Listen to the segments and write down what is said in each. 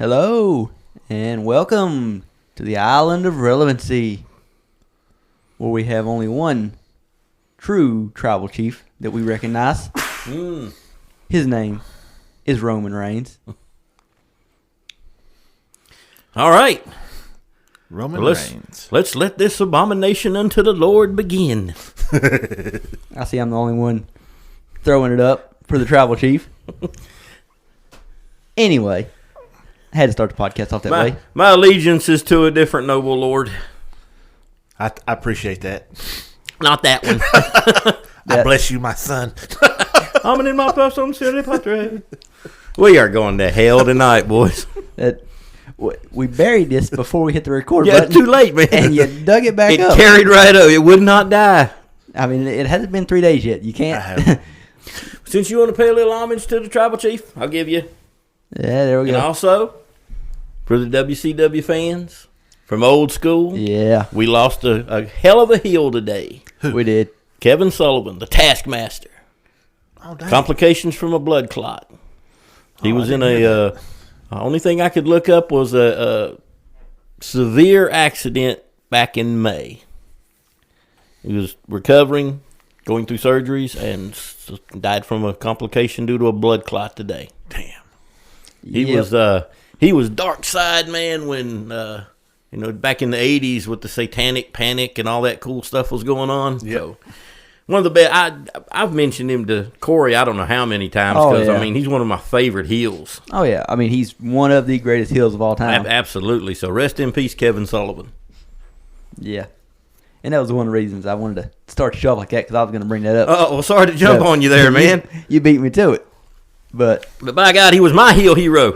Hello, and welcome to the Island of Relevancy, where we have only one true tribal chief that we recognize. His name is Roman Reigns. All right. Roman Reigns. Let's let this abomination unto the Lord begin. I see I'm the only one throwing it up for the tribal chief. Anyway, I had to start the podcast off that way. My allegiance is to a different noble lord. I appreciate that. Not that one. I bless you, my son. I'm in my person, silly padre. We are going to hell tonight, boys. We buried this before we hit the record Yeah, button. too late, man. And you dug it back up. It carried right up. It would not die. I mean, it hasn't been 3 days yet. You can't. Since you want to pay a little homage to the tribal chief, I'll give you. Yeah, there we go. And also, for the WCW fans from old school, Yeah, we lost a hell of a heel today. we did. Kevin Sullivan, the Taskmaster. Oh, dang. Complications from a blood clot. He was in a... only thing I could look up was a severe accident back in May. He was recovering, going through surgeries, and died from a complication due to a blood clot today. Damn. He was dark side man when back in the 80s with the satanic panic and all that cool stuff was going on. Yep. So one of the best. I've mentioned him to Corey I don't know how many times because I mean he's one of my favorite heels. Oh yeah, I mean he's one of the greatest heels of all time. Absolutely. So rest in peace, Kevin Sullivan. Yeah, and that was one of the reasons I wanted to start the show like that because I was going to bring that up. Oh, well, sorry to jump on you there, man. You beat me to it, but by God, he was my heel hero.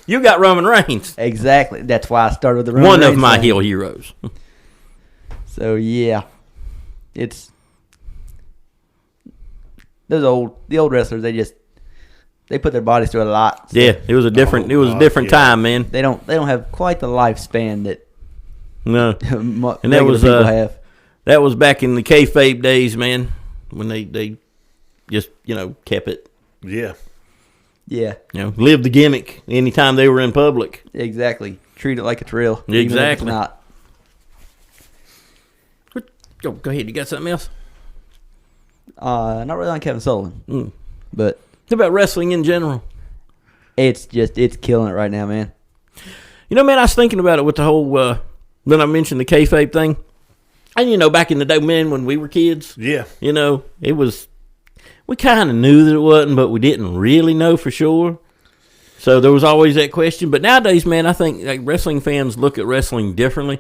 You got Roman Reigns. Exactly. That's why I started with the Roman One Reigns of my thing. heel heroes. So yeah, it's the old wrestlers. They put their bodies through a lot. So Yeah, it was a different time, man. they don't have quite the lifespan that No. and people have. That was back in the kayfabe days, man, when they just, kept it, Yeah. Yeah, lived the gimmick anytime they were in public. exactly. Treat it like it's real. even if it's Exactly. not. Go ahead. You got something else? Not really on Kevin Sullivan, but What about wrestling in general? it's killing it right now, man. Man, I was thinking about it with the whole, then I mentioned the kayfabe thing. And, back in the day, man, when we were kids, Yeah. it was, we kind of knew that it wasn't, but we didn't really know for sure. So there was always that question. But nowadays, man, I think like wrestling fans look at wrestling differently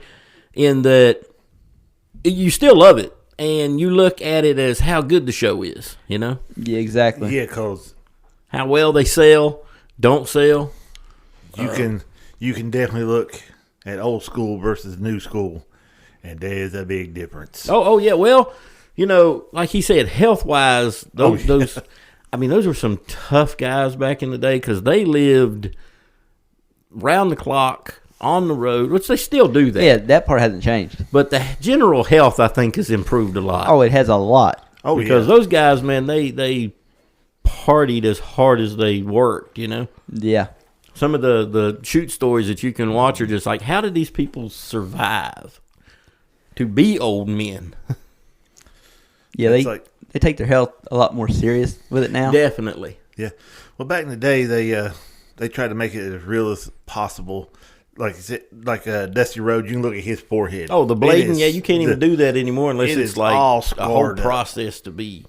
in that you still love it. And you look at it as how good the show is, Yeah, exactly. Yeah, because how well they sell, don't sell. you can definitely look at old school versus new school, and there is a big difference. Oh yeah. Well, like he said, health wise, those those were some tough guys back in the day because they lived round the clock on the road, which they still do that. Yeah, that part hasn't changed. But the general health, I think, has improved a lot. Oh, it has a lot. Oh, because yeah. those guys, man, they partied as hard as they worked. Yeah. Some of the shoot stories that you can watch are just like, how did these people survive to be old men? Yeah, It's they take their health a lot more serious with it now. Definitely. Yeah. Well, back in the day, they tried to make it as real as possible. Like Dusty Rhodes, you can look at his forehead. Oh, the blading, yeah, you can't even do that anymore unless it it's is like all a whole scarred up. process to be.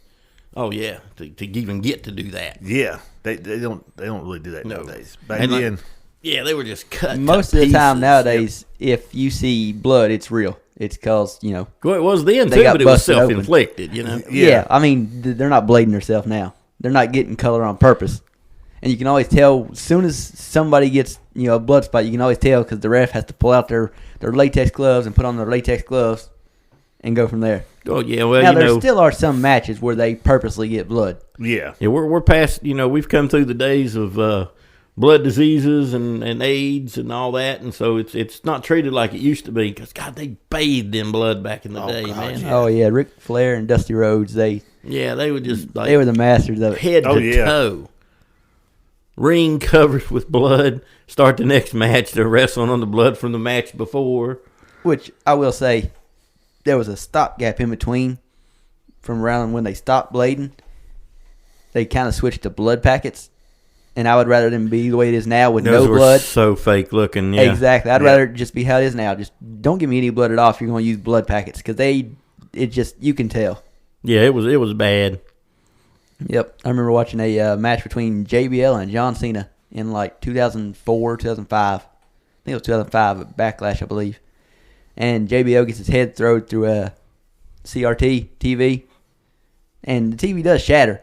Oh yeah, to even get to do that. Yeah, they don't really do that No. nowadays. Back And then, Yeah, they were just cut. Most to of the time pieces. nowadays, if you see blood, it's real. It's because, Well, it was then They too, got but it was busted open. self-inflicted. yeah. Yeah. I mean, they're not blading themselves now. They're not getting color on purpose. And you can always tell as soon as somebody gets, a blood spot, you can always tell because the ref has to pull out their latex gloves and put on their latex gloves and go from there. Oh yeah, well Now, there still are some matches where they purposely get blood. yeah. yeah, we're past. We've come through the days of blood diseases and AIDS and all that, and so it's not treated like it used to be because God, they bathed in blood back in the day, God, man. yeah. Oh, yeah. Ric Flair and Dusty Rhodes, they Yeah, they would just like were the masters of it. head Oh, to yeah. toe. ring covered with blood. Start the next match. They're wrestling on the blood from the match before. Which I will say, there was a stopgap in between from around when they stopped blading. They kind of switched to blood packets, and I would rather them be the way it is now with Those no were blood. so fake looking. Yeah. Exactly. I'd rather just be how it is now. Just don't give me any blood at all if you're going to use blood packets, because you can tell. Yeah, it was bad. Yep. I remember watching a match between JBL and John Cena in like 2004, 2005. I think it was 2005 at Backlash, I believe. And JBL gets his head thrown through a CRT TV, and the TV does shatter,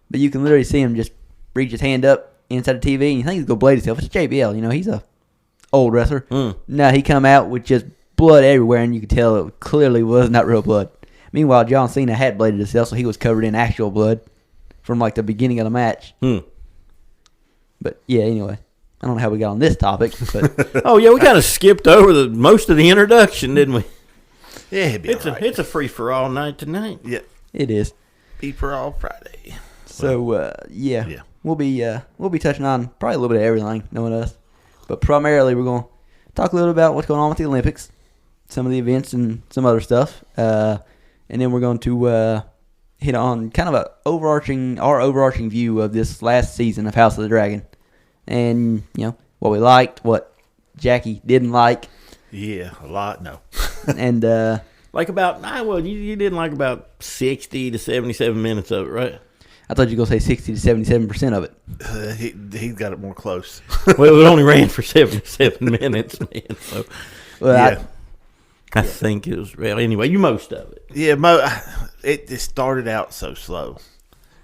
but you can literally see him just reach his hand up inside the TV, and you think he's going to blade himself. It's JBL, he's a old wrestler. No, he come out with just blood everywhere, and you could tell it clearly was not real blood. Meanwhile, John Cena had bladed himself, so he was covered in actual blood from like the beginning of the match. But yeah, anyway, I don't know how we got on this topic, but oh yeah, we kind of skipped over most of the introduction, didn't we? Yeah, it's a free for all night tonight. Yeah, it is. Free for all Friday. So yeah, we'll be touching on probably a little bit of everything, knowing us, but primarily we're going to talk a little about what's going on with the Olympics, some of the events, and some other stuff, and then we're going to hit on kind of our overarching view of this last season of House of the Dragon, and what we liked, what Jackie didn't like. Yeah, a lot. No, and like you didn't like about 60 to 77 minutes of it, right? I thought you were going to say 60 to 77% of it. He got it more close. Well, it only ran for 77 minutes, man. So, yeah. I think it was real. Anyway, most of it. Yeah, it started out so slow.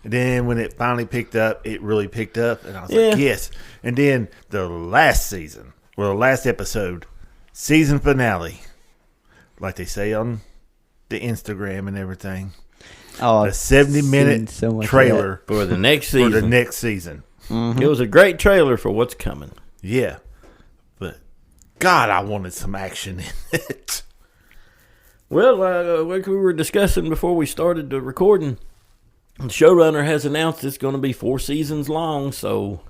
And then when it finally picked up, it really picked up. And I was like, yes. And then the last episode, season finale, like they say on the Instagram and everything. Oh, the 70-minute trailer for the next season. Mm-hmm. It was a great trailer for what's coming. Yeah. But, God, I wanted some action in it. Well, like we were discussing before we started the recording, the showrunner has announced it's going to be 4 seasons long, so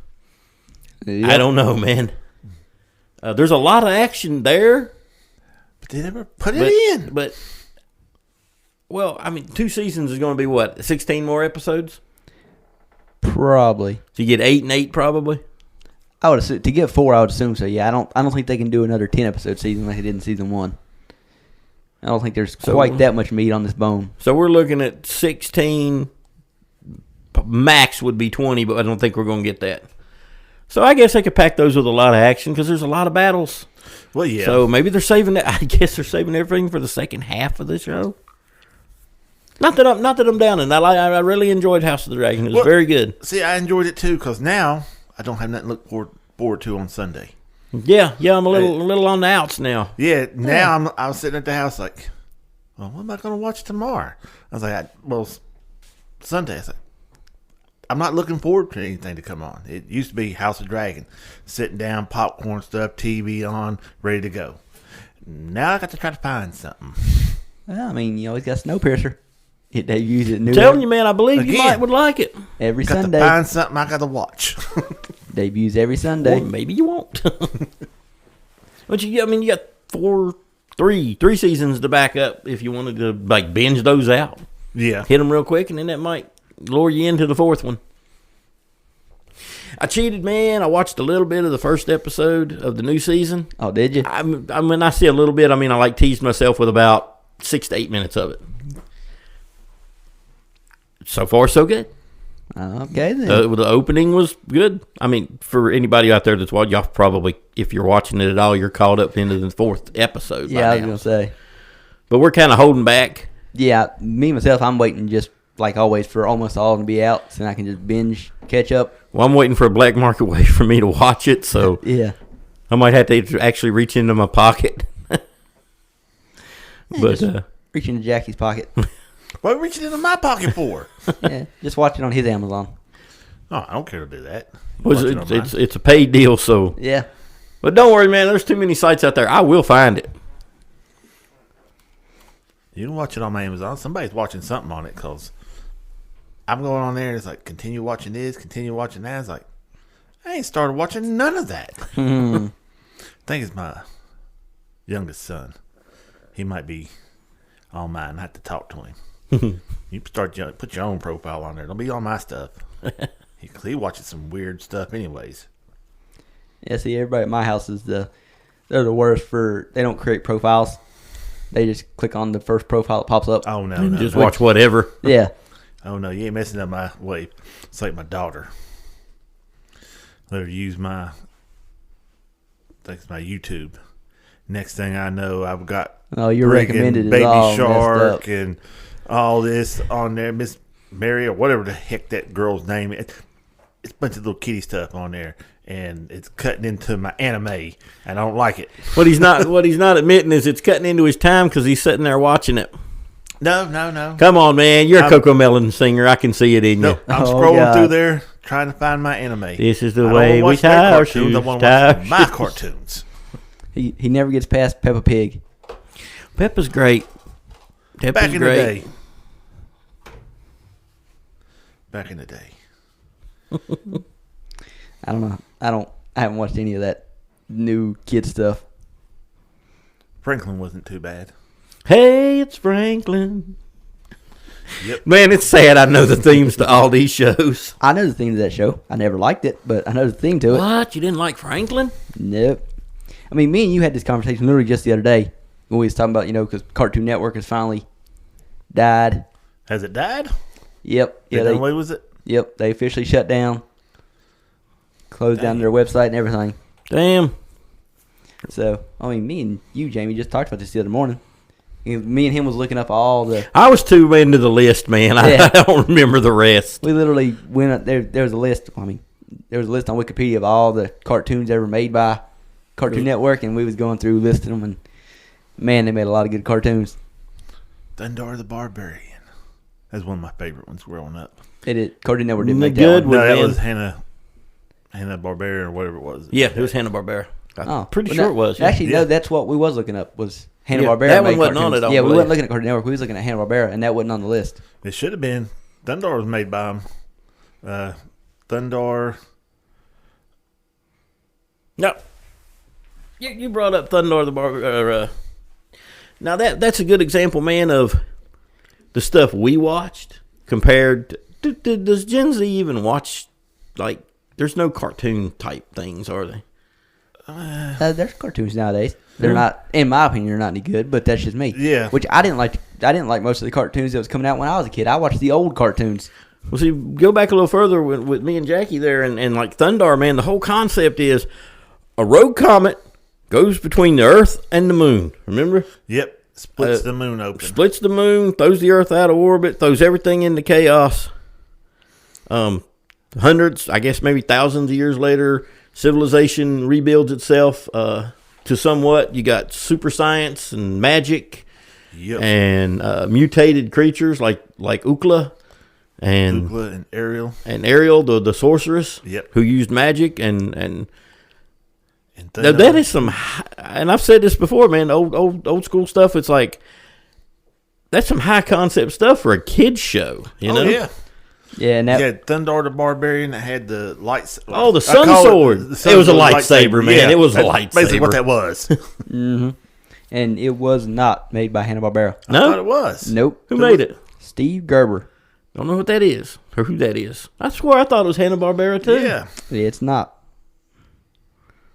I don't know, man. There's a lot of action there. But they never put it in. But, 2 seasons is going to be what, 16 more episodes? Probably. So you get 8 and 8 probably? I would assume, to get 4, I would assume so, yeah. I don't think they can do another 10-episode season like they did in season 1. I don't think there's quite that much meat on this bone. So we're looking at 16. Max would be 20, but I don't think we're going to get that. So I guess they could pack those with a lot of action because there's a lot of battles. Well, yeah. So maybe they're saving that. I guess they're saving everything for the second half of the show. Not that I'm down in that. I really enjoyed House of the Dragon. It was very good. See, I enjoyed it too because now I don't have nothing to look forward to on Sunday. Yeah, I'm a little on the outs now. Yeah, now I was sitting at the house like, well, what am I going to watch tomorrow? I was like, Sunday. I was like, I'm not looking forward to anything to come on. It used to be House of Dragon, sitting down, popcorn stuff, TV on, ready to go. Now I got to try to find something. Well, he's got Snowpiercer. They use it new. Telling you, man, I believe you would like it. Every got Sunday. To find something I got to watch. Debuts every Sunday. Or maybe you won't. But you got 3 seasons to back up if you wanted to binge those out. Yeah. Hit them real quick, and then that might lure you into the 4th one. I cheated, man. I watched a little bit of the first episode of the new season. Oh, did you? I see a little bit. I teased myself with about 6 to 8 minutes of it. So far, so good. Okay, then. The opening was good. For anybody out there that's watching, y'all probably, if you're watching it at all, you're caught up into the 4th episode. Yeah, I was going to say. But we're kind of holding back. Yeah, me, myself, I'm waiting just, like always, for almost all of them to be out so I can just binge, catch up. Well, I'm waiting for a black market way for me to watch it, so yeah, I might have to actually reach into my pocket. But reach into Jackie's pocket. What are you reaching into my pocket for? Yeah, just watch it on his Amazon. Oh, I don't care to do that. It's a paid deal, so yeah. But don't worry, man. There's too many sites out there. I will find it. You can watch it on my Amazon. Somebody's watching something on it because I'm going on there and it's like, continue watching this, continue watching that. It's like, I ain't started watching none of that. I think it's my youngest son. He might be on mine. I have to talk to him. You put your own profile on there. Don't be on my stuff. He watches some weird stuff anyways. Yeah, see, everybody at my house they're the worst they don't create profiles. They just click on the first profile that pops up. Oh, no. Just watch whatever. Yeah. Oh, no, you ain't messing up my way. It's like my daughter. Let her use my YouTube. Next thing I know, I've got you're recommended Baby all Shark and all this on there. Miss Mary or whatever the heck that girl's name is. It's a bunch of little kitty stuff on there, and it's cutting into my anime, and I don't like it. What he's not admitting is it's cutting into his time because he's sitting there watching it. No. Come on, man. You're a Coco Melon singer. I can see it in you. I'm scrolling through there trying to find my anime. This is the way we tie our shoes. I want to watch my cartoons. He never gets past Peppa Pig. Peppa's great. Back in the day. I don't know. I haven't watched any of that new kid stuff. Franklin wasn't too bad. Hey, it's Franklin. Yep. Man, it's sad I know the themes to all these shows. I know the theme to that show. I never liked it, but I know the theme to it. What? You didn't like Franklin? Nope. I mean, me and you had this conversation literally just the other day when we was talking about, because Cartoon Network has finally died. Has it died? Yep. Yeah. Done away with it? Yep. They officially shut down. Closed down their website and everything. Damn. So, I mean, me and you, Jamie, just talked about this the other morning. Me and him was looking up all the... I was too into the list, man. Yeah. I don't remember the rest. We literally went up there. There was a list. I mean, there was a list on Wikipedia of all the cartoons ever made by Cartoon Network, and we was going through listing them, and man, they made a lot of good cartoons. Thundar the Barbarian. That's one of my favorite ones growing up. Cartoon Network didn't make good that one. No, that was Hanna Barbarian or whatever it was. Yeah, it was Hanna-Barbera. I'm pretty Well, sure it was. Yeah. Actually, no, that's what we was looking up was Hanna-Barbera. that one wasn't on it, I Yeah, we believe. weren't looking at Cartoon Network. We was looking at Hanna-Barbera, and that wasn't on the list. It should have been. Thundar was made by him. Thundar. No. You brought up Thundar the Barbarian. Now, that's a good example, man, of the stuff we watched compared to... Does Gen Z even watch, like... There's no cartoon type things, are they? There's cartoons nowadays. They're not, in my opinion, they're not any good, but that's just me. Yeah. Which I didn't like. I didn't like most of the cartoons that was coming out when I was a kid. I watched the old cartoons. Well, see, go back a little further with me and Jackie there, and like Thundar, man, the whole concept is a rogue comet goes between the Earth and the Moon. Remember? Yep. Splits the moon open. Splits the moon, throws the Earth out of orbit, throws everything into chaos. Hundreds, I guess maybe thousands of years later, civilization rebuilds itself to somewhat. You got super science and magic, and mutated creatures like Ukla and Ariel the sorceress, who used magic and now that is some. And I've said this before, man. Old school stuff. It's like that's some high concept stuff for a kids show. You know? Yeah. Yeah, and that, you had Thundar the Barbarian that had the lights. Oh, the sun sword. It was a lightsaber, man. Yeah, it was a lightsaber. Basically what that was. mm-hmm. And it was not made by Hanna-Barbera. I thought it was. Nope. Who made it? Steve Gerber. Don't know what that is or who that is. I swear I thought it was Hanna-Barbera too. Yeah. It's not.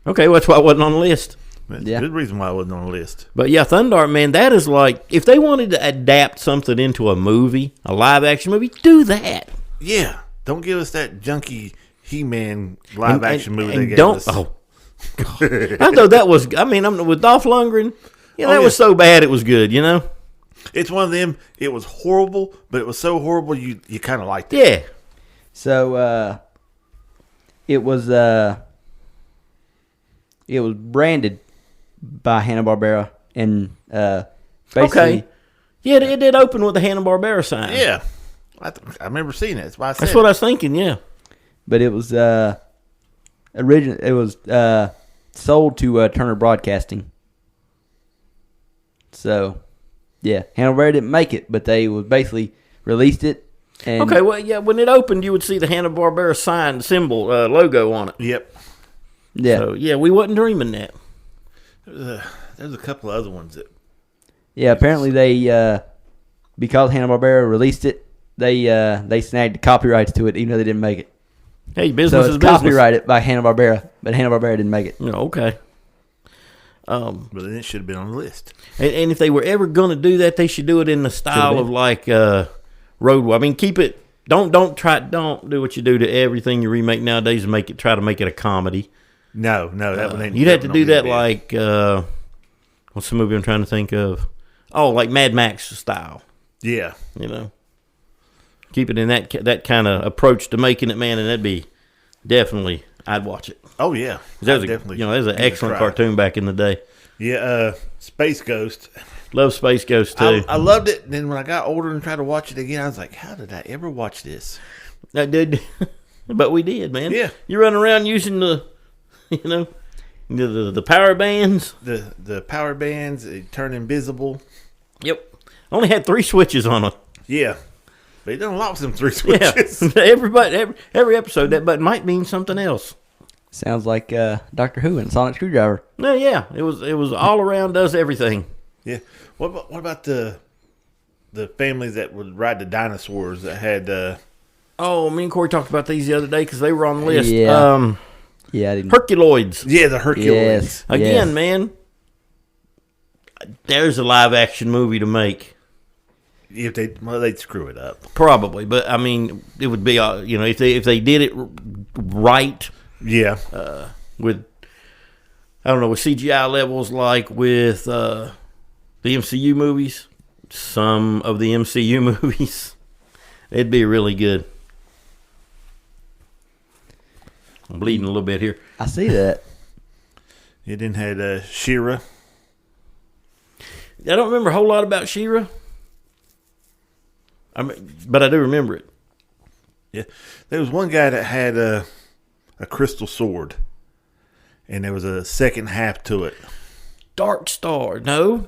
Okay, well, that's why it wasn't on the list. That's Yeah. a good reason why it wasn't on the list. But yeah, Thundar, man, that is like, if they wanted to adapt something into a movie, a live action movie, do that. Yeah. Don't give us that junky He-Man live action movie they gave don't, us. Oh, God. I thought that was, I mean, with Dolph Lundgren, that was so bad it was good, you know? It's one of them, it was horrible, but it was so horrible you kind of liked it. Yeah. So, it was branded by Hanna-Barbera and basically... Okay. Yeah, it did open with the Hanna-Barbera sign. Yeah. I remember seeing it. That's why I said That's what I was thinking, yeah. But it was sold to Turner Broadcasting. So, yeah, Hanna-Barbera didn't make it, but they was basically released it. And Okay, well, yeah, when it opened, you would see the Hanna-Barbera sign, symbol, logo on it. Yep. yeah, So, yeah, we wasn't dreaming that. There's a couple of other ones that. yeah. Apparently, they because Hanna-Barbera released it, they snagged the copyrights to it, even though they didn't make it. Hey, So business it's is business. copyrighted by Hanna-Barbera, but Hanna-Barbera didn't make it. Yeah, okay. But then it should have been on the list. And if they were ever going to do that, they should do it in the style of like Road. I mean, keep it. Don't do what you do to everything you remake nowadays and try to make it a comedy. No, that one ain't. You'd have to do that bad. like what's the movie I'm trying to think of? Oh, like Mad Max style. Yeah. You know, keep it in that kind of approach to making it, man, and that'd be definitely. I'd watch it. Oh yeah. That was Definitely. that was an give it a excellent try. cartoon back in the day. Yeah. Space Ghost. Love Space Ghost too. I loved it. And then when I got older and tried to watch it again, I was like, how did I ever watch this? I did, but we did, man. Yeah. You run around using the power bands. The power bands, it turned invisible. Yep. Only had 3 switches on it. Yeah. But it done a lot with them 3 Yeah. switches. every episode that button might mean something else. Sounds like Doctor Who and Sonic Screwdriver. No, yeah. It was all around, does everything. Yeah. What about the families that would ride the dinosaurs that had Oh, me and Corey talked about these the other day because they were on the list. Yeah. Yeah, I didn't. Herculoids. the Hercules. Yes. Again, man. There's a live action movie to make. If they'd screw it up. Probably, but I mean, it would be if they did it right Yeah. with I don't know with CGI levels like with the MCU movies, some of the MCU movies, it'd be really good. I'm bleeding a little bit here. I see that. It then had She-Ra. I don't remember a whole lot about She-Ra. But I do remember it. Yeah. There was one guy that had a crystal sword. And there was a second half to it. Dark Star, no?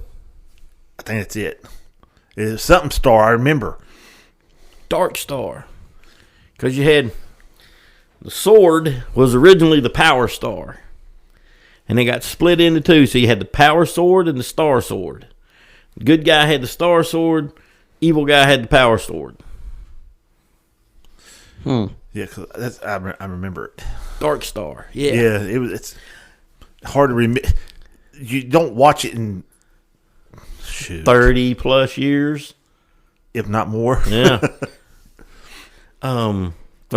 I think that's it. It was something star, I remember. Dark Star. Because you had the sword was originally the Power Star. And they got split into 2. So you had the Power Sword and the Star Sword. The good guy had the Star Sword. Evil guy had the Power Sword. Yeah, cause I remember it. Dark Star. Yeah. Yeah, it's hard to remember. You don't watch it in 30 plus years. if not more. Yeah.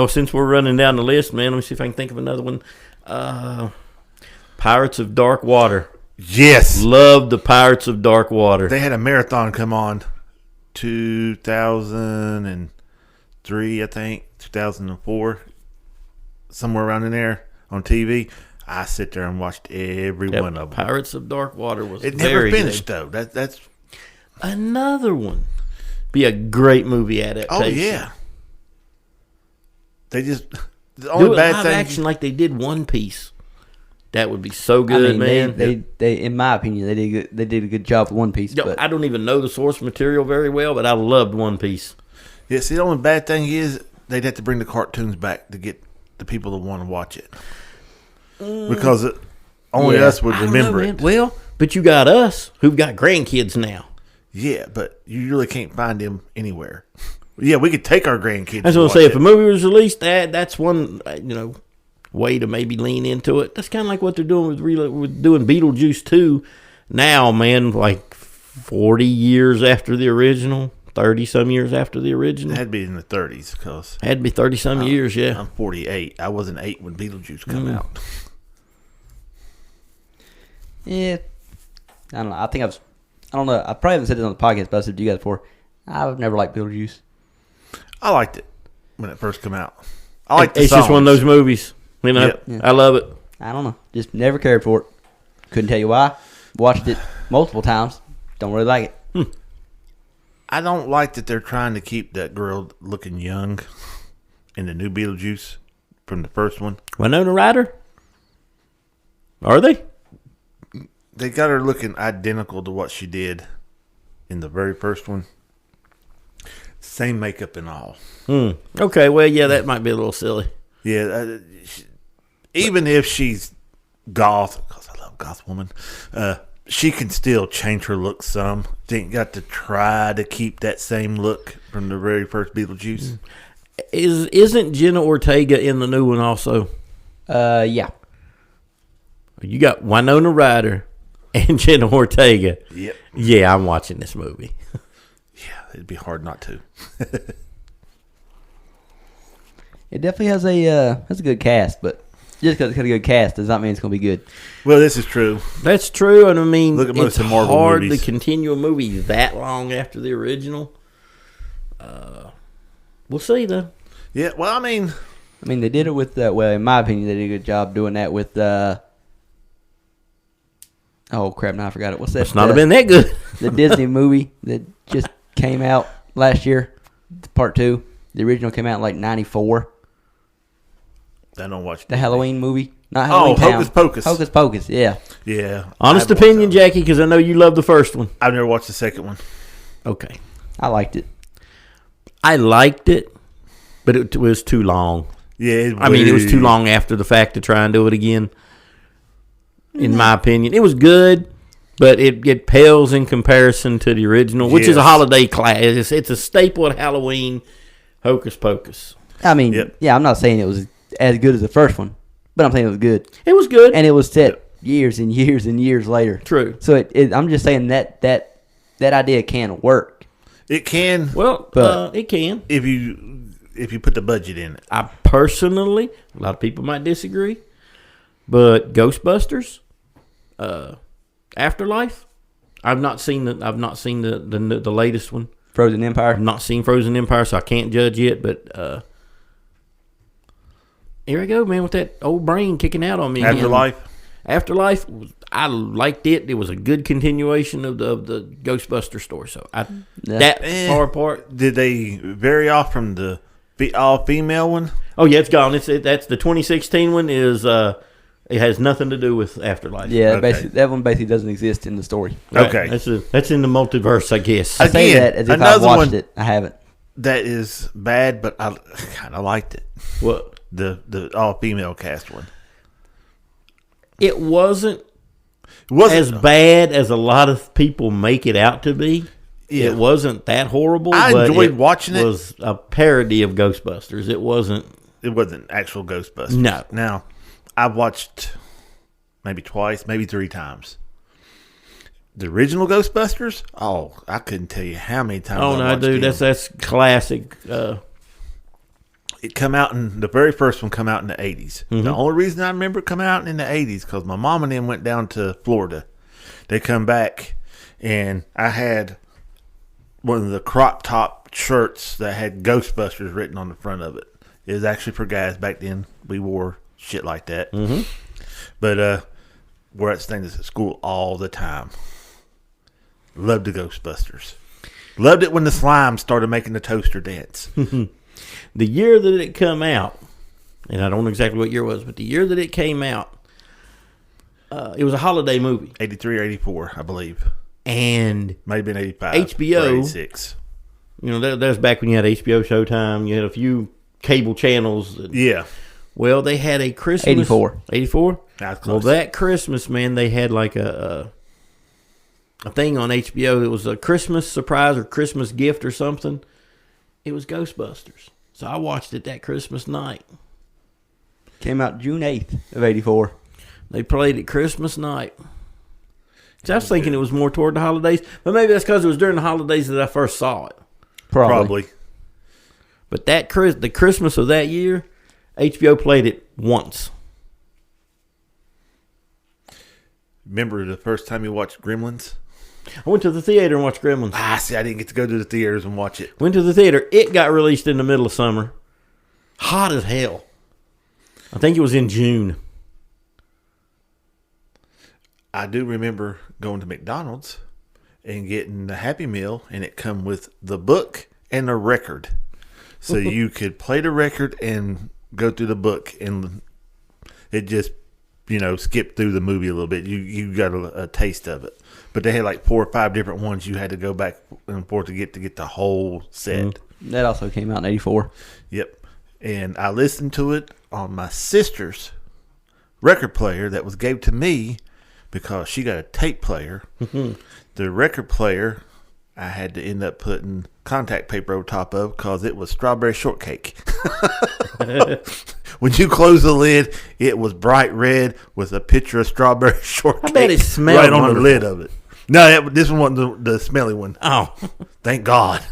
Since we're running down the list, man, let me see if I can think of another one. Pirates of Dark Water. Yes. Love the Pirates of Dark Water. They had a marathon come on 2003, I think, 2004, somewhere around in there on TV. I sit there and watched every one of them. Pirates of Dark Water was It very never finished good. though. That's Another one. Be a great movie adaptation. oh yeah. They just the Do only it bad live thing. action like they did One Piece. That would be so good, I mean, man. They, in my opinion, they did a good job with One Piece. Yo, But I don't even know the source material very well, but I loved One Piece. Yeah, see, the only bad thing is they'd have to bring the cartoons back to get the people to want to watch it because only us would I don't remember know, it. man. Well, but you got us who've got grandkids now. Yeah, but you really can't find them anywhere. Yeah, we could take our grandkids. I was to going to say, watch if a it. movie was released, that's one way to maybe lean into it. That's kind of like what they're doing with doing Beetlejuice 2 now, man, like 40 years after the original, 30-some years after the original. It had to be in the 30s because Had to be 30-some years, yeah. I'm 48. I wasn't 8 when Beetlejuice come out. yeah, I don't know. I don't know. I probably haven't said this on the podcast, but I said to you guys before. I've never liked Beetlejuice. I liked it when it first came out. I like the It's just one of songs. those movies. Yep. Yeah. I love it. I don't know. Just never cared for it. Couldn't tell you why. Watched it multiple times. Don't really like it. I don't like that they're trying to keep that girl looking young in the new Beetlejuice from the first one. Winona Ryder? Are they? They got her looking identical to what she did in the very first one. Same makeup and all. Okay, well, yeah, that might be a little silly. Yeah, even if she's goth, because I love goth woman, she can still change her look some. She ain't got to try to keep that same look from the very first Beetlejuice. Isn't Jenna Ortega in the new one also? Yeah. You got Winona Ryder and Jenna Ortega. Yep. Yeah, I'm watching this movie. Yeah, it'd be hard not to. It definitely has a good cast, but just because it's got a good cast does not mean it's going to be good. Well, this is true. That's true, and I mean, Look at most it's of Marvel hard movies. to continue a movie that long after the original. We'll see, though. Yeah, well, I mean, they did it with, well, in my opinion, they did a good job doing that with, oh, crap, now I forgot it. What's that? It's not been that good. The Disney movie that just came out last year, part 2. The original came out in like 94. I don't watch The Halloween movie. Not Oh, Halloween Town. Hocus Pocus. Hocus Pocus, yeah. Yeah. Honest I haven't opinion, watched that Jackie, because I know you love the first one. one. I've never watched the second one. Okay. I liked it. I liked it, but it was too long. Yeah, It was too long after the fact to try and do it again. In my opinion, it was good, but it pales in comparison to the original, which is a Yes. holiday class. It's a staple at Halloween. Hocus Pocus. Yep. Yeah, I'm not saying it was as good as the first one, but I'm saying it was good. It was good. And it was set years and years and years later. True. So I'm just saying that idea can work. It can, Well, But- it can. if you put the budget in it. I personally, a lot of people might disagree, but Ghostbusters, Afterlife, I've not seen the latest one. Frozen Empire. I've not seen Frozen Empire, so I can't judge yet. But here I go, man, with that old brain kicking out on me. Afterlife. Afterlife, I liked it. It was a good continuation of the Ghostbuster story. So that far apart. Did they vary off from the all-female one? Oh yeah, it's gone. That's the 2016 one. Is it has nothing to do with Afterlife. Yeah, Okay. basically, that one basically doesn't exist in the story. Right. Okay. That's in the multiverse, I guess. I say Again, that as if I've another watched one- it. I haven't. That is bad, but I kind of liked it. What? The all-female cast one. It wasn't It wasn't as bad as a lot of people make it out to be. Yeah. It wasn't that horrible. I but enjoyed watching it. It was a parody of Ghostbusters. It wasn't. actual Ghostbusters. No. Now, I've watched maybe twice, maybe 3 times. The original Ghostbusters? Oh, I couldn't tell you how many times. Oh I no, watched dude, them. that's classic. It come out in the very first one. Come out in the 80s. Mm-hmm. The only reason I remember it come out in the 80s because my mom and them went down to Florida. They come back, and I had one of the crop top shirts that had Ghostbusters written on the front of it. It was actually for guys back then. We wore shit like that. Mm-hmm. But we're at things at school all the time. Loved the Ghostbusters. Loved it when the slime started making the toaster dance. The year that it come out, and I don't know exactly what year it was, but the year that it came out, it was a holiday movie. 83 or 84, I believe. And Might have been 85. HBO. Or 86. you know, that was back when you had HBO Showtime. You had a few cable channels. Yeah. Well, they had a Christmas 84. 84? That's Well, close. that Christmas, man, they had like a thing on HBO. It was a Christmas surprise or Christmas gift or something. It was Ghostbusters. So I watched it that Christmas night. Came out June 8th of 84. They played it Christmas night. So I was thinking it was more toward the holidays, but maybe that's because it was during the holidays that I first saw it. Probably. But the Christmas of that year, HBO played it once. Remember the first time you watched Gremlins? I went to the theater and watched Gremlins. See, I didn't get to go to the theaters and watch it. Went to the theater. It got released in the middle of summer. Hot as hell. I think it was in June. I do remember going to McDonald's and getting the Happy Meal, and it come with the book and a record. So you could play the record and go through the book, and it just skip through the movie a little bit. You got a taste of it. But they had like 4 or 5 different ones you had to go back and forth to get the whole set. That also came out in 84. Yep. And I listened to it on my sister's record player that was gave to me because she got a tape player. The record player I had to end up putting contact paper over top of because it was strawberry shortcake. When you close the lid, it was bright red with a picture of strawberry shortcake. I bet it smelled right on wonderful. the lid of it. No, this one wasn't the smelly one. Oh. Thank God.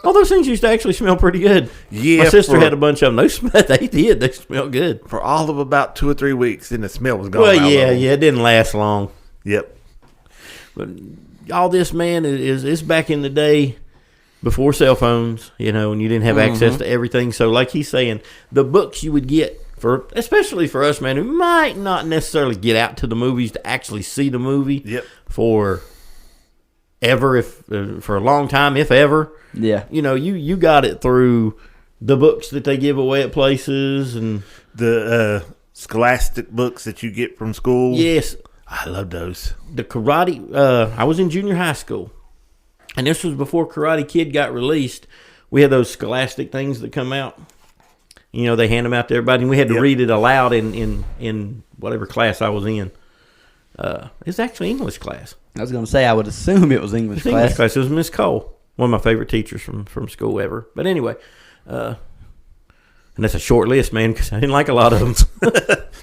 All those things used to actually smell pretty good. Yeah, my sister had a bunch of them. They did. They smelled good. For all of about 2 or 3 weeks, then the smell was gone. Well, yeah. It didn't last long. Yep. But all this, man, is back in the day before cell phones, and you didn't have access to everything. So, like he's saying, the books you would get especially for us, man, who might not necessarily get out to the movies to actually see the movie. Yep. For a long time, if ever. Yeah. You got it through the books that they give away at places and the scholastic books that you get from school. Yes. I love those. The karate, I was in junior high school, and this was before Karate Kid got released. We had those scholastic things that come out. They hand them out to everybody, and we had to read it aloud in whatever class I was in. It's actually English class. I was going to say, I would assume it was English class. English class. It was Miss Cole, one of my favorite teachers from school ever. But anyway, and that's a short list, man, because I didn't like a lot of them.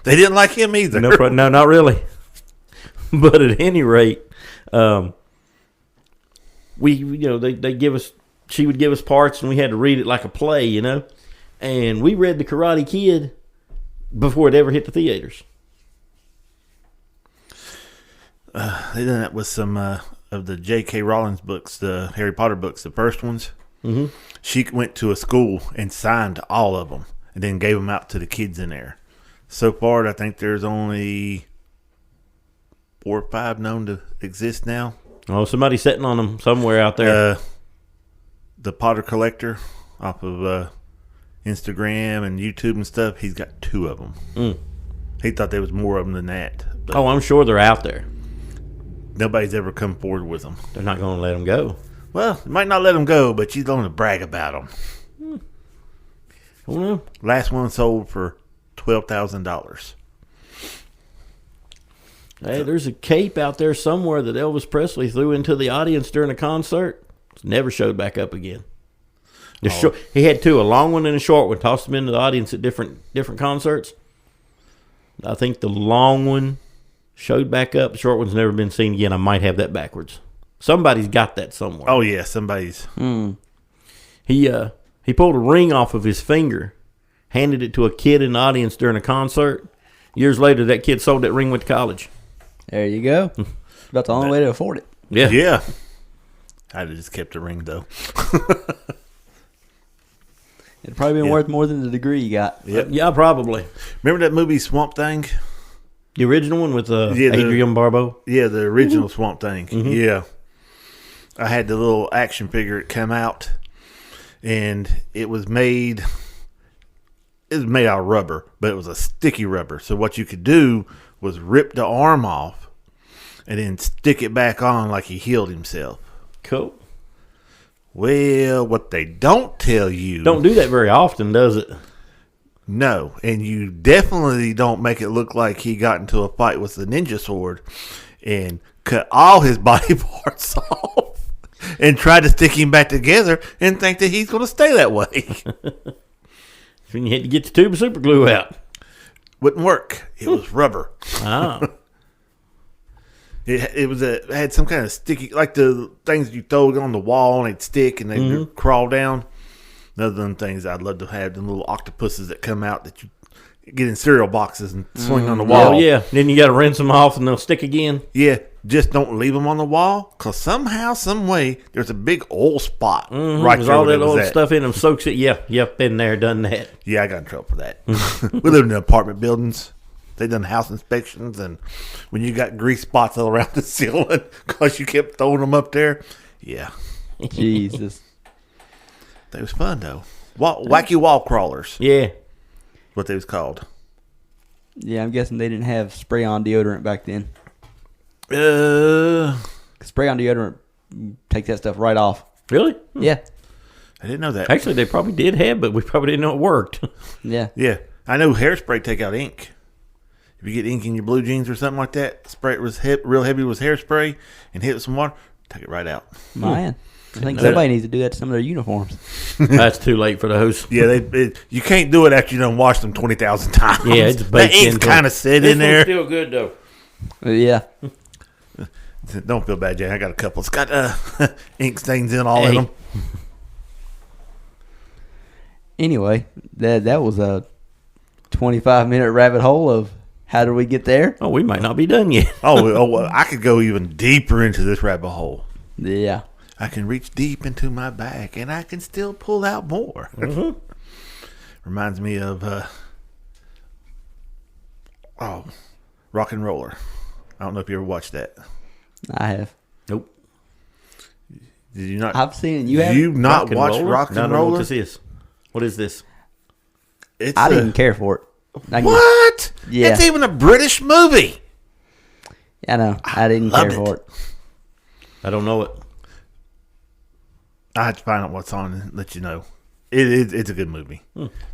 They didn't like him either. No, not really. But at any rate, they give us. She would give us parts, and we had to read it like a play, And we read The Karate Kid before it ever hit the theaters. They done that with some of the J.K. Rowling's books, the Harry Potter books, the first ones. Mm-hmm. She went to a school and signed all of them and then gave them out to the kids in there. So far, I think there's only 4 or 5 known to exist now. Oh, somebody's sitting on them somewhere out there. The Potter Collector off of Instagram and YouTube and stuff, he's got 2 of them. Mm. He thought there was more of them than that. Oh, I'm sure they're out there. Nobody's ever come forward with them. They're not going to let them go. Well, you might not let them go, but you don't want to brag about them. I don't know. Last one sold for $12,000. Hey, there's a cape out there somewhere that Elvis Presley threw into the audience during a concert. It's never showed back up again. He had 2, a long one and a short one. Tossed them into the audience at different concerts. I think the long one showed back up. The short one's never been seen again. I might have that backwards. Somebody's got that somewhere. Oh yeah, somebody's. He pulled a ring off of his finger, handed it to a kid in the audience during a concert. Years later, that kid sold that ring, went to college. There you go. About the only way to afford it. Yeah. Yeah. I'd have just kept the ring though. It'd probably been worth more than the degree you got. Yep. Yeah, probably. Remember that movie Swamp Thing? The original one with Adrian Barbeau? Yeah, the original Swamp Thing. Mm-hmm. Yeah. I had the little action figure that come out, and it was made out of rubber, but it was a sticky rubber. So what you could do was rip the arm off and then stick it back on like he healed himself. Cool. Well, what they don't tell you... Don't do that very often, does it? No, and you definitely don't make it look like he got into a fight with a ninja sword and cut all his body parts off and tried to stick him back together and think that he's going to stay that way. When you had to get the tube of super glue out. Wouldn't work. It was rubber. Oh. It had some kind of sticky, like the things you throw on the wall and they'd stick and they'd crawl down. Other than things I'd love to have, the little octopuses that come out that you get in cereal boxes and swing on the wall. Oh, yeah. Then you got to rinse them off and they'll stick again. Yeah, just don't leave them on the wall because somehow, some way, there's a big oil spot right there. All that old stuff in them soaks it. Yeah, yep, been there, done that. Yeah, I got in trouble for that. We lived in apartment buildings. They done house inspections, and when you got grease spots all around the ceiling because you kept throwing them up there, yeah. Jesus. That was fun, though. Wacky wall crawlers. Yeah. What they was called. Yeah, I'm guessing they didn't have spray-on deodorant back then. I Spray-on deodorant takes that stuff right off. Really? Yeah. didn't know that. Actually, they probably did have, but we probably didn't know it worked. Yeah. Yeah, I know hairspray take out ink. If you get ink in your blue jeans or something like that, spray it with real heavy with hairspray and hit it with some water, take it right out. Man. I think know somebody needs to do that to some of their uniforms. That's too late for those. Yeah, you can't do it after you done washed them 20,000 times. Yeah, it's the baked ink's into kind it. of sit This in one's there. still good, though. Yeah. Don't feel bad, Jay. I got a couple. It's got ink stains in all of them. Anyway, that was a 25-minute rabbit hole of how did we get there? Oh, we might not be done yet. Well, I could go even deeper into this rabbit hole. Yeah. I can reach deep into my bag, and I can still pull out more. Mm-hmm. Reminds me of Rock and Roller. I don't know if you ever watched that. I have. Nope. Did you not? I've seen it. You have? You not and watch Roller? Rock No, I and don't know Roller? what this is. What is this? It's I didn't care for it. What? Yeah. It's even a British movie. I know. I didn't care loved for it. it. I don't know it. I have to find out what's on and let you know. It's a good movie.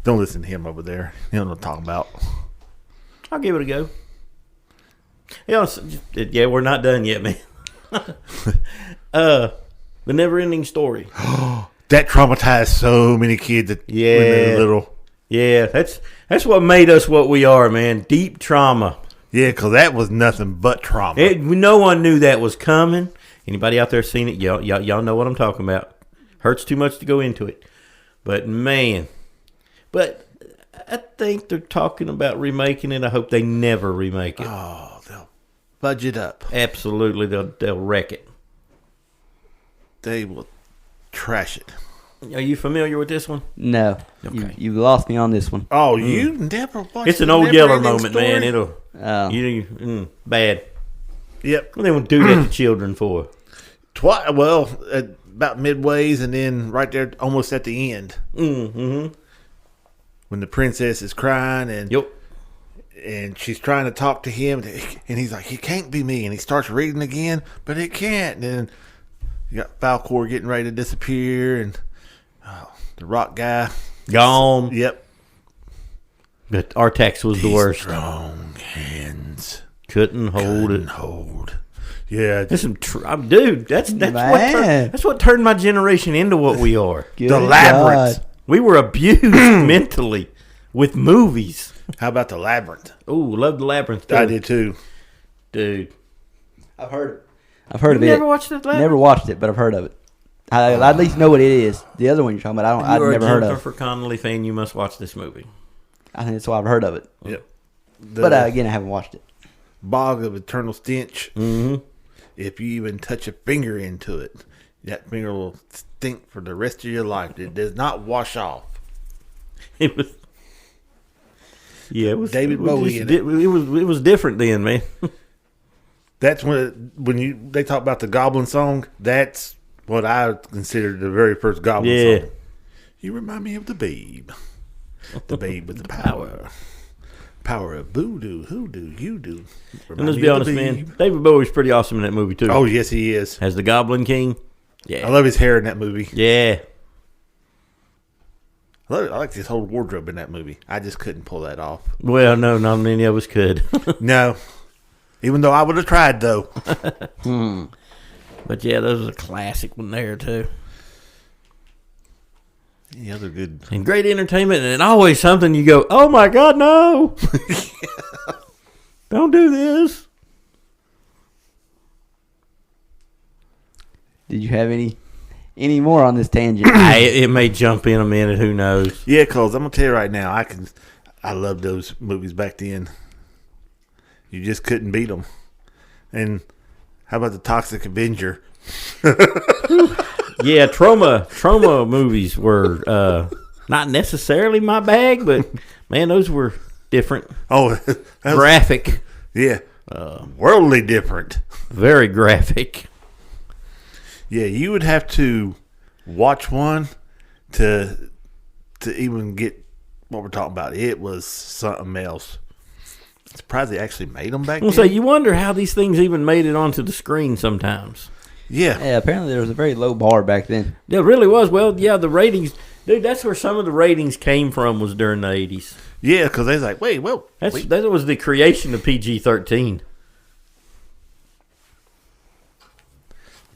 Don't listen to him over there. He don't know what I'm talking about. I'll give it a go. Yeah, we're not done yet, man. The Never-Ending Story. That traumatized so many kids when they were little. Yeah, that's what made us what we are, man. Deep trauma. Yeah, because that was nothing but trauma. No one knew that was coming. Anybody out there seen it? Y'all know what I'm talking about. Hurts too much to go into it. But, man. But I think they're talking about remaking it. I hope they never remake it. Oh, they'll budget up. Absolutely, they'll wreck it. They will trash it. Are you familiar with this one? No. Okay. You lost me on this one. Oh, you never watched It's an The old Yeller Never-Ending moment, Story? man. It'll bad. Yep. What they would do that to children for? About midways and then right there almost at the end. Mm-hmm. When the princess is crying and Yep. and she's trying to talk to him and he's like, "It can't be me," and he starts reading again, but it can't. And then you got Falcor getting ready to disappear and the rock guy Gone. Yep. But Artax was the These worst. strong hands Couldn't hold couldn't it. hold. Yeah, That's some dude. That's Man. that's what turned my generation into what we are. Good the labyrinth. God. We were abused mentally with movies. How about the labyrinth? Oh, love the Labyrinth. Too. I did too. Dude. I've heard of You it. never watched that Labyrinth? Never watched it, but I've heard of it. I at least know what it is. The other one you're talking about, I've You're never a heard of. Jennifer Connelly fan. You must watch this movie. I think that's why I've heard of it. Yep. But again, I haven't watched it. Bog of eternal stench. Mm-hmm. If you even touch a finger into it, that finger will stink for the rest of your life. It does not wash off. It was. Yeah, it was David it was Bowie just in it was different then, man. That's when they talk about the Goblin song. That's what I consider the very first Goblin song. You remind me of the Babe with the power of voodoo, hoodoo, you do. And let's be honest, man. David Bowie's pretty awesome in that movie too. Oh yes, he is. As the Goblin King. Yeah, I love his hair in that movie. yeah. I like his whole wardrobe in that movie. I just couldn't pull that off. Well, no, not many of us could. No, even though I would have tried though. But yeah, those was a classic one there too. Any other good? And great entertainment, and always something you go, oh my God, no! Don't do this. Did you have any more on this tangent? It may jump in a minute. Who knows? Yeah, cause I'm gonna tell you right now, I loved those movies back then. You just couldn't beat them. And how about the Toxic Avenger? Yeah, trauma movies were not necessarily my bag, but man, those were different. Oh, that was- Graphic. yeah, worldly different. Very graphic. Yeah, you would have to watch one to even get what we're talking about. It was something else. surprised they actually made them back I'm then. gonna say, you wonder how these things even made it onto the screen sometimes. Yeah. Yeah, apparently there was a very low bar back then. There really was. Well, yeah, the ratings, dude. That's where some of the ratings came from. Was during the 80s. Yeah, because they was like, wait. That was the creation of PG-13.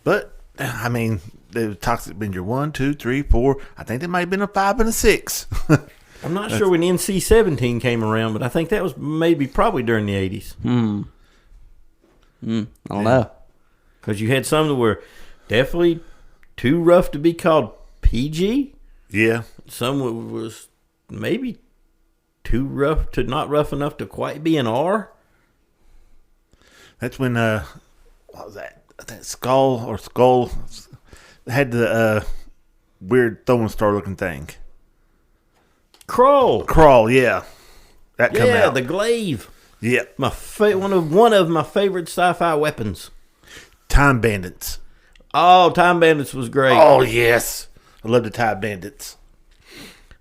But, I mean, the Toxic Avenger 1, 2, 3, 4. I think there might have been a 5 and a 6. I'm not sure when NC-17 came around, but I think that was probably during the 80s. I don't know. Because you had some that were definitely too rough to be called PG. Yeah. Some was maybe too rough to not rough enough to quite be an R. That's when, what was that? I think Skull had the weird throwing star looking thing. Crawl, yeah. That come out. The glaive. Yeah. One of my favorite sci-fi weapons. Time Bandits. Oh, Time Bandits was great. Oh, yes. I love the Time Bandits.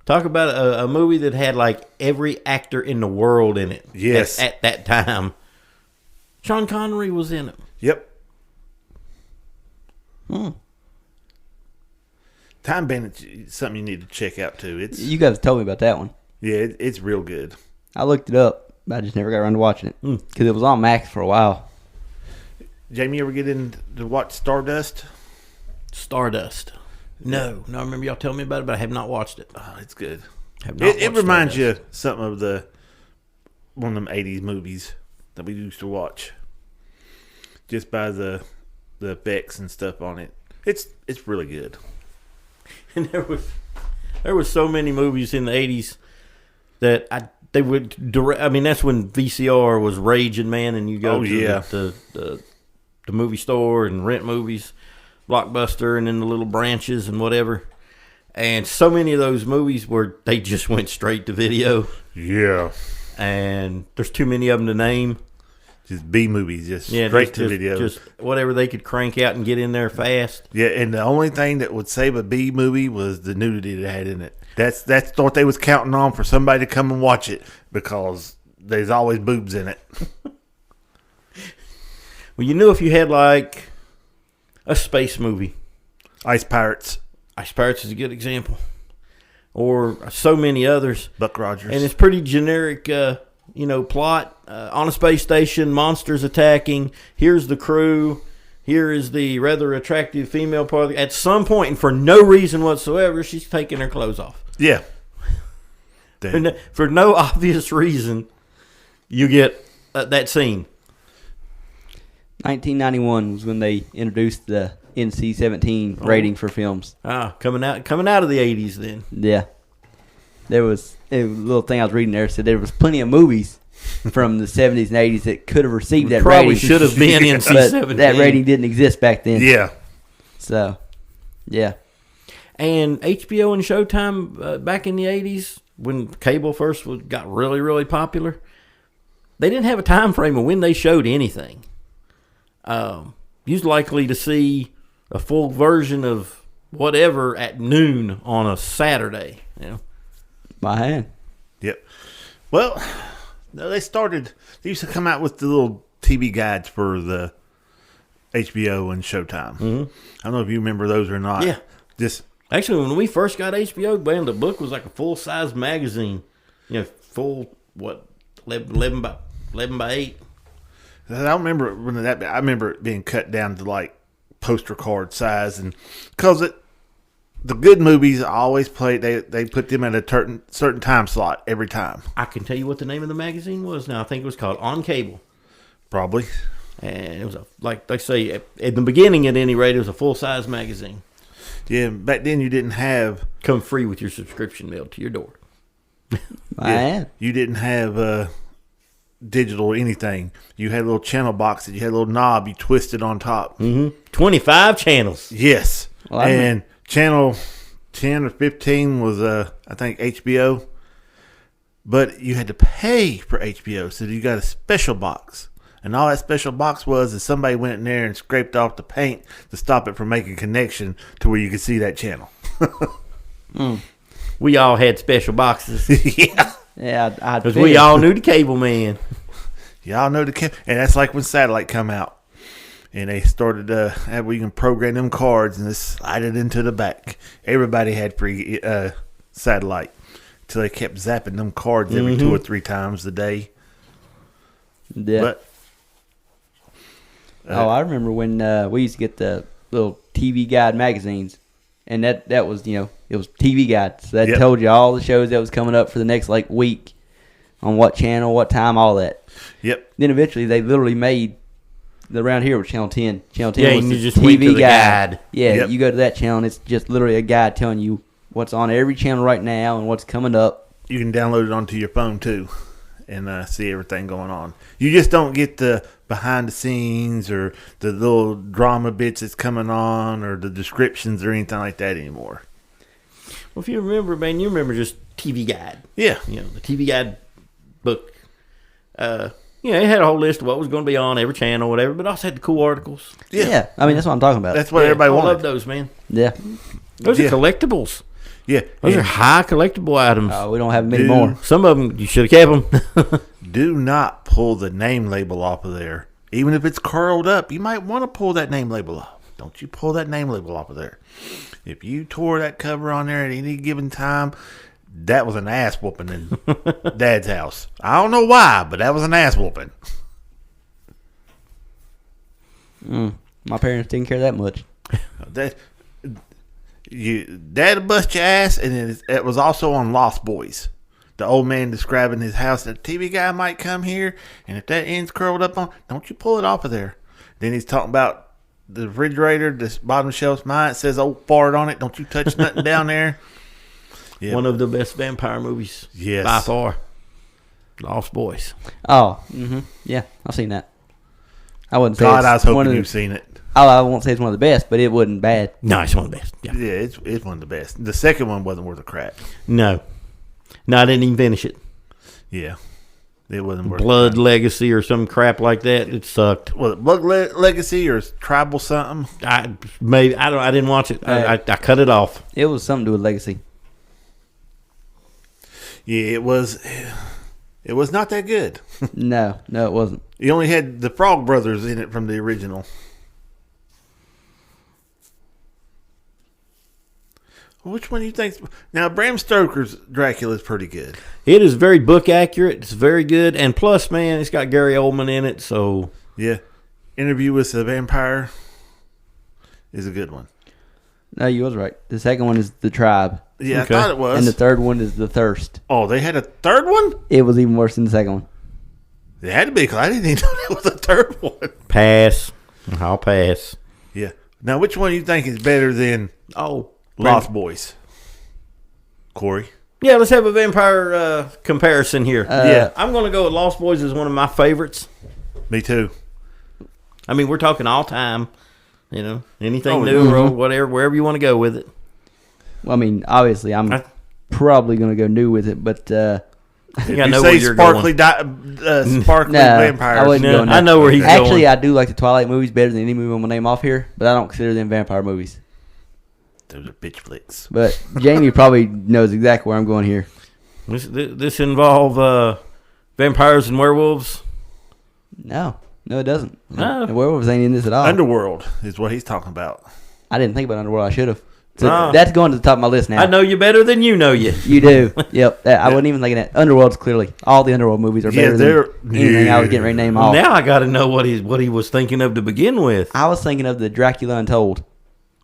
Talk about a movie that had like every actor in the world in it. Yes. At that time. Sean Connery was in it. Yep. Time Bandits is something you need to check out too. You guys told me about that one. Yeah, it's real good. I looked it up, but I just never got around to watching it because it was on Max for a while. Jamie, you ever get in to watch Stardust? No, I remember y'all telling me about it, but I have not watched it. Oh, it's good. It reminds you something of one of them 80s movies that we used to watch. Just by the effects and stuff on it. It's really good. And there was so many movies in the 80s that they would direct. I mean, that's when VCR was raging, man, and you go to the movie store and rent movies, Blockbuster, and then the little branches and whatever. And so many of those movies where they just went straight to video. Yeah. And there's too many of them to name. Just B movies, straight to video. Just whatever they could crank out and get in there fast. Yeah, and the only thing that would save a B movie was the nudity that had in it. That's what they was counting on for somebody to come and watch it because there's always boobs in it. Well, you knew if you had like a space movie. Ice Pirates. Ice Pirates is a good example. Or so many others. Buck Rogers. And it's pretty generic, plot. On a space station, monsters attacking. Here's the crew. Here is the rather attractive female part. At some point, and for no reason whatsoever, she's taking her clothes off. Yeah. For no obvious reason, you get that scene. 1991 was when they introduced the NC-17 rating for films. Coming out of the 80s then. Yeah. There was a little thing I was reading there said there was plenty of movies from the 70s and 80s that could have received that Probably rating. should have been NC-17. But that rating didn't exist back then. Yeah. So, yeah. And HBO and Showtime back in the 80s, when cable first got really, really popular, they didn't have a time frame of when they showed anything. You was likely to see a full version of whatever at noon on a Saturday. By hand. Yep. Well, they used to come out with the little TV guides for the HBO and Showtime. Mm-hmm. I don't know if you remember those or not. Yeah. Actually, when we first got HBO, man, the book was like a full-size magazine. Full, 11 by 8. I don't remember when I remember it being cut down to like poster card size, and because the good movies always play. They put them at a certain time slot every time. I can tell you what the name of the magazine was now. I think it was called On Cable. Probably. And it was like they say at the beginning, at any rate, it was a full-size magazine. Yeah, back then you didn't have come free with your subscription mailed to your door. You didn't have digital anything. You had a little channel box that you had a little knob you twisted on top. 25 channels. Yes. Well, and channel 10 or 15 was I think HBO, but you had to pay for HBO, so you got a special box. And all that special box was is somebody went in there and scraped off the paint to stop it from making a connection to where you could see that channel. We all had special boxes. Yeah. Yeah, because we all knew the cable man. Y'all know the and that's like when Satellite come out. And they started where you can program them cards and just slide it into the back. Everybody had free Satellite. Until they kept zapping them cards every 2 or 3 times a day. Yeah. But, I remember when we used to get the little TV Guide magazines. And that was, it was TV Guide. So that told you all the shows that was coming up for the next, week. On what channel, what time, all that. Yep. Then eventually they literally made... Around here was Channel 10. Channel 10 Yeah, was and you the just went to TV the guide. guide. Yeah, you go to that channel, and it's just literally a guide telling you what's on every channel right now and what's coming up. You can download it onto your phone, too, and see everything going on. You just don't get the behind the scenes or the little drama bits that's coming on or the descriptions or anything like that anymore. Well, if you remember, man, you remember just TV Guide. Yeah. The TV Guide book. It had a whole list of what was going to be on every channel, whatever, but also had the cool articles. Yeah. I mean, that's what I'm talking about. That's what everybody I wanted. love those, man. Yeah. Those are collectibles. Yeah. Those are high collectible items. We don't have them anymore. Some of them, you should have kept them. Do not pull the name label off of there. Even if it's curled up, you might want to pull that name label off. Don't you pull that name label off of there. If you tore that cover on there at any given time, that was an ass whooping in Dad's house. I don't know why, but that was an ass whooping. My parents didn't care that much. Dad would bust your ass, and it was also on Lost Boys. The old man describing his house. The TV guy might come here, and if that end's curled up on, don't you pull it off of there. Then he's talking about the refrigerator, this bottom shelf's mine. It says old fart on it. Don't you touch nothing down there. Yeah. One of the best vampire movies by far. Lost Boys. Oh, yeah, I've seen that. I wouldn't say God, I was it's one hoping of you've seen it. I won't say it's one of the best, but it wasn't bad. No, it's one of the best. Yeah, it's one of the best. The second one wasn't worth a crap. No, I didn't even finish it. Yeah, it wasn't worth Blood Legacy or some crap like that. It sucked. Was it Blood Legacy or Tribal something? I didn't watch it. I cut it off. It was something to do with Legacy. Yeah, it was. It was not that good. No, it wasn't. You only had the Frog Brothers in it from the original. Which one do you think? Now, Bram Stoker's Dracula is pretty good. It is very book accurate. It's very good, and plus, man, it's got Gary Oldman in it. So yeah, Interview with the Vampire is a good one. No, you was right. The second one is The Tribe. Yeah, Okay. I thought it was. And the third one is The Thirst. Oh, they had a third one? It was even worse than the second one. It had to be, because I didn't even know there was a third one. pass. I'll pass. Yeah. Now, which one do you think is better than Lost Boys? Corey? Yeah, let's have a vampire comparison here. Yeah. I'm going to go with Lost Boys as one of my favorites. Me too. I mean, we're talking all time. Anything new or whatever, wherever you want to go with it. Well, I mean, obviously, I'm probably going to go new with it, but I think I You know say where you're sparkly, going. sparkly vampires. I wouldn't go I know where he's going. Actually, I do like the Twilight movies better than any movie I'm going to name off here, but I don't consider them vampire movies. Those are bitch flicks. But Jamie probably knows exactly where I'm going here. This involve vampires and werewolves? No, it doesn't. No. The werewolves ain't in this at all. Underworld is what he's talking about. I didn't think about Underworld. I should have. So that's going to the top of my list now. I know you better than you know you. You do. Yep. I wasn't even thinking that. Underworld's clearly. All the Underworld movies are better than anything I was getting ready to name off. Now I got to know what he was thinking of to begin with. I was thinking of the Dracula Untold.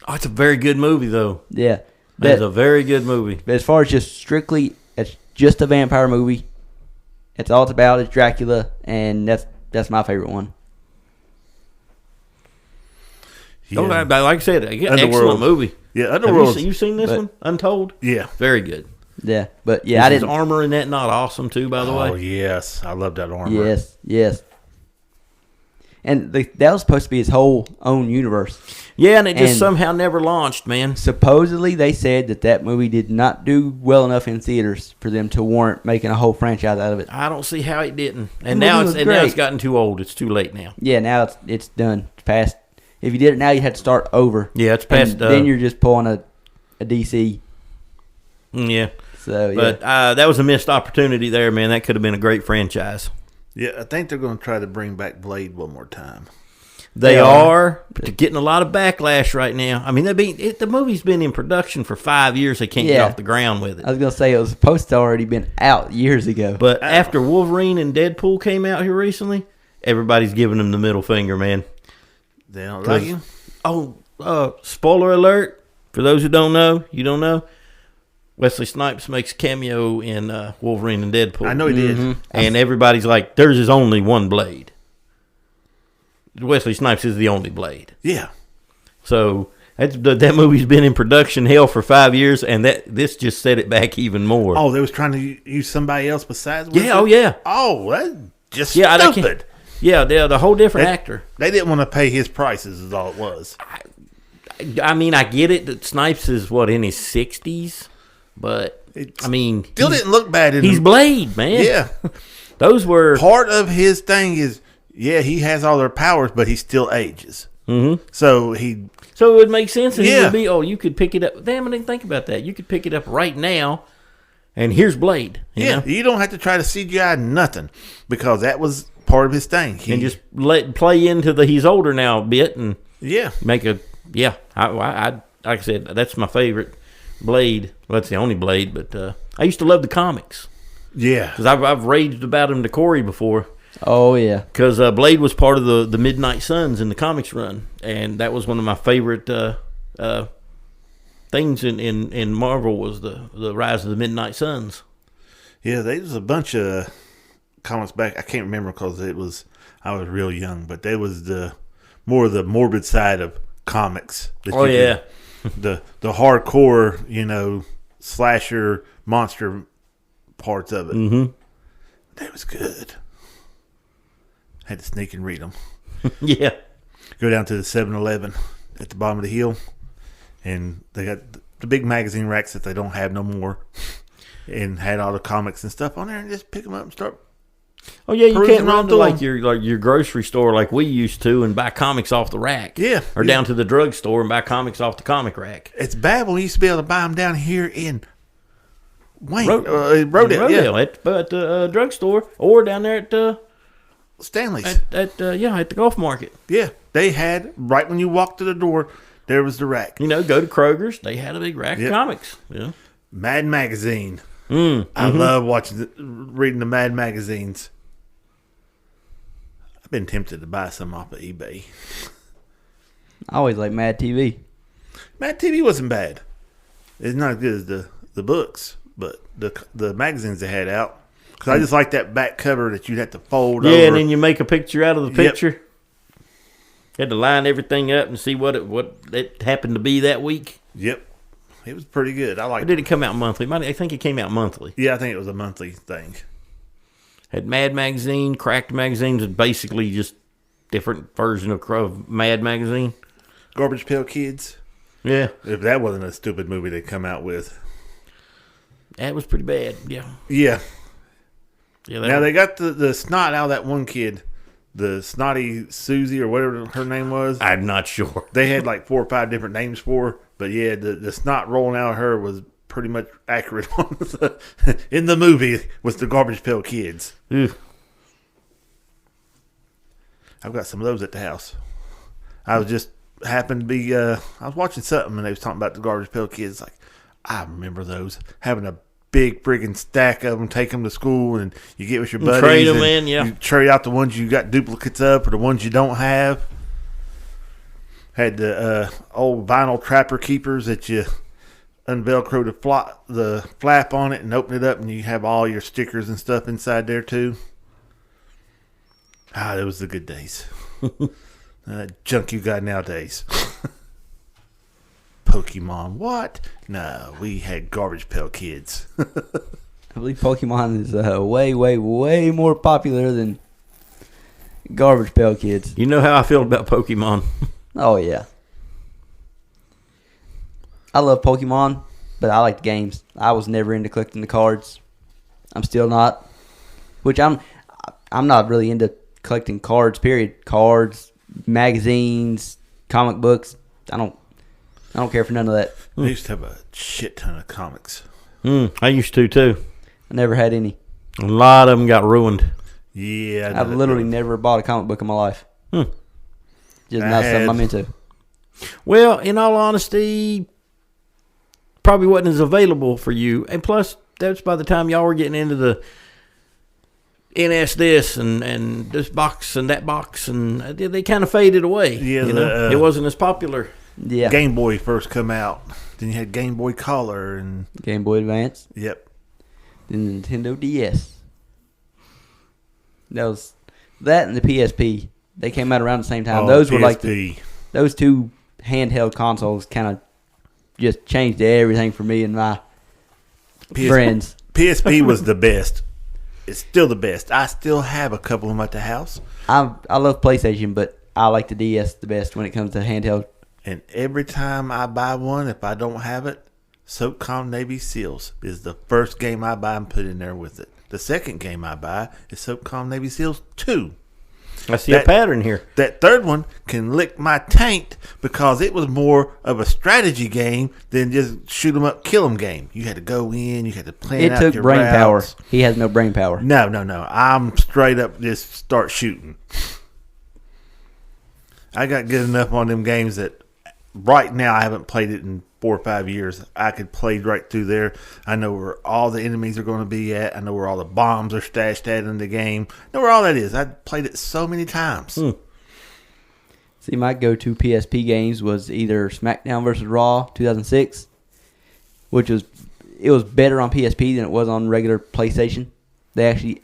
Oh, it's a very good movie, though. Yeah. That's a very good movie. But as far as just strictly, it's just a vampire movie. It's all it's about is Dracula, and that's my favorite one. Yeah. Like I said, Underworld. excellent movie. Yeah, Underworld. Have you seen this one? Untold? Yeah. Very good. Yeah, but yeah, I Is didn't. his armor in that not awesome too? By the way. Oh yes, I love that armor. Yes. And that was supposed to be his whole own universe. Yeah, and it just And- somehow never launched, man. Supposedly, they said that movie did not do well enough in theaters for them to warrant making a whole franchise out of it. I don't see how it didn't. And The now movie it's was great. gotten too old. It's too late now. Yeah, now it's done. It's past. If you did it now, you had to start over. Yeah, it's past. And then you're just pulling a DC. Yeah. So yeah. But that was a missed opportunity there, man. That could have been a great franchise. Yeah, I think they're going to try to bring back Blade one more time. They are. But they're getting a lot of backlash right now. I mean, the movie's been in production for 5 years. They can't get off the ground with it. I was going to say it was supposed to already been out years ago. But after Wolverine and Deadpool came out here recently, everybody's giving them the middle finger, man. They don't like you? Oh, spoiler alert. For those who don't know, you don't know, Wesley Snipes makes a cameo in Wolverine and Deadpool. I know he did. And everybody's like, there's is only one Blade. Wesley Snipes is the only Blade. Yeah. So that movie's been in production hell for 5 years, and this just set it back even more. Oh, they was trying to use somebody else besides Wesley? Yeah, oh yeah. Oh, that's just stupid. stupid. The whole different actor. They didn't want to pay his prices is all it was. I mean, I get it that Snipes is, in his 60s? But, Still didn't look bad. He's Blade, man. Yeah. Those were... Part of his thing is, he has all their powers, but he still ages. Mm-hmm. So it would make sense. And he would be, you could pick it up. Damn, I didn't think about that. You could pick it up right now, and here's Blade. You know? You don't have to try to CGI nothing, because that was part of his thing. And just let play into he's older now a bit, and make a... Yeah, I like I said, that's my favorite Blade. Well, that's the only Blade, but I used to love the comics. Yeah. Because I've raged about him to Corey before. Oh, yeah. Because Blade was part of the Midnight Suns in the comics run, and that was one of my favorite things in Marvel was the rise of the Midnight Suns. Yeah, there was a bunch of comics back. I can't remember because I was real young, but there was more of the morbid side of comics. The hardcore, slasher monster parts of it. Mm-hmm. That was good. Had to sneak and read them. Yeah. Go down to the 7-Eleven at the bottom of the hill, and they got the big magazine racks that they don't have no more, and had all the comics and stuff on there, and just pick them up and start. Oh yeah, you can't run to like your grocery store like we used to and buy comics off the rack. Yeah, or down to the drugstore and buy comics off the comic rack. It's bad when we used to be able to buy them down here in Rodale at the drugstore or down there at Stanley's at the golf market. Yeah, they had right when you walked to the door. There was the rack. Go to Kroger's. They had a big rack of comics. Yeah, Mad Magazine. I love reading the Mad magazines. I've been tempted to buy some off of eBay. I always like Mad TV. Mad TV wasn't bad. It's not as good as the books, but the magazines they had out. Because I just like that back cover that you'd have to fold over. Yeah, and then you make a picture out of the picture. Yep. You had to line everything up and see what it happened to be that week. Yep. It was pretty good. I liked it. Or did it come out monthly? I think it came out monthly. Yeah, I think it was a monthly thing. Had Mad Magazine, Cracked Magazines, and basically just different version of Mad Magazine. Garbage Pail Kids. Yeah. If that wasn't a stupid movie they'd come out with. That was pretty bad, yeah. Yeah. Now they got the snot out of that one kid. The Snotty Susie or whatever her name was. I'm not sure. They had like 4 or 5 different names for her. But yeah, the snot rolling out of her was pretty much accurate in the movie with the Garbage Pail Kids. Ew. I've got some of those at the house. I was just happened to be I was watching something and they was talking about the Garbage Pail Kids. Like, I remember those, having a big friggin' stack of them, take them to school, and you get with your buddies. Trade them in, yeah. You trade out the ones you got duplicates of or the ones you don't have. Had the old vinyl trapper keepers that you unvelcro the flap on it and open it up, and you have all your stickers and stuff inside there too. That was the good days. That junk you got nowadays. Pokemon, what? No, we had Garbage Pail Kids. I believe Pokemon is way, way, way more popular than Garbage Pail Kids. You know how I feel about Pokemon. Oh, yeah. I love Pokemon, but I like the games. I was never into collecting the cards. I'm still not. Which I'm not really into collecting cards, period. Cards, magazines, comic books. I don't care for none of that. I used to have a shit ton of comics. I used to too. I never had any. A lot of them got ruined. Yeah. I've literally never bought a comic book in my life. Just not something I'm into. Well, in all honesty, probably wasn't as available for you. And plus, that's by the time y'all were getting into the NS this and this box and that box, and they kind of faded away. Yeah, it wasn't as popular. Yeah. Game Boy first come out. Then you had Game Boy Color and Game Boy Advance. Yep. Then Nintendo DS. That and the PSP. They came out around the same time. Those were like those two handheld consoles kind of just changed everything for me and my friends. PSP was the best. It's still the best. I still have a couple of them at the house. I love PlayStation, but I like the DS the best when it comes to handheld. And every time I buy one, if I don't have it, SOCOM Navy SEALs is the first game I buy and put in there with it. The second game I buy is SOCOM Navy SEALs 2. I see a pattern here. That third one can lick my taint because it was more of a strategy game than just shoot 'em up, kill 'em game. You had to go in, you had to plan out your It took brain routes. power. He has no brain power. No. I'm straight up just start shooting. I got good enough on them games that right now I haven't played it in 4 or 5 years. I could play right through there. I know where all the enemies are going to be at. I know where all the bombs are stashed at in the game. I know where all that is. I played it so many times. See, my go-to PSP games was either SmackDown vs. Raw 2006, which was better on PSP than it was on regular PlayStation. They actually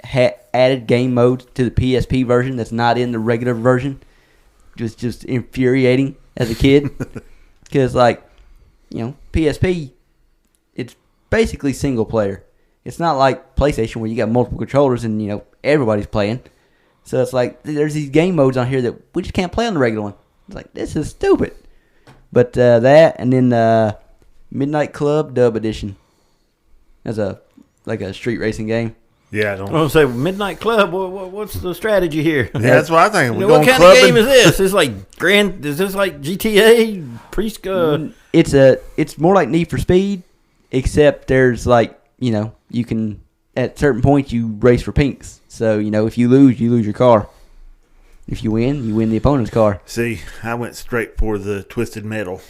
added game modes to the PSP version that's not in the regular version. Just infuriating as a kid because PSP, it's basically single player. It's not like PlayStation where you got multiple controllers and everybody's playing. So it's like there's these game modes on here that we just can't play on the regular one. It's like, this is stupid. But that and then Midnight Club Dub Edition as a street racing game. Yeah, I I was going to say, Midnight Club, what's the strategy here? Yeah, that's what I think. What kind of game is this? Is this like GTA? It's more like Need for Speed, except there's you can, at certain points, you race for pinks. So, if you lose your car. If you win the opponent's car. See, I went straight for the Twisted Metal.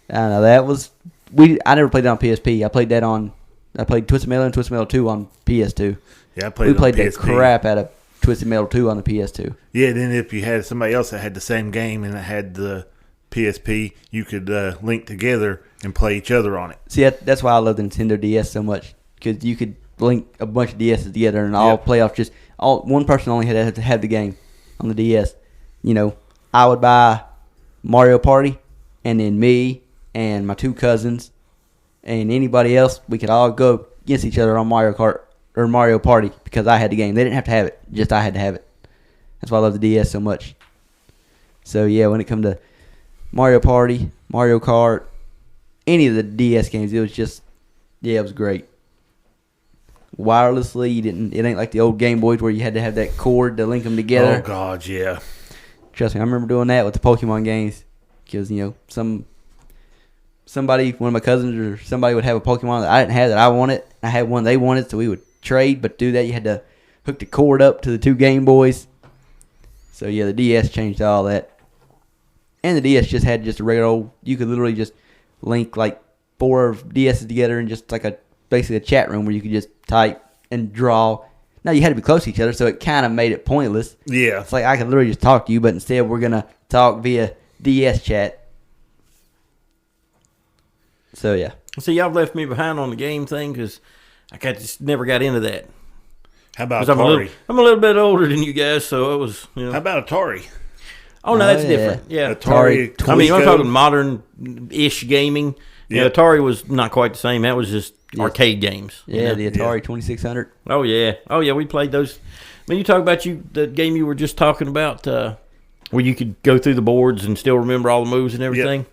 I know, I never played that on PSP. I played Twisted Metal and Twisted Metal 2 on PS2. Yeah, I played it on played PSP. the crap out of Twisted Metal 2 on the PS2. Yeah, then if you had somebody else that had the same game and it had the PSP, you could link together and play each other on it. See, that's why I love the Nintendo DS so much, because you could link a bunch of DSs together and all play off one person only had to have the game on the DS. I would buy Mario Party, and then me and my 2 cousins and anybody else, we could all go against each other on Mario Kart or Mario Party because I had the game. They didn't have to have it. Just I had to have it. That's why I love the DS so much. So, yeah, when it comes to Mario Party, Mario Kart, any of the DS games, it was great. Wirelessly, it ain't like the old Game Boys where you had to have that cord to link them together. Oh, God, yeah. Trust me, I remember doing that with the Pokemon games because, somebody, one of my cousins or somebody would have a Pokemon that I didn't have that I wanted. I had one they wanted, so we would trade. But to do that, you had to hook the cord up to the 2 Game Boys. So, yeah, the DS changed all that. And the DS just had a regular old, you could literally just link 4 DSs together in just basically a chat room where you could just type and draw. Now, you had to be close to each other, so it kind of made it pointless. Yeah. It's like I could literally just talk to you, but instead we're going to talk via DS chat. So, yeah. See, y'all left me behind on the game thing because I just never got into that. How about Atari? I'm a little bit older than you guys, so it was, How about Atari? Oh, no, that's different. Yeah. Atari. I'm talking modern-ish gaming. Yeah, Atari was not quite the same. That was just arcade games. Yeah, the Atari 2600. Oh, yeah, we played those. You talk about the game you were just talking about where you could go through the boards and still remember all the moves and everything. Yep.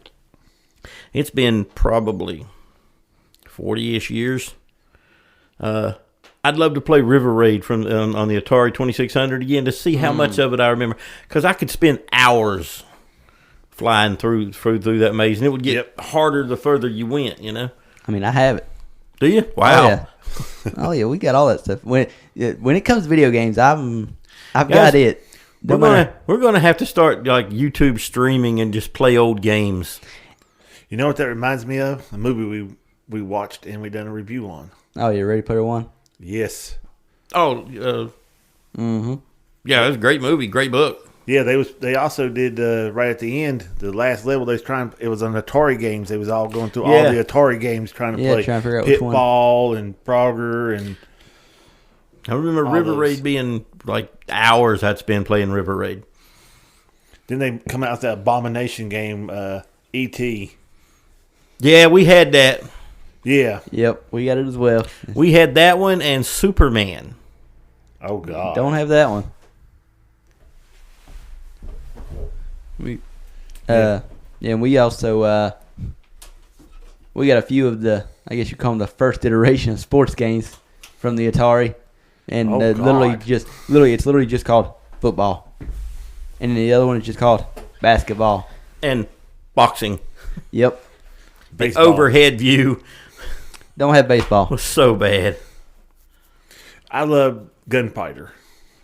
It's been probably 40-ish years. I'd love to play River Raid on the Atari 2600 again to see how much of it I remember. Because I could spend hours flying through that maze, and it would get harder the further you went, I mean, I have it. Do you? Wow. Oh yeah. Oh yeah, we got all that stuff. When it comes to video games, I've Guys, got it. We're gonna have to start like YouTube streaming and just play old games. You know what that reminds me of? A movie we watched and we done a review on. Oh, you Ready Player One? Yes. Oh, yeah, it was a great movie, great book. Yeah, they also did right at the end, the last level. They was trying. It was on Atari games. They was all going through all the Atari games trying to play trying to figure out which one. Pitfall and Frogger and. I remember River Raid being like hours I'd spend playing River Raid. Then they come out with that abomination game, E.T. Yeah, we had that. Yeah. Yep, we got it as well. We had that one and Superman. Oh God. Don't have that one. And we also we got a few of the, I guess you call them the first iteration of sports games from the Atari, and literally it's just called football, and the other one is just called basketball And boxing. Yep. The overhead view Don't have baseball. was so bad. I love Gunfighter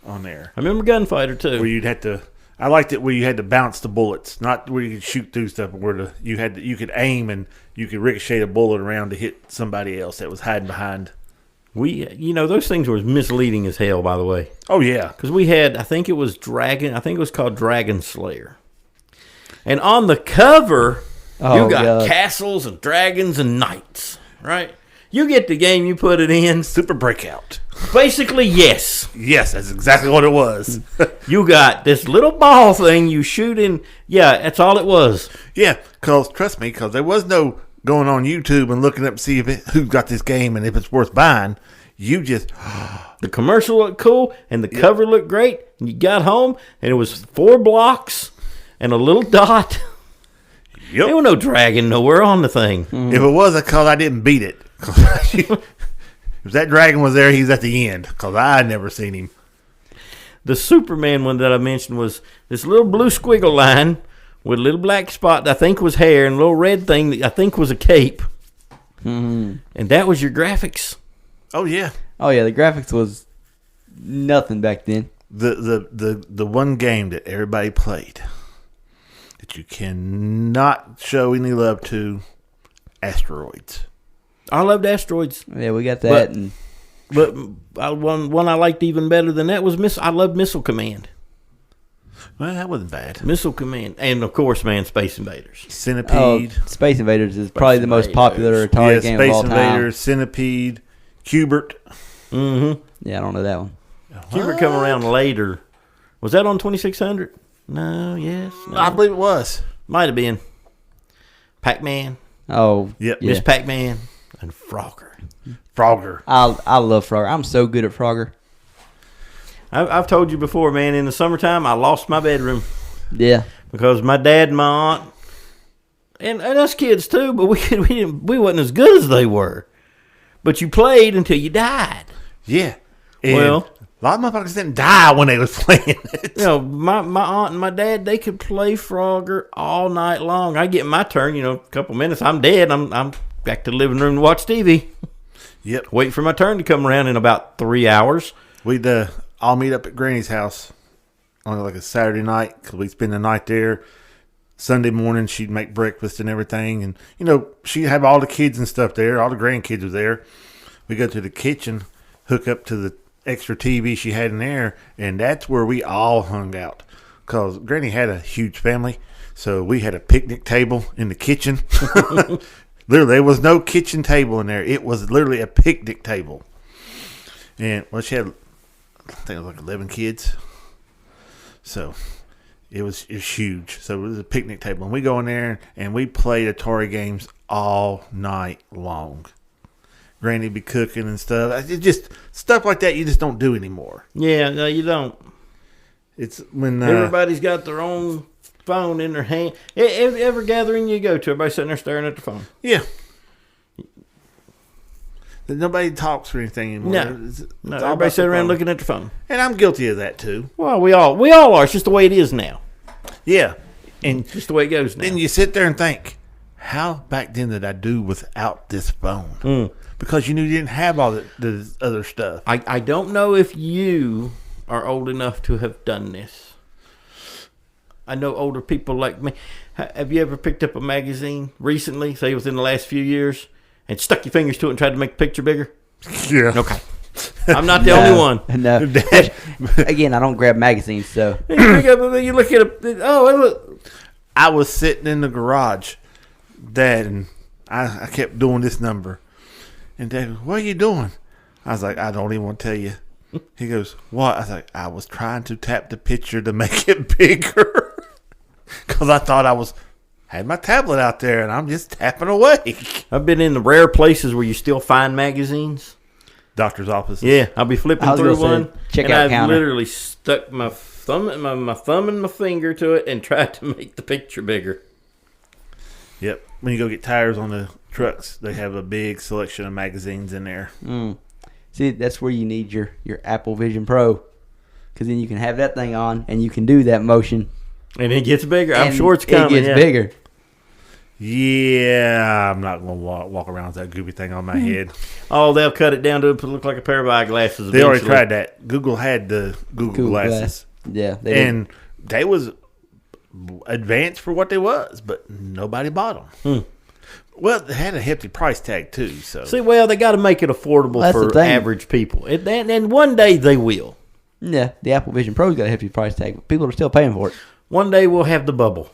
on there. I remember Gunfighter Where too. you'd have to. I liked it where you had to bounce the bullets, not where you could shoot through stuff. Where you could aim and you could ricochet a bullet around to hit somebody else that was hiding behind. Those things were misleading as hell, by the way. Oh yeah, Because we had, I think it was called Dragon Slayer. And on the cover, you got castles and dragons and knights, right? You get the game, you put it in. Super Breakout. Basically, yes. Yes, that's exactly what it was. You got this little ball thing you shoot in. Yeah, that's all it was. Yeah, because trust me, because there was no going on YouTube and looking up to see who got this game and if it's worth buying. You just The commercial looked cool and the cover looked great. And you got home and it was 4 blocks and a little dot. Yep. There was no dragon nowhere on the thing. If it was because I didn't beat it. If that dragon was there, he's at the end because I had never seen him. The Superman one that I mentioned was this little blue squiggle line with a little black spot that I think was hair and a little red thing that I think was a cape. Mm-hmm. And that was your graphics. Oh yeah. Oh yeah, the graphics was nothing back then. The one game that everybody played that you cannot show any love to, Asteroids. I loved Asteroids. Yeah, we got that. But one I liked even better than that was I loved Missile Command. Well, that wasn't bad. Missile Command. And, of course, man, Space Invaders. Centipede. Space Invaders is probably the most popular Atari game of all time. Space Invaders, Centipede, Cubert. Mm-hmm. Yeah, I don't know that one. Cubert come around later. Was that on 2600? No, yes. No. I believe it was. Might have been. Pac-Man. Oh, Yep. yeah. Miss Pac-Man. And Frogger. I love Frogger. I'm so good at Frogger. I've told you before, man, in the summertime, I lost my bedroom. Yeah. Because my dad and my aunt, and us kids too, but we wasn't as good as they were. But you played until you died. Yeah. And Well, a lot of motherfuckers didn't die when they was playing it. my aunt and my dad, they could play Frogger all night long. I get my turn, a couple minutes, I'm dead. I'm back to the living room to watch TV. Yep. Wait for my turn to come around in about 3 hours. We'd all meet up at Granny's house on like a Saturday night because we'd spend the night there. Sunday morning, she'd make breakfast and everything. And, she'd have all the kids and stuff there. All the grandkids were there. We go to the kitchen, hook up to the extra TV she had in there, and that's where we all hung out. Because Granny had a huge family, so we had a picnic table in the kitchen. Literally, there was no kitchen table in there. It was literally a picnic table. And, she had, I think it was like 11 kids. So, it was huge. So, it was a picnic table. And we go in there, and we played Atari games all night long. Granny be cooking and stuff. It just, stuff like that you just don't do anymore. Yeah, no, you don't. It's when... Everybody's got their own phone in their hand. Every gathering you go to, everybody's sitting there staring at the phone. Yeah. Nobody talks or anything anymore. No, everybody's sitting around looking at the phone. And I'm guilty of that too. Well, we all are. It's just the way it is now. Yeah. And just the way it goes now. then you sit there and think, how back then did I do without this phone? Because you didn't have all the other stuff. I don't know if you are old enough to have done this. I know older people like me. Have you ever picked up a magazine recently, say within the last few years, and stuck your fingers to it and tried to make the picture bigger? Yeah. Okay. I'm not the only one. No. Again, I don't grab magazines, so. You look at I was sitting in the garage, Dad, and I kept doing this number. And Dad goes, what are you doing? I was like, I don't even want to tell you. He goes, what? I was like, I was trying to tap the picture to make it bigger. Because I thought had my tablet out there, and I'm just tapping away. I've been in the rare places where you still find magazines. Doctor's offices. Yeah, I'll be flipping through one, and I've counter. literally stuck my thumb and my finger to it and tried to make the picture bigger. Yep. When you go get tires on the trucks, they have a big selection of magazines in there. See, that's where you need your Apple Vision Pro, because then you can have that thing on and you can do that motion. And it gets bigger. I'm sure it's coming. It gets bigger. Yeah, I'm not going to walk around with that goofy thing on my head. Oh, they'll cut it down to look like a pair of eyeglasses. They already tried that. Google had the Google glasses. Yeah. They was advanced for what they was, but nobody bought them. Well, they had a hefty price tag, too. So See, well, they got to make it affordable for average people. And one day they will. Yeah, the Apple Vision Pro's got a hefty price tag, but people are still paying for it. One day we'll have the bubble,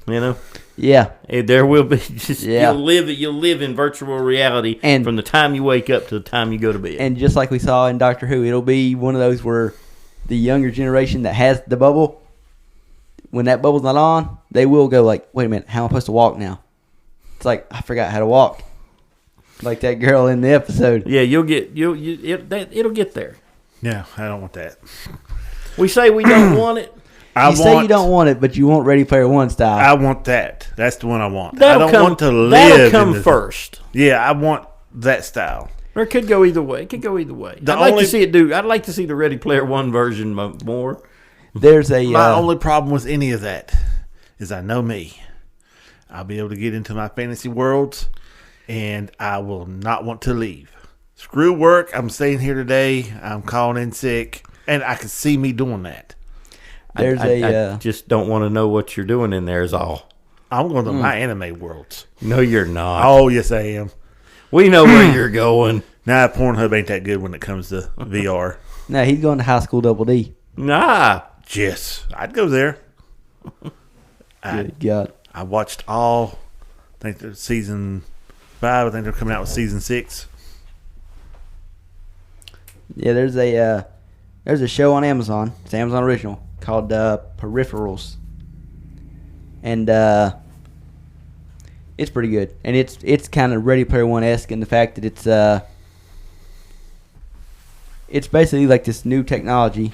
you know? Yeah. And there will be Yeah. you'll live in virtual reality from the time you wake up to the time you go to bed. And just like we saw in Doctor Who, it'll be one of those where the younger generation that has the bubble, when that bubble's not on, they will go like, wait a minute, how am I supposed to walk now? It's like, I forgot how to walk. Like that girl in the episode. Yeah, it'll get there. yeah, I don't want that. We say we don't want it. You say you don't want it, but you want Ready Player One style. I want that. That's the one I want. That'll I don't want to live. That'll come first. Yeah, I want that style. Or it could go either way. I'd like to see it do. I'd like to see the Ready Player One version more. There's my only problem with any of that is I know me. I'll be able to get into my fantasy worlds, and I will not want to leave. Screw work. I'm staying here today. I'm calling in sick, and I can see me doing that. I just don't want to know what you're doing in there is all. I'm going to my anime worlds. No, you're not. Oh, yes, I am. We know where you're going. Nah, Pornhub ain't that good when it comes to VR. No, he's going to High School Double D. Nah. Yes, I'd go there. Good God. I watched all, I think they're season 5. I think they're coming out with season 6. Yeah, there's a show on Amazon. It's an Amazon original called Peripherals, and it's pretty good. And it's kind of Ready Player One-esque in the fact that it's basically like this new technology,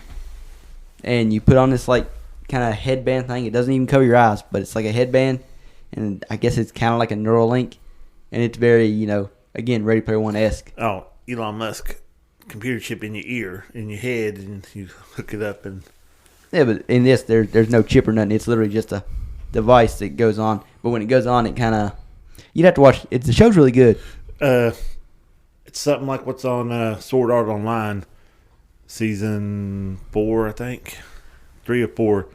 and you put on this like kind of headband thing. It doesn't even cover your eyes, but it's like a headband, and I guess it's kind of like a Neuralink, and it's very, again, Ready Player One-esque. Oh, Elon Musk computer chip in your ear, in your head, and you hook it up. And yeah, but in this, there's no chip or nothing. It's literally just a device that goes on. But when it goes on, it kind of, you'd have to watch. The show's really good. It's something like what's on Sword Art Online, season 4, I think, 3 or 4.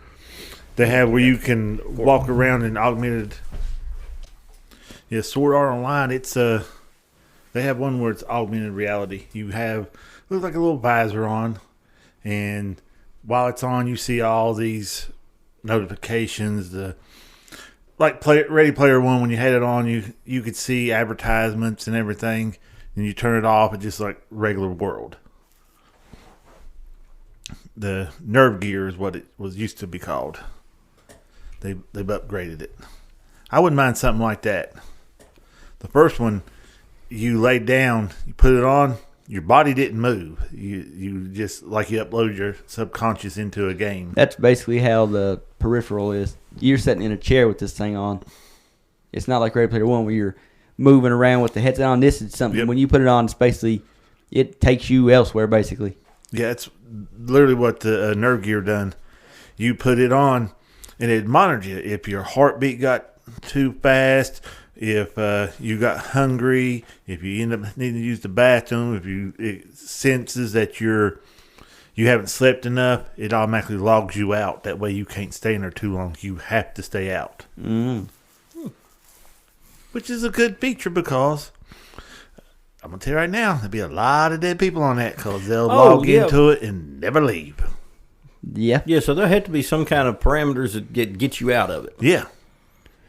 They have where you can walk around in augmented. Yeah, Sword Art Online. It's they have one where it's augmented reality. You have looks like a little visor on, and while it's on, you see all these notifications. Ready Player One, when you had it on, you could see advertisements and everything, and you turn it off. It's just like regular world. The Nerve Gear is what it was used to be called. They've upgraded it. I wouldn't mind something like that. The first one, you laid down, you put it on, your body didn't move. You just like you upload your subconscious into a game. That's basically how the peripheral is. You're sitting in a chair with this thing on. It's not like Ready Player One where you're moving around with the headset on. This is something, when you put it on, it's basically, it takes you elsewhere, basically. Yeah, it's literally what the Nerve Gear done. You put it on, and it monitors you. If your heartbeat got too fast, if you got hungry, if you end up needing to use the bathroom, if it senses that you haven't slept enough, it automatically logs you out. That way you can't stay in there too long. You have to stay out. Which is a good feature because I'm going to tell you right now, there'll be a lot of dead people on that because they'll log into it and never leave. Yeah. Yeah, so there had to be some kind of parameters that get you out of it. Yeah.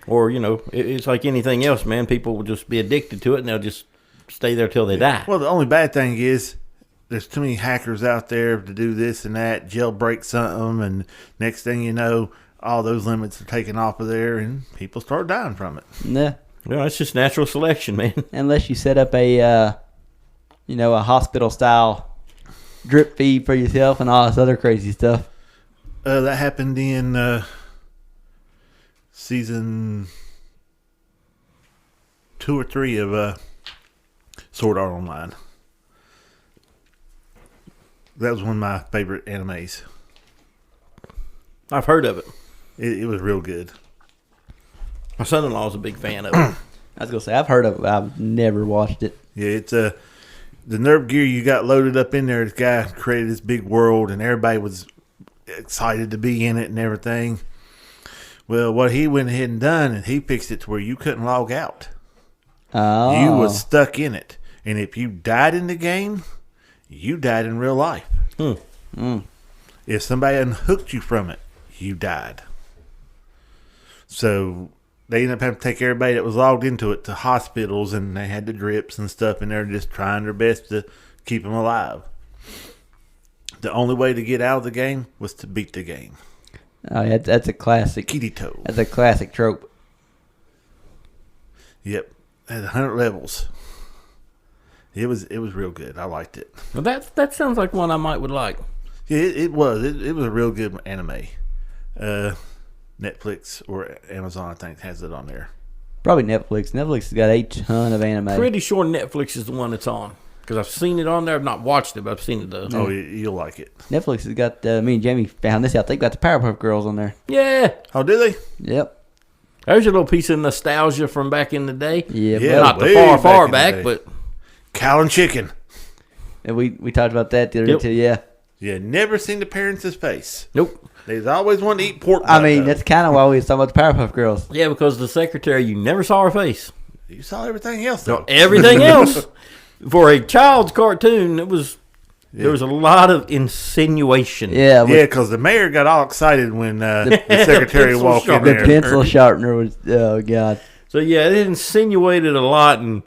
Or, it's like anything else, man. People will just be addicted to it, and they'll just stay there till they die. Well, the only bad thing is there's too many hackers out there to do this and that, jailbreak something, and next thing you know, all those limits are taken off of there, and people start dying from it. Yeah. Well, it's just natural selection, man. Unless you set up a hospital-style drip feed for yourself and all this other crazy stuff. That happened in season 2 or 3 of Sword Art Online. That was one of my favorite animes. I've heard of it. It was real good. My son-in-law is a big fan of it. I was going to say, I've heard of it, but I've never watched it. Yeah, it's the nerve gear you got loaded up in there. This guy created this big world, and everybody was excited to be in it and everything. Well, what he went ahead and done, and he fixed it to where you couldn't log out. Oh. You was stuck in it. And if you died in the game, you died in real life. If somebody unhooked you from it, you died. So they ended up having to take everybody that was logged into it to hospitals, and they had the drips and stuff, and they're just trying their best to keep them alive. The only way to get out of the game was to beat the game. Oh, yeah, that's a classic. Kirito. That's a classic trope. Yep. Had 100 levels. It was real good. I liked it. Well, that sounds like one I would like. Yeah, it was. It was a real good anime. Netflix or Amazon, I think, has it on there. Probably Netflix. Netflix has got a ton of anime. Pretty sure Netflix is the one that's on. Because I've seen it on there. I've not watched it, but I've seen it. Oh, you'll like it. Netflix has got, me and Jamie found this out. They've got the Powerpuff Girls on there. Yeah. Oh, do they? Yep. There's a little piece of nostalgia from back in the day. Yeah. Yeah, Not the way far back in the back, day. but Cow and chicken. And we talked about that the other day, too. Yeah. You never seen the parents' face. nope. They's always wanted to eat pork. I butt, mean, though. that's kind of why we was talking about the Powerpuff Girls. Yeah, because the secretary, you never saw her face. You saw everything else, though. Everything else. For a child's cartoon, there was a lot of insinuation. Yeah. Yeah, because the mayor got all excited when the secretary pencil walked in sharpener. The there. pencil sharpener was, oh, God. So, yeah, it insinuated a lot, and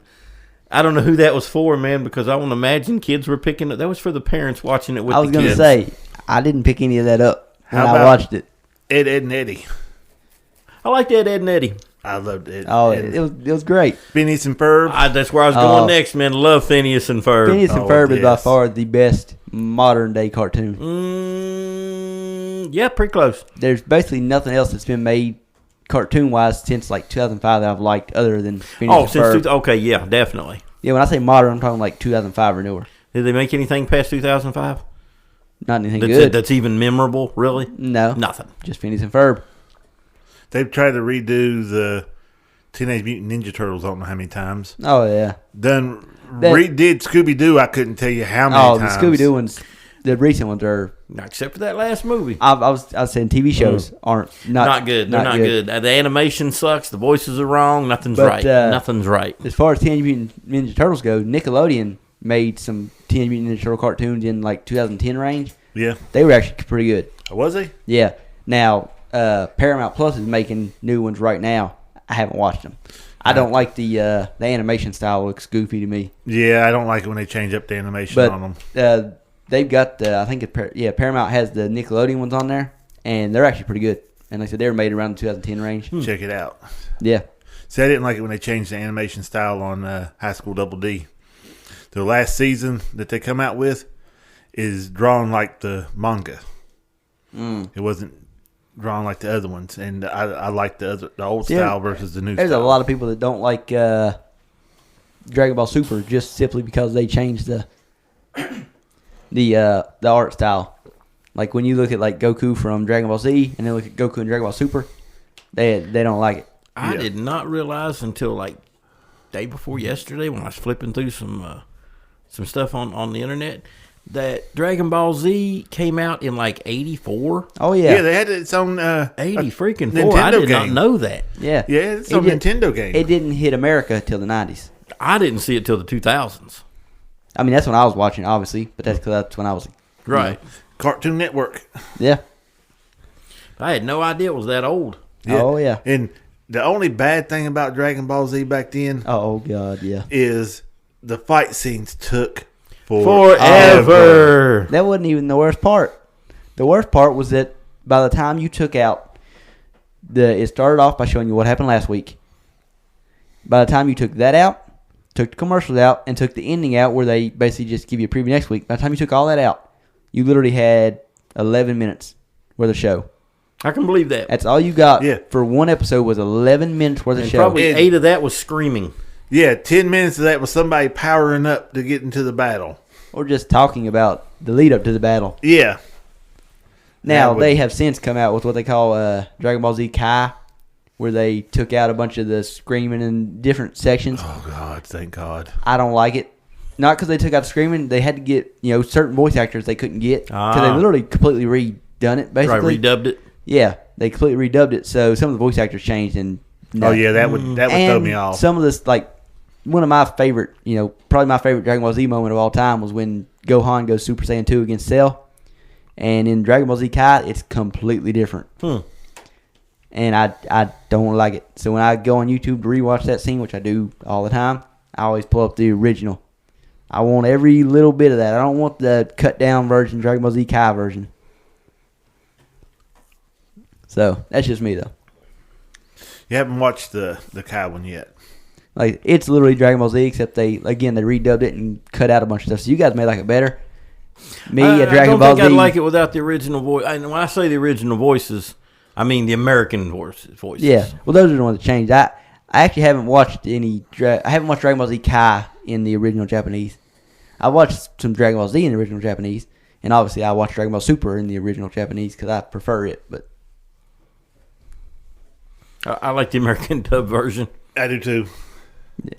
I don't know who that was for, man, because I want to imagine kids were picking it. That was for the parents watching it with I was the going to kids. say, I didn't pick any of that up when How I about- watched it. Ed, and Eddie. I like that Ed and Eddie. I loved it. Oh, And it was great. Phineas and Ferb. That's where I was going next, man. Love Phineas and Ferb. Phineas and Oh, Ferb is by yes. far the best modern day cartoon. Yeah, pretty close. There's basically nothing else that's been made cartoon wise since like 2005 that I've liked other than Phineas Oh, and since Ferb. okay, yeah, definitely. Yeah, when I say modern, I'm talking like 2005 or newer. Did they make anything past 2005? Not anything good. That's even memorable, really? No, Nothing. just Phineas and Ferb. They've tried to redo the Teenage Mutant Ninja Turtles. I don't know how many times. Oh yeah. Redid Scooby Doo. I couldn't tell you how many Oh, times. the Scooby Doo ones, the recent ones are. Not except for that last movie. I was saying TV shows aren't Not good. They're not good. The animation sucks. The voices are wrong. Nothing's But, right. Nothing's right. As far as Teenage Mutant Ninja Turtles go, Nickelodeon made some Teenage Mutant Ninja Turtle cartoons in like 2010 range. Yeah. They were actually pretty good. Was he? Yeah. Now, Paramount Plus is making new ones right now. I haven't watched them. I don't like the animation style. Looks goofy to me. Yeah, I don't like it when they change up the animation But on them. they've got Paramount has the Nickelodeon ones on there, and they're actually pretty good. And like I said, they were made around the 2010 range. Check it out. Yeah. See, I didn't like it when they changed the animation style on High School Double D. The last season that they come out with is drawn like the manga. It wasn't drawn like the other ones, and I like the old style versus the new There's style. a lot of people that don't like Dragon Ball Super just simply because they changed the art style. Like when you look at like Goku from Dragon Ball Z and then look at Goku and Dragon Ball Super, they don't like it. I did not realize until like day before yesterday when I was flipping through some stuff on the internet that Dragon Ball Z came out in like 84. Oh yeah. Yeah, they had its own 80 freaking Nintendo 4. I did not game. know that. Yeah. Yeah, it's a Nintendo game. It didn't hit America till the 90s. I didn't see it till the 2000s. I mean, that's when I was watching, obviously, but that's because that's when I was Right. Cartoon Network. Yeah. I had no idea it was that old. Yeah. Oh yeah. And the only bad thing about Dragon Ball Z back then Oh god, yeah. is the fight scenes took Forever. That wasn't even the worst part. The worst part was that by the time you took out it started off by showing you what happened last week. By the time you took that out, took the commercials out, and took the ending out where they basically just give you a preview next week, by the time you took all that out, you literally had 11 minutes worth of show. I can believe that. That's all you got Yeah. for one episode was 11 minutes worth of And show. probably 8 of that was screaming. Yeah, 10 minutes of that was somebody powering up to get into the battle. Or just talking about the lead up to the battle. Yeah. Now, That they have since come out with what they call Dragon Ball Z Kai, where they took out a bunch of the screaming in different sections. Oh, God, thank God. I don't like it. Not because they took out the screaming. They had to get, certain voice actors they couldn't get. Because they literally completely redone it, basically. Right, redubbed it. Yeah, they completely redubbed it. So some of the voice actors changed. And Oh, yeah, that would throw me off. Some of this, like, one of my favorite, probably my favorite Dragon Ball Z moment of all time was when Gohan goes Super Saiyan 2 against Cell. And in Dragon Ball Z Kai, it's completely different. And I don't like it. So when I go on YouTube to rewatch that scene, which I do all the time, I always pull up the original. I want every little bit of that. I don't want the cut down version, Dragon Ball Z Kai version. So that's just me though. You haven't watched the Kai one yet. Like it's literally Dragon Ball Z, except they redubbed it and cut out a bunch of stuff. So you guys may like it better. Me, Dragon Ball Z. I don't think I'd like it without the original voice. And when I say the original voices, I mean the American voices. Yeah, well, those are the ones that changed. I actually haven't watched I haven't watched Dragon Ball Z Kai in the original Japanese. I watched some Dragon Ball Z in the original Japanese, and obviously I watched Dragon Ball Super in the original Japanese because I prefer it. But I like the American dub version. I do too.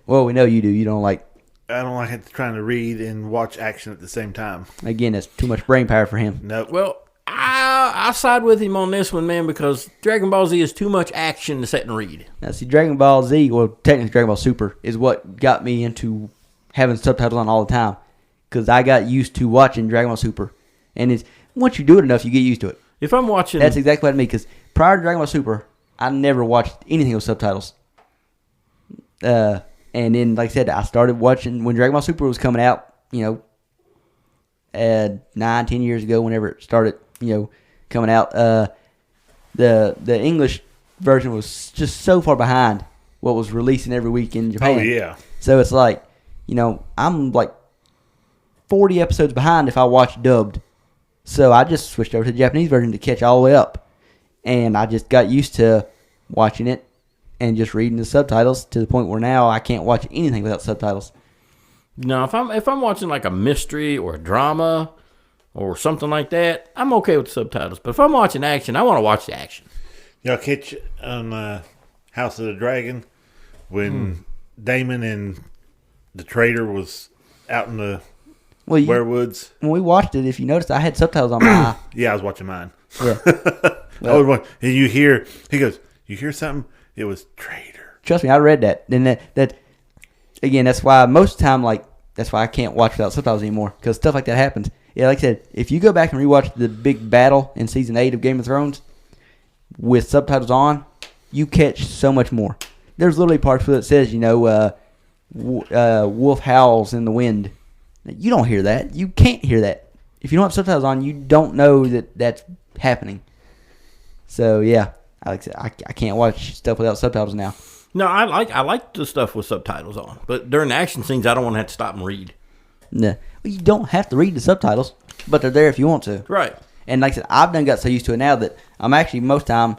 Well, we know you do. You don't like. I don't like it trying to read and watch action at the same time. Again, that's too much brain power for him. Nope. Well, I side with him on this one, man, because Dragon Ball Z is too much action to sit and read. Now, see, Dragon Ball Z, well, technically Dragon Ball Super, is what got me into having subtitles on all the time. Because I got used to watching Dragon Ball Super. And it's once you do it enough, you get used to it. If I'm watching... That's exactly what I mean. Because prior to Dragon Ball Super, I never watched anything with subtitles. And then, like I said, I started watching when Dragon Ball Super was coming out, 9-10 years ago, whenever it started, coming out. The English version was just so far behind what was releasing every week in Japan. Oh, yeah. So it's like, I'm like 40 episodes behind if I watch dubbed. So I just switched over to the Japanese version to catch all the way up. And I just got used to watching it and just reading the subtitles to the point where now I can't watch anything without subtitles. No, if I'm watching like a mystery or a drama or something like that, I'm okay with the subtitles. But if I'm watching action, I want to watch the action. Y'all catch on House of the Dragon when Damon and the trader was out in the werewoods? When we watched it, if you noticed, I had subtitles on my Yeah, I was watching mine. Yeah. And he goes, you hear something? It was traitor. Trust me, I read that. And that again, that's why most of the time, that's why I can't watch without subtitles anymore, because stuff like that happens. Yeah, like I said, if you go back and rewatch the big battle in Season 8 of Game of Thrones with subtitles on, you catch so much more. There's literally parts where it says, wolf howls in the wind. You don't hear that. You can't hear that. If you don't have subtitles on, you don't know that that's happening. So, yeah. Like I said, I can't watch stuff without subtitles now. No, I like the stuff with subtitles on, but during the action scenes, I don't want to have to stop and read. No, well, you don't have to read the subtitles, but they're there if you want to. Right. And like I said, I've got so used to it now that I'm actually most time.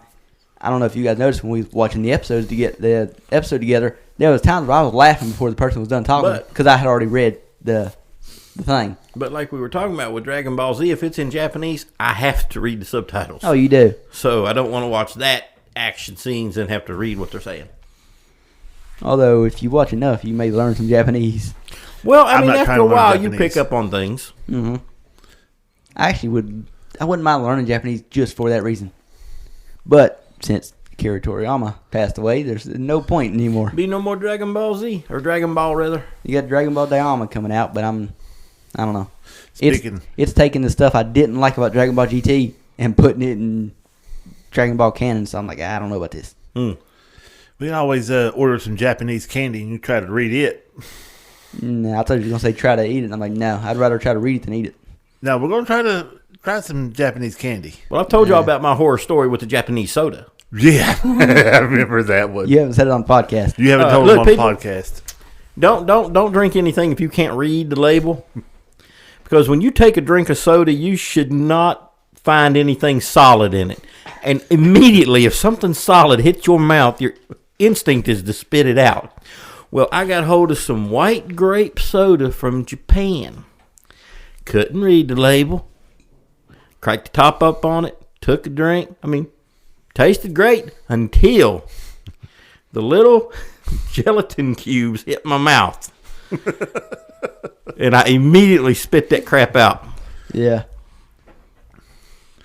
I don't know if you guys noticed when we were watching the episodes to get the episode together. There was times where I was laughing before the person was done talking because I had already read the thing. But like we were talking about with Dragon Ball Z, if it's in Japanese, I have to read the subtitles. Oh, you do? So I don't want to watch that action scenes and have to read what they're saying. Although, if you watch enough, you may learn some Japanese. Well, I I'm mean, not after trying a to learn while, you Japanese. pick up on things. Mm-hmm. I wouldn't mind learning Japanese just for that reason. But since Akira Toriyama passed away, there's no point anymore. Be no more Dragon Ball Z, or Dragon Ball, rather. You got Dragon Ball Daima coming out, but I don't know. Speaking- It's taking the stuff I didn't like about Dragon Ball GT and putting it in Dragon Ball canon, so I'm like, I don't know about this. Mm. We can always order some Japanese candy and you try to read it. No, I thought you were going to say try to eat it, and I'm like, no, I'd rather try to read it than eat it. No, we're going to try some Japanese candy. Well, I've told y'all about my horror story with the Japanese soda. Yeah, I remember that one. You haven't said it on podcast. You haven't told look, them on people- podcast. Don't drink anything if you can't read the label. Because when you take a drink of soda, you should not find anything solid in it. And immediately, if something solid hits your mouth, your instinct is to spit it out. Well, I got hold of some white grape soda from Japan. Couldn't read the label. Cracked the top up on it. Took a drink. I mean, tasted great until the little gelatin cubes hit my mouth. And I immediately spit that crap out. Yeah.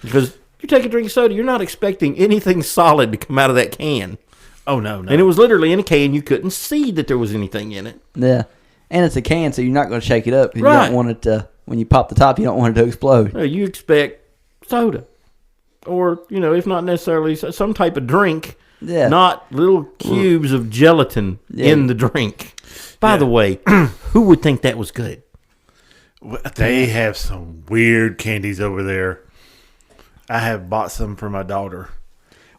Because you take a drink of soda, you're not expecting anything solid to come out of that can. Oh, no. And it was literally in a can. You couldn't see that there was anything in it. Yeah. And it's a can, so you're not going to shake it up. You Right. don't want it to, when you pop the top, you don't want it to explode. No, you expect soda. Or, if not necessarily some type of drink, Yeah. not little cubes of gelatin Yeah. in the drink. By the way, who would think that was good? They have some weird candies over there. I have bought some for my daughter.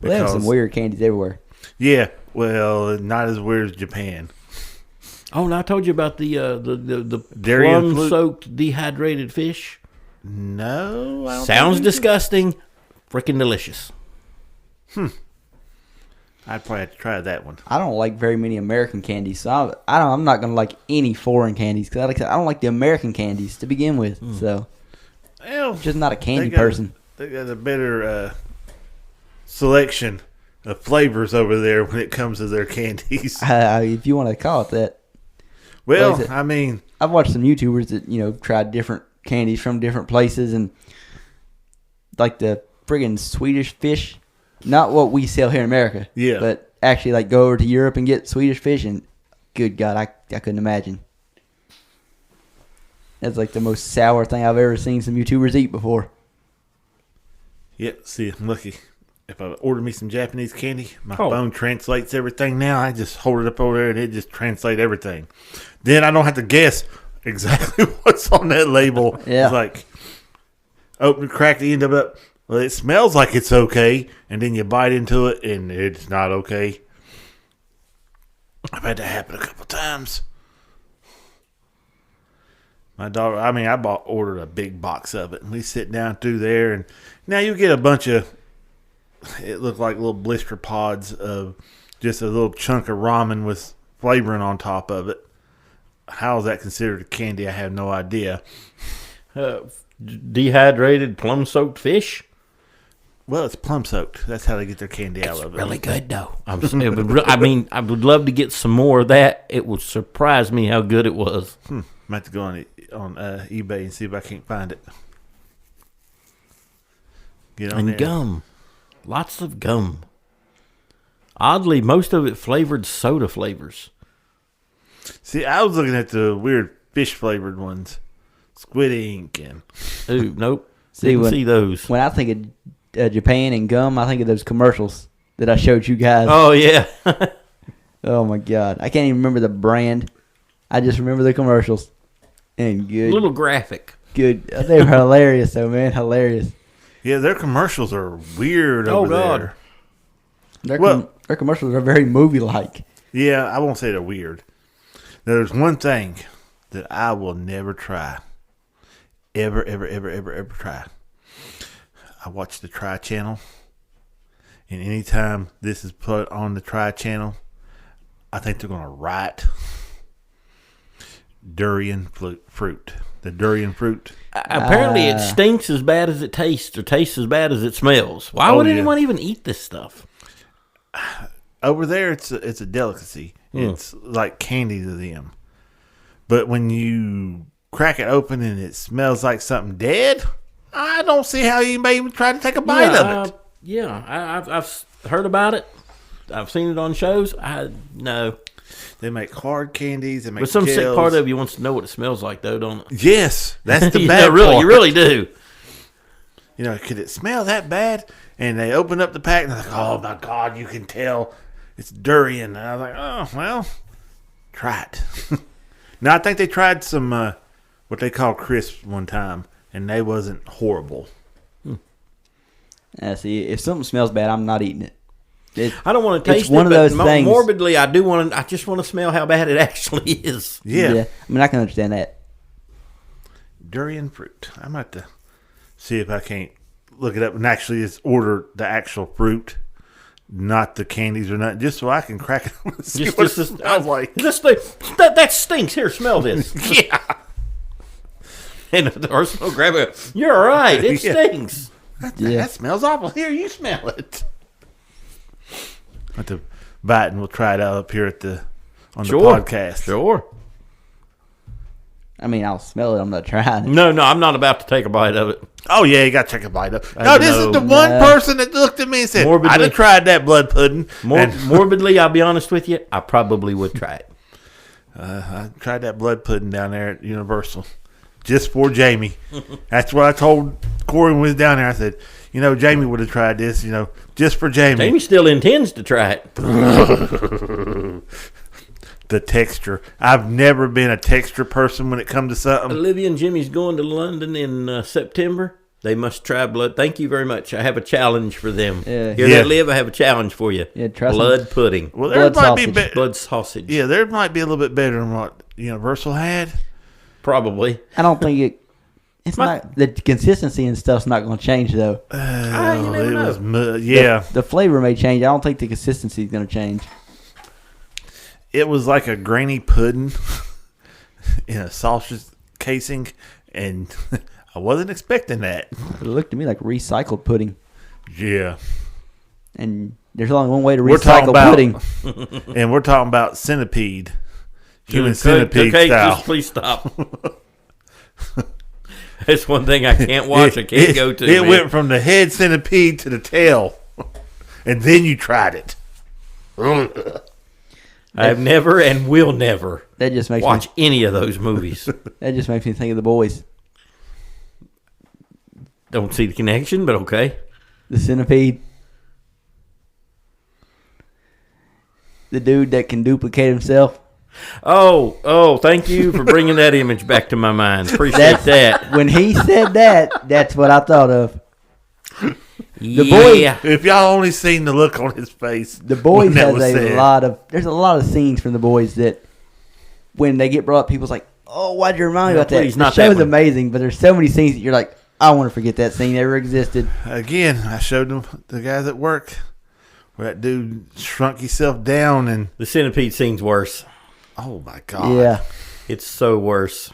Well, they have some weird candies everywhere. Yeah, well, not as weird as Japan. Oh, and I told you about the Durian plum-soaked dehydrated fish. No. I don't Sounds think disgusting. Freaking delicious. I'd probably have to try that one. I don't like very many American candies, so I'm not going to like any foreign candies because I don't like the American candies to begin with. So, Well, just not a candy they got- person. They got a better selection of flavors over there when it comes to their candies. If you want to call it that. Well, What is it? I mean, I've watched some YouTubers that, tried different candies from different places and like the friggin' Swedish fish, not what we sell here in America. Yeah. But actually like go over to Europe and get Swedish fish and good God, I couldn't imagine. That's like the most sour thing I've ever seen some YouTubers eat before. yeah, see, I'm lucky. If I order me some Japanese candy, my Oh. phone translates everything now. I just hold it up over there and it just translates everything. Then I don't have to guess exactly what's on that label. Yeah. It's like, open, crack the end of it. Well, it smells like it's okay. And then you bite into it and it's not okay. I've had that happen a couple times. My daughter, I ordered a big box of it. And we sit down through there. And now you get a bunch of, it looked like little blister pods of just a little chunk of ramen with flavoring on top of it. How is that considered a candy? I have no idea. Dehydrated plum-soaked fish. Well, it's plum soaked. That's how they get their candy out of it. Really good, though. I would love to get some more of that. It would surprise me how good it was. I might have to go on eBay and see if I can't find it. Get on And there. gum. Lots of gum. Oddly, most of it flavored soda flavors. See, I was looking at the weird fish flavored ones, squid ink, and Ooh, nope. See, Didn't see those. When I think of Japan and gum, I think of those commercials that I showed you guys. Oh, yeah. Oh my God. I can't even remember the brand. I just remember the commercials. And good. Little graphic. Good. They were hilarious though, man. Hilarious. yeah, their commercials are weird over God. there. Their commercials are very movie-like. Yeah, I won't say they're weird. There's one thing that I will never try. Ever try. I watch the Try channel. And anytime this is put on the Try channel, I think they're going to write durian fruit. The durian fruit. Apparently, it stinks as bad as it tastes, or tastes as bad as it smells. Why would anyone even eat this stuff? over there, it's a delicacy. It's like candy to them. But when you crack it open and it smells like something dead, I don't see how anybody would try to take a bite of it. I've heard about it. I've seen it on shows. No. They make hard candies. They make But some sick gels. part of you wants to know what it smells like, though, don't it? Yes, that's the bad really, part. you really do. You know, could it smell that bad? And they open up the pack and they're like, oh my God, you can tell it's durian. And I was like, oh, well, try it. Now, I think they tried some, what they call crisps one time, and they wasn't horrible. See, if something smells bad, I'm not eating it. I don't want to taste it's one it, of those but things. morbidly, I just want to smell how bad it actually is. Yeah. I mean, I can understand that. Durian fruit. I'm about to see if I can't look it up and actually just order the actual fruit, not the candies or nothing, just so I can crack it on and see what it smells like. That stinks. Here, smell this. Yeah. And the Arsenal grab it. You're right. It Yeah. stinks. That smells awful. Here, you smell it. I have to buy it and we'll try it out up here on the podcast. Sure. I mean, I'll smell it. I'm not trying it. No, I'm not about to take a bite of it. Oh, yeah, you got to check a bite up. No, don't this know. is the one person that looked at me and said, Morbidly. I'd have tried that blood pudding. And Morbidly, I'll be honest with you, I probably would try it. I tried that blood pudding down there at Universal just for Jamie. That's what I told Corey when we was down there. I said, Jamie would have tried this, just for Jamie. Jamie still intends to try it. The texture. I've never been a texture person when it comes to something. Olivia and Jimmy's going to London in September. They must try blood. Thank you very much. I have a challenge for them. Yeah. Here they live, I have a challenge for you. Yeah, trust blood pudding. Well, there Blood might be sausage. Blood sausage. Yeah, there might be a little bit better than what Universal had. Probably. I don't think it. It's not the consistency and stuff's not going to change though. You never know. Was yeah. The flavor may change. I don't think the consistency is going to change. It was like a grainy pudding in a sausage casing, and I wasn't expecting that. It looked to me like recycled pudding, Yeah. and there's only one way to We're talking recycle about- pudding. And we're talking about centipede. Human Okay, centipede okay, style. just please stop. That's one thing I can't watch. I can't go to. It man. went from the head centipede to the tail, and then you tried it. I've never and will never That just makes watch any of those movies. that just makes me think of the boys. Don't see the connection, but okay. The centipede. The dude that can duplicate himself. Oh, thank you for bringing that image back to my mind. Appreciate that. When he said that, that's what I thought of. Yeah. If y'all only seen the look on his face, The boys when that has was a said. lot of. There's a lot of scenes from the boys that, when they get brought up, people's like, "Oh, why'd you remind me No, about that?" please, The not that show's one. amazing, but there's so many scenes that you're like, "I want to forget that scene ever existed." Again, I showed them the guys at work where that dude shrunk himself down, and The centipede scene's worse. oh my god, Yeah, It's so worse.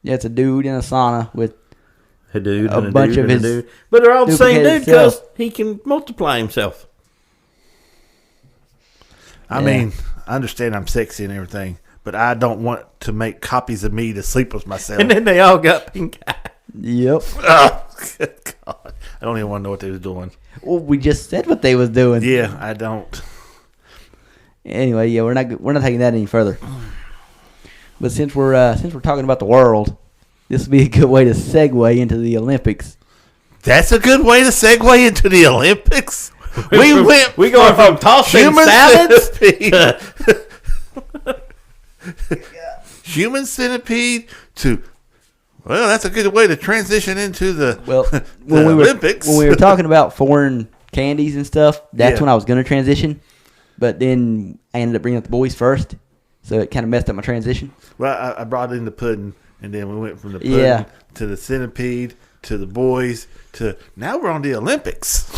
yeah, it's a dude in a sauna with. A dude A and a bunch dude of and a his dude. But they're all the same dude duplicated because self. he can multiply himself. I Yeah. mean, I understand I'm sexy and everything, but I don't want to make copies of me to sleep with myself. And then they all got pink eye. Yep. Oh, good God. I don't even want to know what they was doing. Well, we just said what they was doing. Yeah, I don't. Anyway, yeah, we're not taking that any further. But since we're talking about the world, this would be a good way to segue into the Olympics. That's a good way to segue into the Olympics. We going from tossing human salads. centipede, human centipede to. Well, that's a good way to transition into the When Olympics. When we were talking about foreign candies and stuff, that's Yeah. when I was going to transition. But then I ended up bringing up the boys first, so it kind of messed up my transition. Well, I brought in the pudding, and then we went from the pudding to the centipede to the boys to now we're on the Olympics.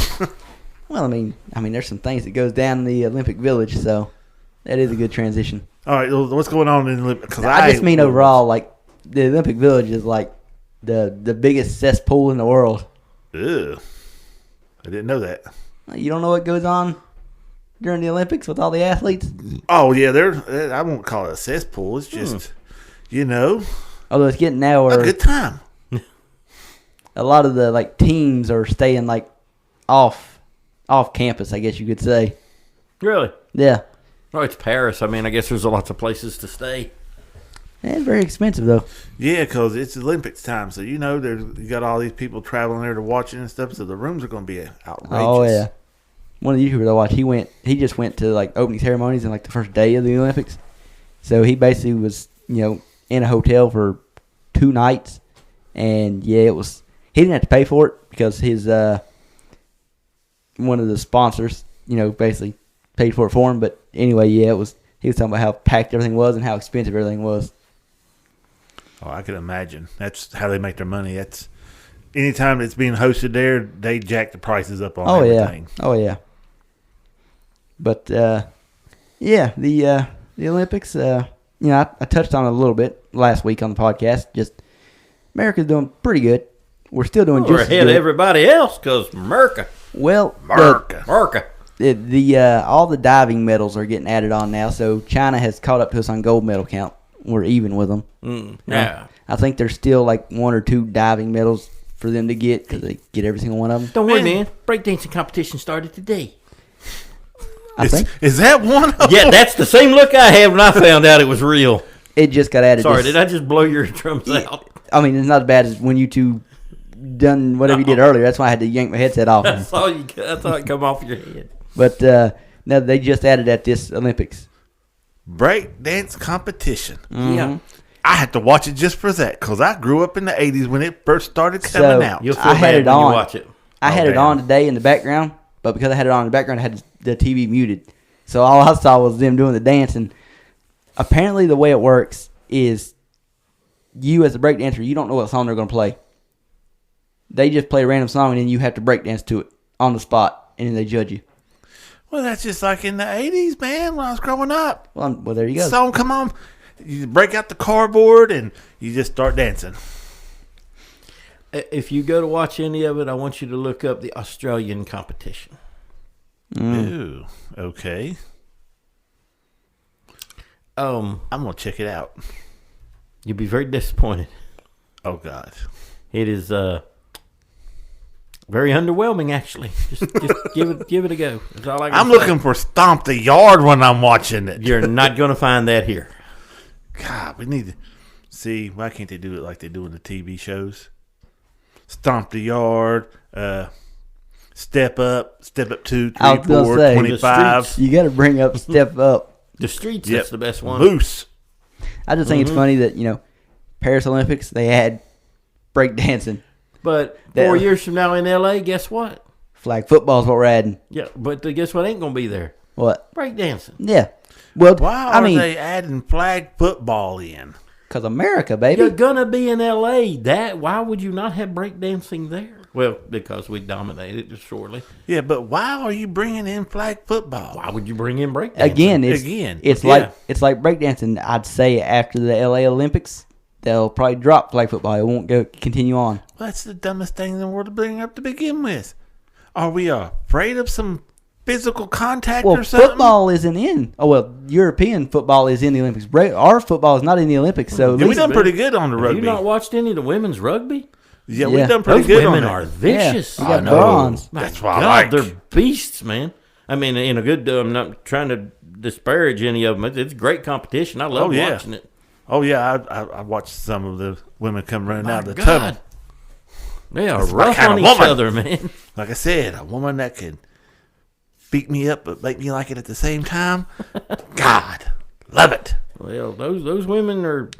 Well, I mean, there's some things that goes down in the Olympic Village, so that is a good transition. All right, well, what's going on in the Olympics? 'Cause I just mean overall, like the Olympic Village is like the biggest cesspool in the world. Ew. I didn't know that. You don't know what goes on? during the Olympics with all the athletes? Oh yeah, I won't call it a cesspool. It's just Although it's getting now a where good time. a lot of the like teams are staying like off campus, I guess you could say. Really? Yeah. Oh, it's Paris. I mean, I guess there's lots of places to stay. It's very expensive though. Yeah, because it's Olympics time, so you got all these people traveling there to watch it and stuff. So the rooms are going to be outrageous. Oh yeah. One of the YouTubers I watched, he just went to like opening ceremonies and like the first day of the Olympics. So he basically was, in a hotel for 2 nights, and he didn't have to pay for it because his one of the sponsors, basically paid for it for him. But anyway, he was talking about how packed everything was and how expensive everything was. Oh, I can imagine. That's how they make their money. That's anytime it's being hosted there, they jack the prices up on everything. Oh yeah. But the Olympics. I touched on it a little bit last week on the podcast. Just America's doing pretty good. We're still doing We're just ahead as of good. everybody else because America. Well, America. all the diving medals are getting added on now. So China has caught up to us on gold medal count. We're even with them. Yeah. I think there's still like 1 or 2 diving medals for them to get because they get every single one of them. Don't worry, man. Breakdancing competition started today. Is that one of them? Yeah, that's the same look I had when I found out it was real. It just got added. Sorry, did I just blow your drums out? I mean, it's not as bad as when you two done whatever you did earlier. That's why I had to yank my headset off. I saw it come off your head. But no, they just added at this Olympics. Break dance competition. Mm-hmm. Yeah. I had to watch it just for that because I grew up in the 80s when it first started coming out. You'll feel I had bad it when on. you watch it. I had it on today in the background, but because I had it on in the background, I had the TV muted. So all I saw was them doing the dance. And apparently the way it works is you as a breakdancer, you don't know what song they're going to play. They just play a random song, and then you have to breakdance to it on the spot, and then they judge you. Well, that's just like in the 80s, man, when I was growing up. Well, there you go. Song come on. You break out the cardboard, and you just start dancing. If you go to watch any of it, I want you to look up the Australian competition. Ooh, okay. I'm going to check it out. You'll be very disappointed. Oh, God. It is very underwhelming, actually. Just give it a go. That's all I can I'm say. looking for Stomp the Yard when I'm watching it. You're not going to find that here. God, we need to see. Why can't they do it like they do in the TV shows? Stomp the Yard, Step Up 2, 3, I was gonna 4, say, 25. You got to bring up Step Up. The Streets, Yep. that's the best one. Moose. I just think it's funny that, Paris Olympics, they had breakdancing. But 4 years from now in L.A., guess what? Flag football is what we're adding. Yeah, but guess what ain't going to be there? What? Breakdancing. Yeah. Well, Why are they adding flag football in? because America, baby. You're going to be in L.A. Why would you not have breakdancing there? Well, because we dominated it shortly. Yeah, but why are you bringing in flag football? Why would you bring in breakdancing? It's like breakdancing. I'd say after the LA Olympics, they'll probably drop flag football. It won't continue on. Well, that's the dumbest thing in the world to bring up to begin with. Are we afraid of some physical contact or something? Football isn't in. Oh, well, European football is in the Olympics. Our football is not in the Olympics. So Yeah, we done pretty good on the Have rugby. you not watched any of the women's rugby? Yeah, Yeah. we done pretty Those good on women that. are vicious. Yeah, we got I know. bronze. My That's what I God, like. they're beasts, man. I mean, in a good. I'm not trying to disparage any of them. It's great competition. I love watching it. Oh, yeah, I watched some of the women come running out of the God. tunnel. They are That's my rough kind on of each woman. other, man. Like I said, a woman that could beat me up but make me like it at the same time. God, love it. Well, those women are,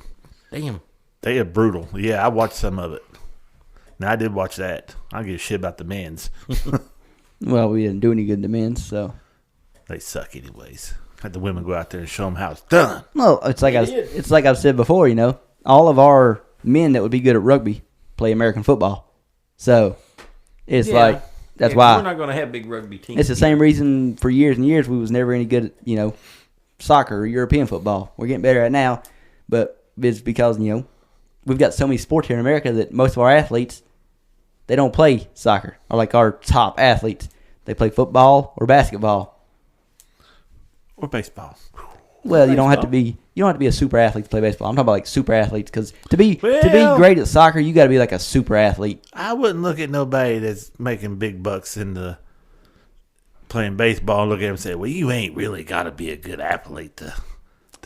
damn. They are brutal. Yeah, I watched some of it. Now, I did watch that. I don't give a shit about the men's. Well, we didn't do any good in the men's, so. They suck anyways. Had the women go out there and show them how it's done. Well, it's like I've said before, all of our men that would be good at rugby play American football. So it's Yeah. that's Yeah, why we're not going to have big rugby teams. it's the same reason for years and years we was never any good at soccer or European football. We're getting better at it now, but it's because we've got so many sports here in America that most of our athletes, they don't play soccer, or like our top athletes, they play football or basketball. Or baseball. Well, you don't have to be a super athlete to play baseball. I'm talking about like super athletes because to be great at soccer, you got to be like a super athlete. I wouldn't look at nobody that's making big bucks in the playing baseball and look at him and say, "Well, you ain't really got to be a good athlete to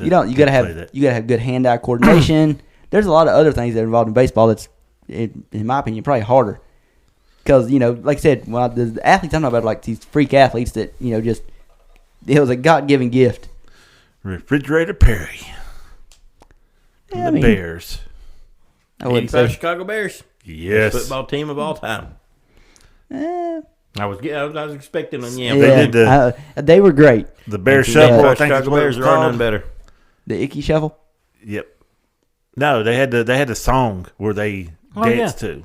you got to have good hand-eye coordination. There's a lot of other things that are involved in baseball that's, in my opinion, probably harder. Because, like I said, the athletes I'm talking about, like these freak athletes that, just, it was a God-given gift. Refrigerator Perry. Yeah, the Bears. I wouldn't 85 say. Chicago Bears. Yes. Best football team of all time. I was expecting them. Yeah, they were great. The Bears Shuffle. I think Chicago Bears are none better. The Icky Shuffle? Yep. No, they had the song where they danced to.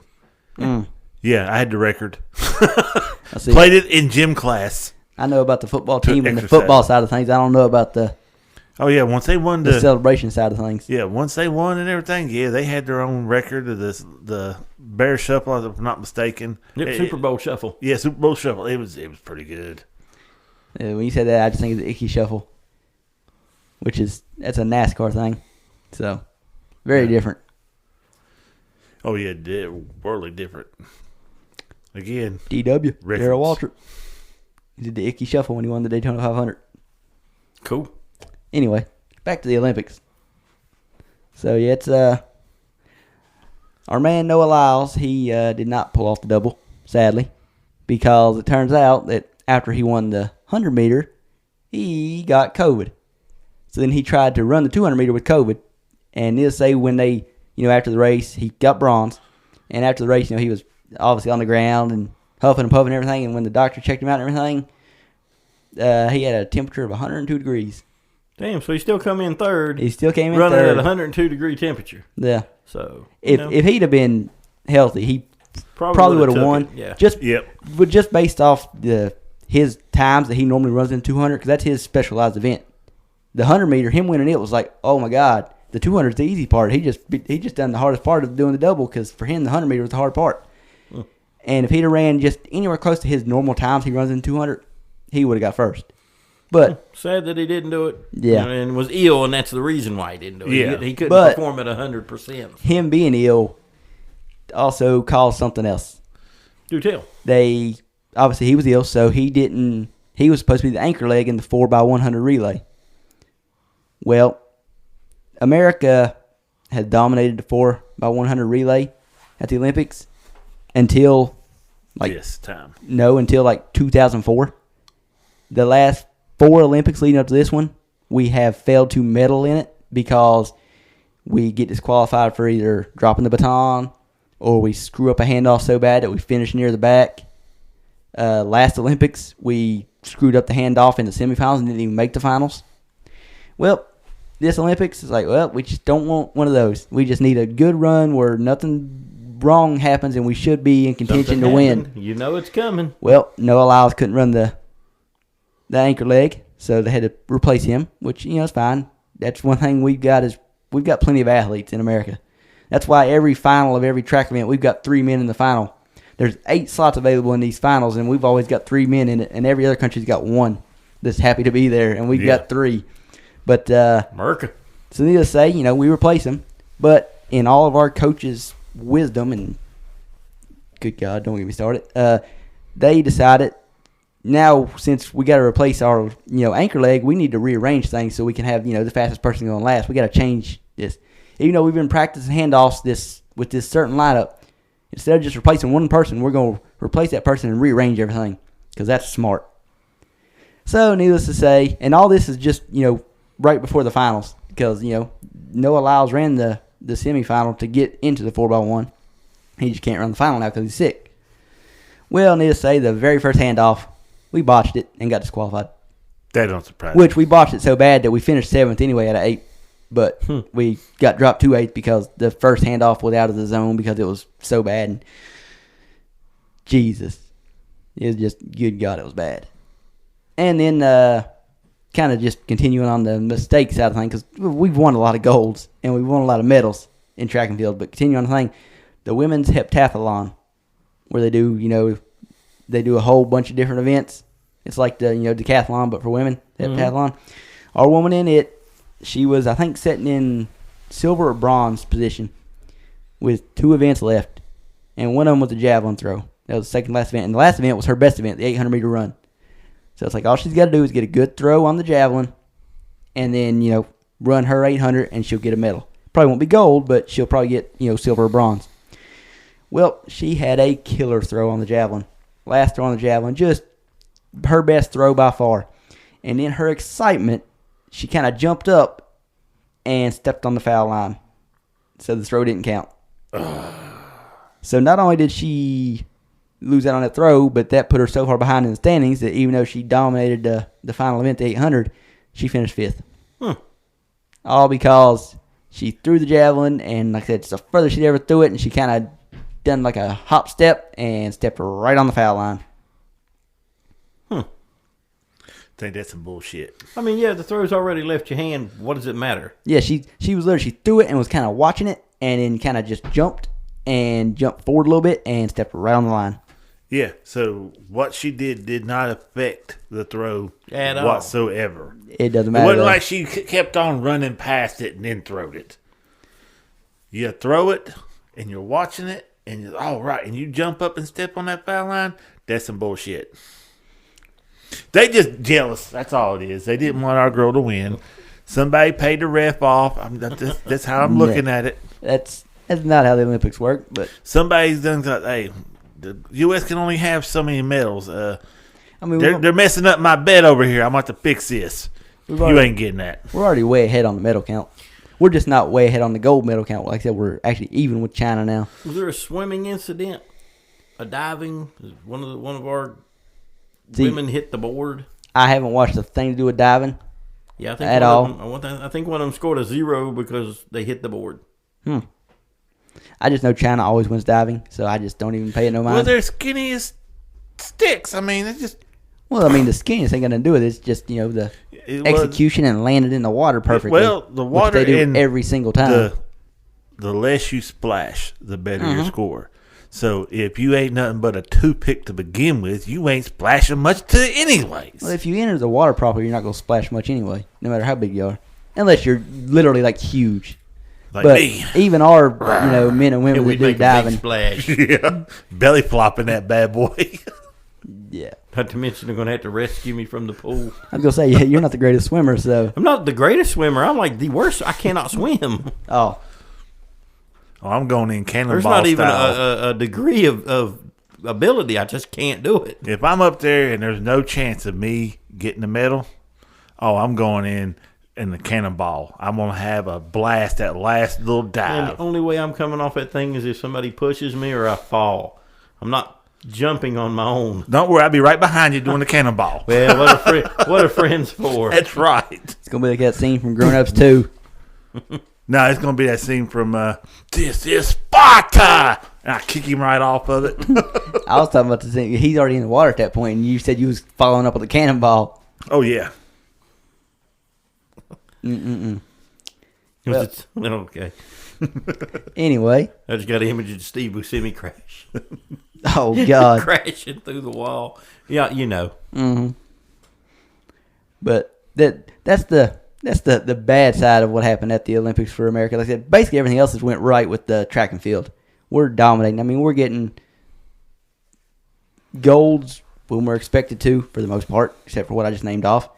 Mm. Yeah, I had the record. Played it in gym class. I know about the football team and the football side of things. I don't know about the once they won the celebration side of things. Yeah, once they won and everything, they had their own record of the Bear Shuffle, if I'm not mistaken. Yep, Super Bowl Shuffle. Yeah, Super Bowl Shuffle. It was pretty good. When you said that, I just think of the Icky Shuffle, that's a NASCAR thing. So, very different. Oh, yeah, worldly different. Again, DW, Darrell Waltrip. He did the Icky Shuffle when he won the Daytona 500. Cool. Anyway, back to the Olympics. So, yeah, it's our man Noah Lyles. He did not pull off the double, sadly, because it turns out that after he won the 100-meter, he got COVID. So then he tried to run the 200-meter with COVID. And needless to say, when they, after the race, he got bronze. And after the race, he was obviously on the ground and huffing and puffing and everything. And when the doctor checked him out and everything, he had a temperature of 102 degrees. Damn, so he still come in third. He still came in running third. Running at 102-degree temperature. Yeah. So, if he'd have been healthy, he probably would have won. Yeah. Just based off his times that he normally runs in 200, because that's his specialized event. The 100-meter, him winning it was like, oh my God. The 200 is the easy part. He just done the hardest part of doing the double, because for him the 100-meter was the hard part. And if he'd have ran just anywhere close to his normal times he runs in 200, he would have got first. But sad that he didn't do it. Yeah, and was ill, and that's the reason why he didn't do it. Yeah. He couldn't perform at 100%. Him being ill also caused something else. Do tell. Obviously he was ill, so he didn't. He was supposed to be the anchor leg in the 4x100 relay. Well, America had dominated the 4x100 relay at the Olympics until until 2004. The last 4 Olympics leading up to this one, we have failed to medal in it because we get disqualified for either dropping the baton or we screw up a handoff so bad that we finish near the back. Last Olympics, we screwed up the handoff in the semifinals and didn't even make the finals. Well, this Olympics is we just don't want one of those. We just need a good run where nothing wrong happens and we should be in contention to win. It's coming. Well, Noah Lyles couldn't run the anchor leg, so they had to replace him, which, is fine. That's one thing we've got plenty of athletes in America. That's why every final of every track event, we've got 3 men in the final. There's 8 slots available in these finals, and we've always got 3 men in it, and every other country's got 1 that's happy to be there, and we've got 3. But America. So needless to say, we replace him. But in all of our coaches' wisdom, and good God, don't get me started, they decided, now since we got to replace our anchor leg, we need to rearrange things so we can have the fastest person going last. We got to change this. Even though we've been practicing handoffs with this certain lineup, instead of just replacing one person, we're going to replace that person and rearrange everything because that's smart. So needless to say, and all this is just right before the finals because Noah Lyles ran the semifinal to get into the 4x1. He just can't run the final now because he's sick. Well, needless to say, the very first handoff, we botched it and got disqualified. That don't surprise me. Which we botched it so bad that we finished 7th anyway out of 8. But we got dropped to 8th because the first handoff was out of the zone because it was so bad. And Jesus. It was just, good God, it was bad. And then kind of just continuing on the mistakes side of things because we've won a lot of golds and we've won a lot of medals in track and field. But continuing on the thing, the women's heptathlon where they do, they do a whole bunch of different events. It's like the decathlon, but for women, that pentathlon. Our woman in it, she was, I think, sitting in silver or bronze position with 2 events left, and one of them was a javelin throw. That was the second last event, and the last event was her best event, the 800-meter run. So it's like all she's got to do is get a good throw on the javelin, and then run her 800, and she'll get a medal. Probably won't be gold, but she'll probably get silver or bronze. Well, she had a killer throw on the javelin. Last throw on the javelin, just her best throw by far. And in her excitement, she kind of jumped up and stepped on the foul line. So the throw didn't count. So not only did she lose out on that throw, but that put her so far behind in the standings that even though she dominated the final event, the 800, she finished 5th. All because she threw the javelin, and like I said, it's the furthest she'd ever threw it, and she kind of done like a hop step and stepped right on the foul line. I think that's some bullshit. I mean, yeah, the throw's already left your hand. What does it matter? Yeah, she was literally, she threw it and was kind of watching it, and then kind of just jumped forward a little bit and stepped right on the line. Yeah, so what she did not affect the throw at all whatsoever. It doesn't matter. It wasn't like she kept on running past it and then throwed it. You throw it, and you're watching it, and you're all right, and you jump up and step on that foul line. That's some bullshit. They just jealous. That's all it is. They didn't want our girl to win. Somebody paid the ref off. That's how I'm looking at it. That's not how the Olympics work. But somebody's done like, hey, the U.S. can only have so many medals. I mean, they're messing up my bet over here. I'm about to fix this. You ain't getting that. We're already way ahead on the medal count. We're just not way ahead on the gold medal count. Like I said, we're actually even with China now. Was there a swimming incident? A diving? One of our women hit the board? I haven't watched a thing to do with diving. Yeah, I think at all. I think one of them scored a 0 because they hit the board. I just know China always wins diving, so I just don't even pay it no mind. Well, they're skinny as sticks. I mean, it's just. Well, I mean, the skinniest ain't gonna do it. It's just the execution and landing in the water perfectly. Well, the water which they do every single time. The less you splash, the better your score. So if you ain't nothing but a toothpick to begin with, you ain't splashing much to anyways. Well, if you enter the water properly, you're not gonna splash much anyway, no matter how big you are, unless you're literally like huge. Like but me. Even our men and women that do diving, splash. Yeah, belly flopping that bad boy. Yeah. Not to mention they're going to have to rescue me from the pool. I was going to say, you're not the greatest swimmer, so. I'm not the greatest swimmer. I'm like the worst. I cannot swim. Oh, I'm going in cannonball There's not even style. a degree of ability. I just can't do it. If I'm up there and there's no chance of me getting the medal, I'm going in the cannonball. I'm going to have a blast that last little dive. And the only way I'm coming off that thing is if somebody pushes me or I fall. I'm not jumping on my own. Don't worry, I'll be right behind you doing the cannonball. Well, what are friends for? That's right. It's going to be like that scene from Grown Ups 2. No, it's going to be that scene from This is Sparta! And I kick him right off of it. I was talking about the scene. He's already in the water at that point, and you said you was following up with a cannonball. Oh, yeah. Well, okay. Anyway. I just got an image of Steve Buscemi crash. Oh, God. Crashing through the wall. Yeah, you know. Mm-hmm. But that's the bad side of what happened at the Olympics for America. Like I said, basically everything else has went right with the track and field. We're dominating. I mean, we're getting golds when we're expected to, for the most part, except for what I just named off.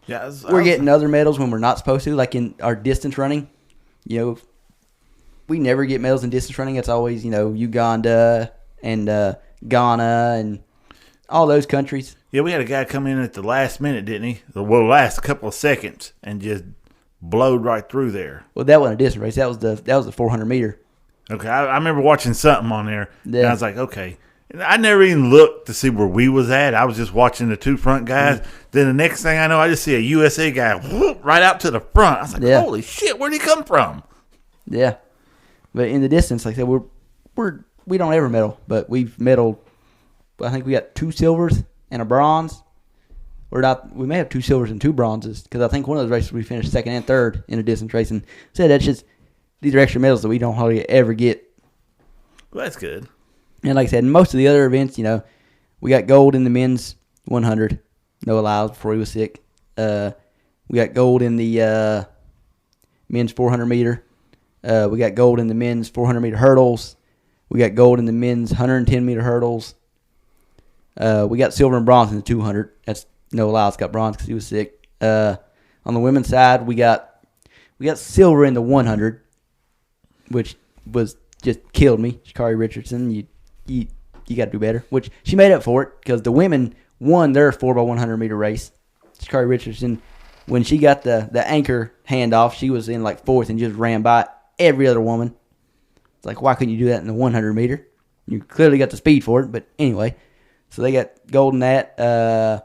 Yeah, we're getting other medals when we're not supposed to, like in our distance running. We never get medals in distance running. It's always, Uganda and Ghana and all those countries. Yeah, we had a guy come in at the last minute, didn't he? Well, last couple of seconds, and just blowed right through there. Well, that wasn't a distance race. That was the 400 meter. Okay, I remember watching something on there, yeah. And I was like, okay. And I never even looked to see where we was at. I was just watching the two front guys. Mm-hmm. Then the next thing I know, I just see a USA guy whoop, right out to the front. I was like, holy shit, where'd he come from? Yeah. But in the distance, like I said, we don't ever medal, but we've medaled. I think we got 2 silvers and a bronze. We may have 2 silvers and 2 bronzes, because I think one of those races we finished 2nd and 3rd in a distance race. And said that's just, these are extra medals that we don't hardly ever get. Well, that's good. And like I said, in most of the other events, we got gold in the men's 100. Noah Lyles before he was sick. We got gold in the men's 400 meter. We got gold in the men's 400 meter hurdles. We got gold in the men's 110 meter hurdles. We got silver and bronze in the 200. That's Noah Lyles got bronze because he was sick. On the women's side, we got silver in the 100, which was just killed me. Sha'Carri Richardson, you got to do better. Which she made up for it because the women won their 4x100 meter race. Sha'Carri Richardson, when she got the anchor handoff, she was in like fourth and just ran by every other woman. It's like, why couldn't you do that in the 100 meter? You clearly got the speed for it, but anyway. So they got gold in that.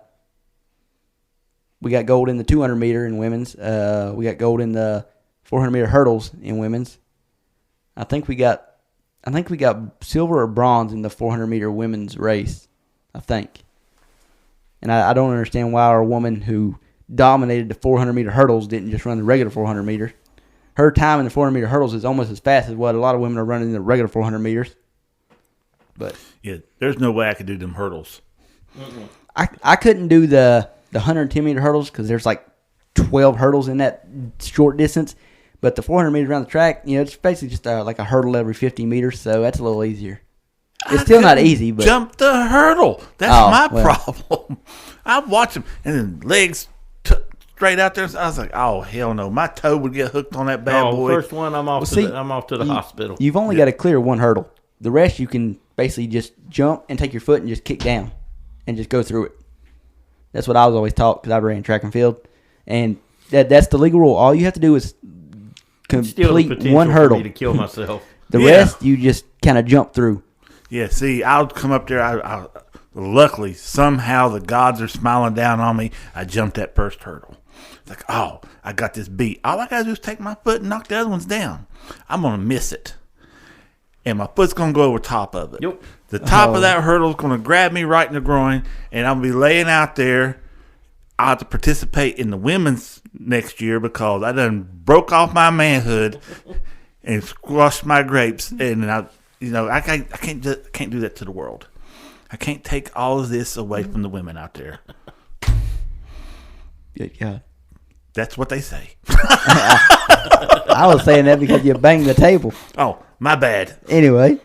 We got gold in the 200 meter in women's. We got gold in the 400 meter hurdles in women's. I think we got silver or bronze in the 400 meter women's race. I think. And I don't understand why our woman who dominated the 400 meter hurdles didn't just run the regular 400 meter. Her time in the 400 meter hurdles is almost as fast as what a lot of women are running in the regular 400 meters. But yeah, there's no way I could do them hurdles. I couldn't do the 110 meter hurdles because there's like 12 hurdles in that short distance. But the 400 meters around the track, it's basically just like a hurdle every 50 meters, so that's a little easier. It's still not easy, but jump the hurdle. That's my problem. I watch them and then legs straight out there. So I was like, oh hell no, my toe would get hooked on that bad boy. First one, I'm off to the hospital. You've only got to clear one hurdle. The rest you can basically just jump and take your foot and just kick down and just go through it. That's what I was always taught because I ran track and field, and that's the legal rule. All you have to do is complete one hurdle. For me to kill myself. The rest you just kind of jump through. Yeah, see, I'll come up there. I luckily, somehow the gods are smiling down on me. I jumped that first hurdle. It's like, oh, I got this beat. All I got to do is take my foot and knock the other ones down. I'm going to miss it. And my foot's going to go over top of it. Yep. The top of that hurdle is going to grab me right in the groin, and I'm going to be laying out there. I'll have to participate in the women's next year because I done broke off my manhood and squashed my grapes. And I can't do that to the world. I can't take all of this away from the women out there. Yeah. That's what they say. I was saying that because you banged the table. Oh, my bad. Anyway,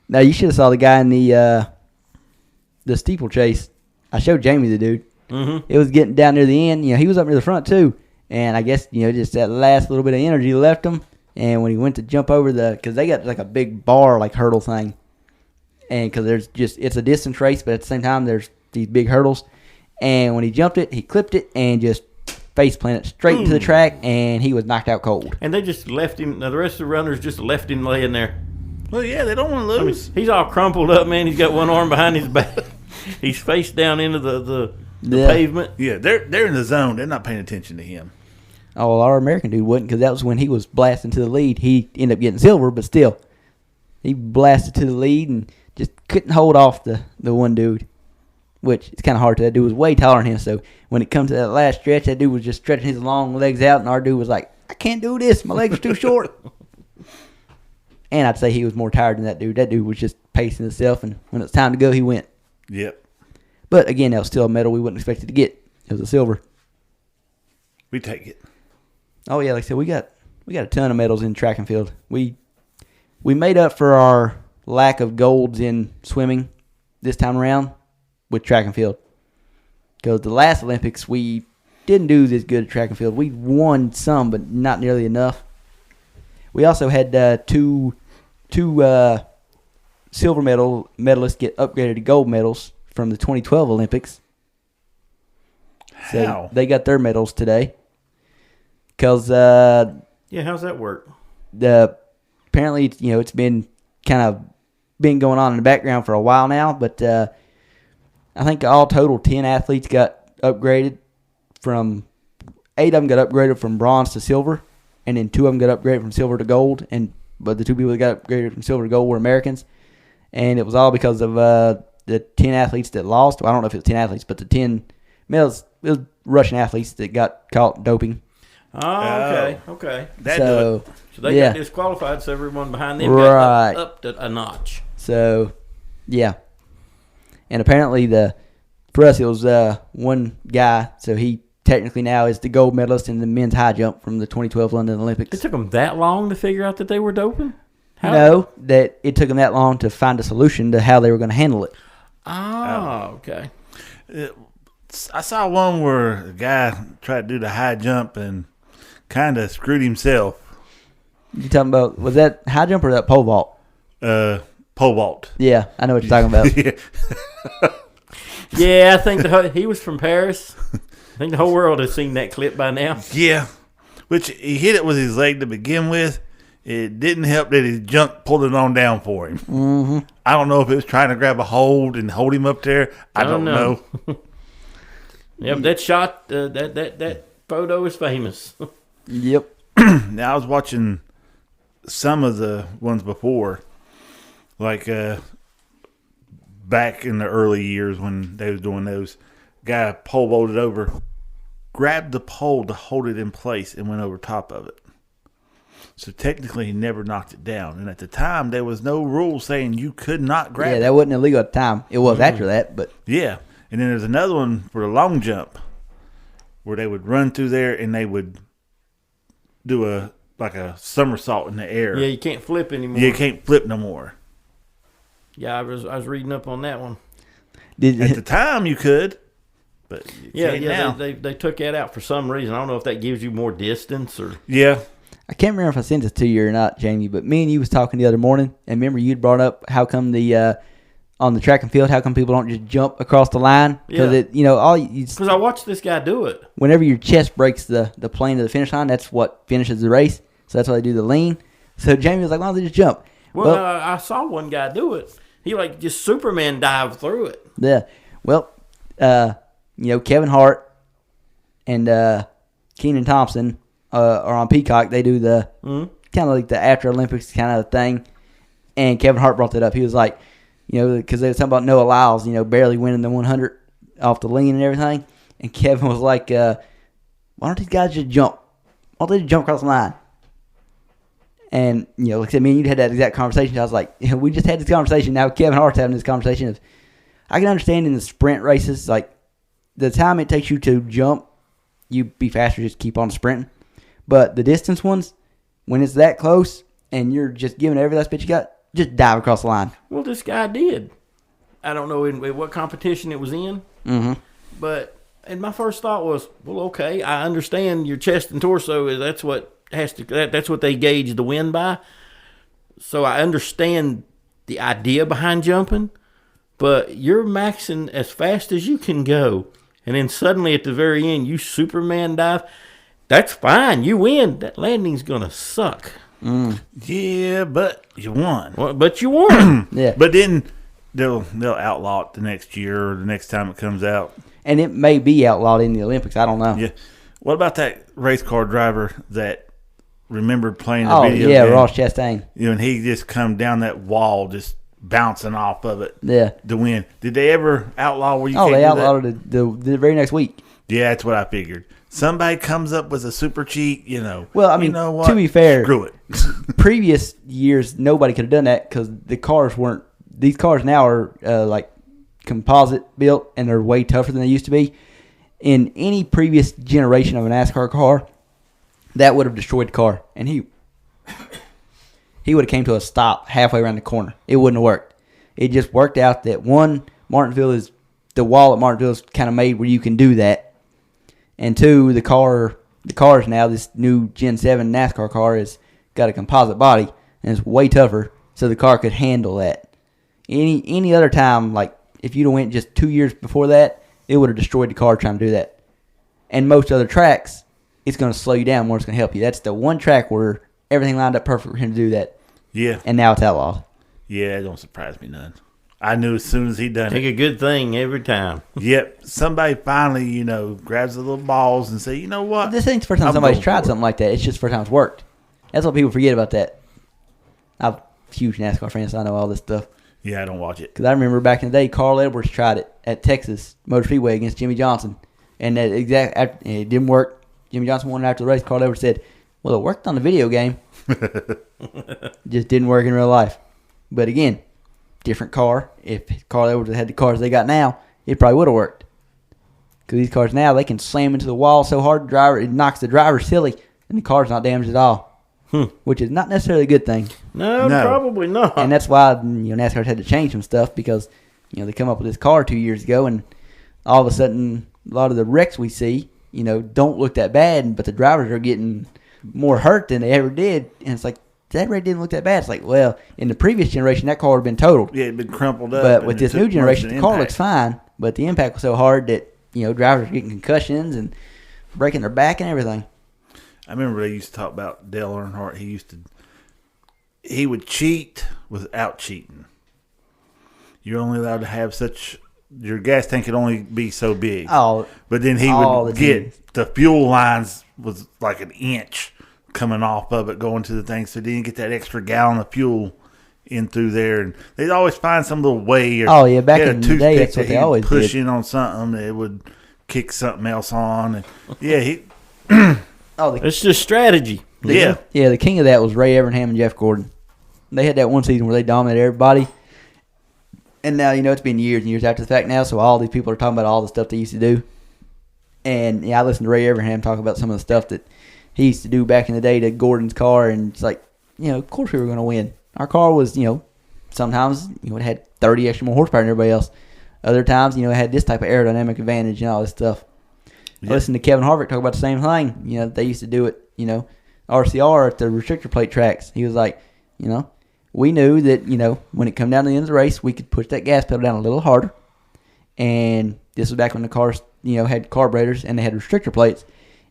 now you should have saw the guy in the steeplechase. I showed Jamie the dude. Mm-hmm. It was getting down near the end. He was up near the front too. And I guess, just that last little bit of energy left him. And when he went to jump over because they got like a big bar, like hurdle thing. And because it's a distance race, but at the same time, there's these big hurdles. And when he jumped it, he clipped it and just face planted straight into the track, and he was knocked out cold. And they just left him. Now the rest of the runners just left him laying there. Well, yeah, they don't want to lose. He's all crumpled up, man. He's got one arm behind his back. He's face down into the pavement. Yeah, they're in the zone. They're not paying attention to him. Oh, well, our American dude wouldn't, because that was when he was blasting to the lead. He ended up getting silver, but still, he blasted to the lead and just couldn't hold off the one dude, which it's kind of hard to. That dude was way taller than him, so when it comes to that last stretch, that dude was just stretching his long legs out, and our dude was like, I can't do this. My legs are too short. And I'd say he was more tired than that dude. That dude was just pacing himself, and when it was time to go, he went. Yep. But, again, that was still a medal we wouldn't expect it to get. It was a silver. We take it. Oh, yeah, like I said, we got a ton of medals in track and field. We made up for our lack of golds in swimming this time around with track and field. Because the last Olympics, we didn't do this good at track and field. We won some, but not nearly enough. We also had two silver medalists get upgraded to gold medals from the 2012 Olympics. So How? they got their medals today. Because how's that work? Apparently, it's been been going on in the background for a while now, but I think all total 10 athletes got upgraded from 8 of them got upgraded from bronze to silver, and then 2 of them got upgraded from silver to gold, but the 2 people that got upgraded from silver to gold were Americans, and it was all because of the 10 athletes that lost. Well, I don't know if it was 10 athletes, but the 10 medals, it was Russian athletes that got caught doping. Oh, okay. So they got disqualified, so everyone behind them right. got up to a notch. So, yeah. And apparently For us, it was one guy, so he technically now is the gold medalist in the men's high jump from the 2012 London Olympics. It took them that long to figure out that they were doping? How? No, that it took them that long to find a solution to how they were going to handle it. Oh, okay. I saw one where a guy tried to do the high jump and kind of screwed himself. You talking about, was that high jump or that pole vault? Pole vault. Yeah, I know what you're talking about. Yeah, I think he was from Paris. I think the whole world has seen that clip by now. Yeah, which he hit it with his leg to begin with. It didn't help that his junk pulled it on down for him. Mm-hmm. I don't know if it was trying to grab a hold and hold him up there. I don't know. Yeah, but that shot, that photo is famous. Yep. Now, I was watching some of the ones before, like back in the early years when they was doing those. Guy pole vaulted over, grabbed the pole to hold it in place, and went over top of it. So technically, he never knocked it down. And at the time, there was no rule saying you could not grab it. Yeah, that wasn't illegal at the time. It was after that, but Yeah. And then there's another one for the long jump where they would run through there and they would do a somersault in the air. Yeah, you can't flip anymore. You can't flip no more. Yeah, I was reading up on that one. At the time, you could, but you can't now. They took that out for some reason. I don't know if that gives you more distance or. Yeah. I can't remember if I sent this to you or not, Jamie, but me and you was talking the other morning, and remember you'd brought up how come on the track and field, how come people don't just jump across the line? Because Because I watched this guy do it. Whenever your chest breaks the plane of the finish line, that's what finishes the race. So that's why they do the lean. So Jamie was like, why don't they just jump? Well, I saw one guy do it. He just Superman dived through it. Yeah. Well, Kevin Hart and Keenan Thompson are on Peacock. They do the kind of like the after Olympics kind of thing. And Kevin Hart brought that up. He was like, because they were talking about Noah Lyles, barely winning the 100 off the lean and everything. And Kevin was like, why don't these guys just jump? Why don't they just jump across the line? And, like I said, me and you had that exact conversation. I was like, we just had this conversation. Now Kevin Hart's having this conversation of, I can understand in the sprint races, like the time it takes you to jump, you'd be faster, just keep on sprinting. But the distance ones, when it's that close and you're just giving every last bit you got, just dive across the line. Well, this guy did. I don't know in what competition it was in, but and my first thought was, well, okay, I understand your chest and torso is that's what they gauge the wind by. So I understand the idea behind jumping, but you're maxing as fast as you can go, and then suddenly at the very end you Superman dive. That's fine, you win. That landing's gonna suck. Yeah, but you won. Well, but you won. Yeah. But then they'll outlaw it the next year or the next time it comes out. And it may be outlawed in the Olympics. I don't know. Yeah. What about that race car driver that remembered playing the video game? Ross Chastain. And he just come down that wall just bouncing off of it to win. Did they ever outlaw where you can't do that? Oh, they outlawed it the very next week. Yeah, that's what I figured. Somebody comes up with a super cheat, Well, I mean, you know what? to be fair, screw it. Previous years, nobody could have done that because the cars weren't. These cars now are like composite built, and they're way tougher than they used to be. In any previous generation of a NASCAR car, that would have destroyed the car, and he would have came to a stop halfway around the corner. It wouldn't have worked. It just worked out that one, the wall at Martinsville is kind of made where you can do that. And two, the cars now, this new Gen 7 NASCAR car has got a composite body and it's way tougher, so the car could handle that. Any other time, like if you'd have went just 2 years before that, it would have destroyed the car trying to do that. And most other tracks, it's going to slow you down more. It's going to help you. That's the one track where everything lined up perfect for him to do that. Yeah. And now it's outlawed. Yeah, it don't surprise me none. I knew as soon as he done Take it. a good thing every time. Yep. Somebody finally, grabs the little balls and say, you know what? This ain't the first time somebody's tried something like that. It's just the first time it's worked. That's what people forget about that. I'm a huge NASCAR fan, so I know all this stuff. Yeah, I don't watch it. Because I remember back in the day, Carl Edwards tried it at Texas Motor Speedway against Jimmy Johnson. And it didn't work. Jimmy Johnson won after the race. Carl Edwards said, well, it worked on the video game. Just didn't work in real life. But again, different car. If Carl Edwards had the cars they got now, it probably would have worked. Because these cars now, they can slam into the wall so hard, it knocks the driver silly, and the car's not damaged at all. Which is not necessarily a good thing. No, probably not. And that's why NASCAR's had to change some stuff because they come up with this car 2 years ago, and all of a sudden, a lot of the wrecks we see, don't look that bad, but the drivers are getting more hurt than they ever did. And it's like, that wreck didn't look that bad. It's like, well, in the previous generation, that car would have been totaled. Yeah, it'd been crumpled up. But with this new generation, the car looks fine, but the impact was so hard that drivers are getting concussions and breaking their back and everything. I remember they used to talk about Dale Earnhardt. He would cheat without cheating. You're only allowed to have your gas tank could only be so big. Oh, but then he would get the fuel lines was like an inch coming off of it going to the thing, so then you get that extra gallon of fuel in through there, and they'd always find some little way. Or back in the day, that's what they always push did. in on something, it would kick something else on. And he. It's just strategy. The king of that was Ray Evernham and Jeff Gordon. They had that one season where they dominated everybody. And now, it's been years and years after the fact now, so all these people are talking about all the stuff they used to do. And, I listened to Ray Evernham talk about some of the stuff that he used to do back in the day to Gordon's car, and it's like, of course we were going to win. Our car was, sometimes, it had 30 extra more horsepower than everybody else. Other times, it had this type of aerodynamic advantage and all this stuff. I listened to Kevin Harvick talk about the same thing. They used to do it, RCR at the restrictor plate tracks. He was like, we knew that, when it come down to the end of the race, we could push that gas pedal down a little harder. And this was back when the cars, had carburetors and they had restrictor plates.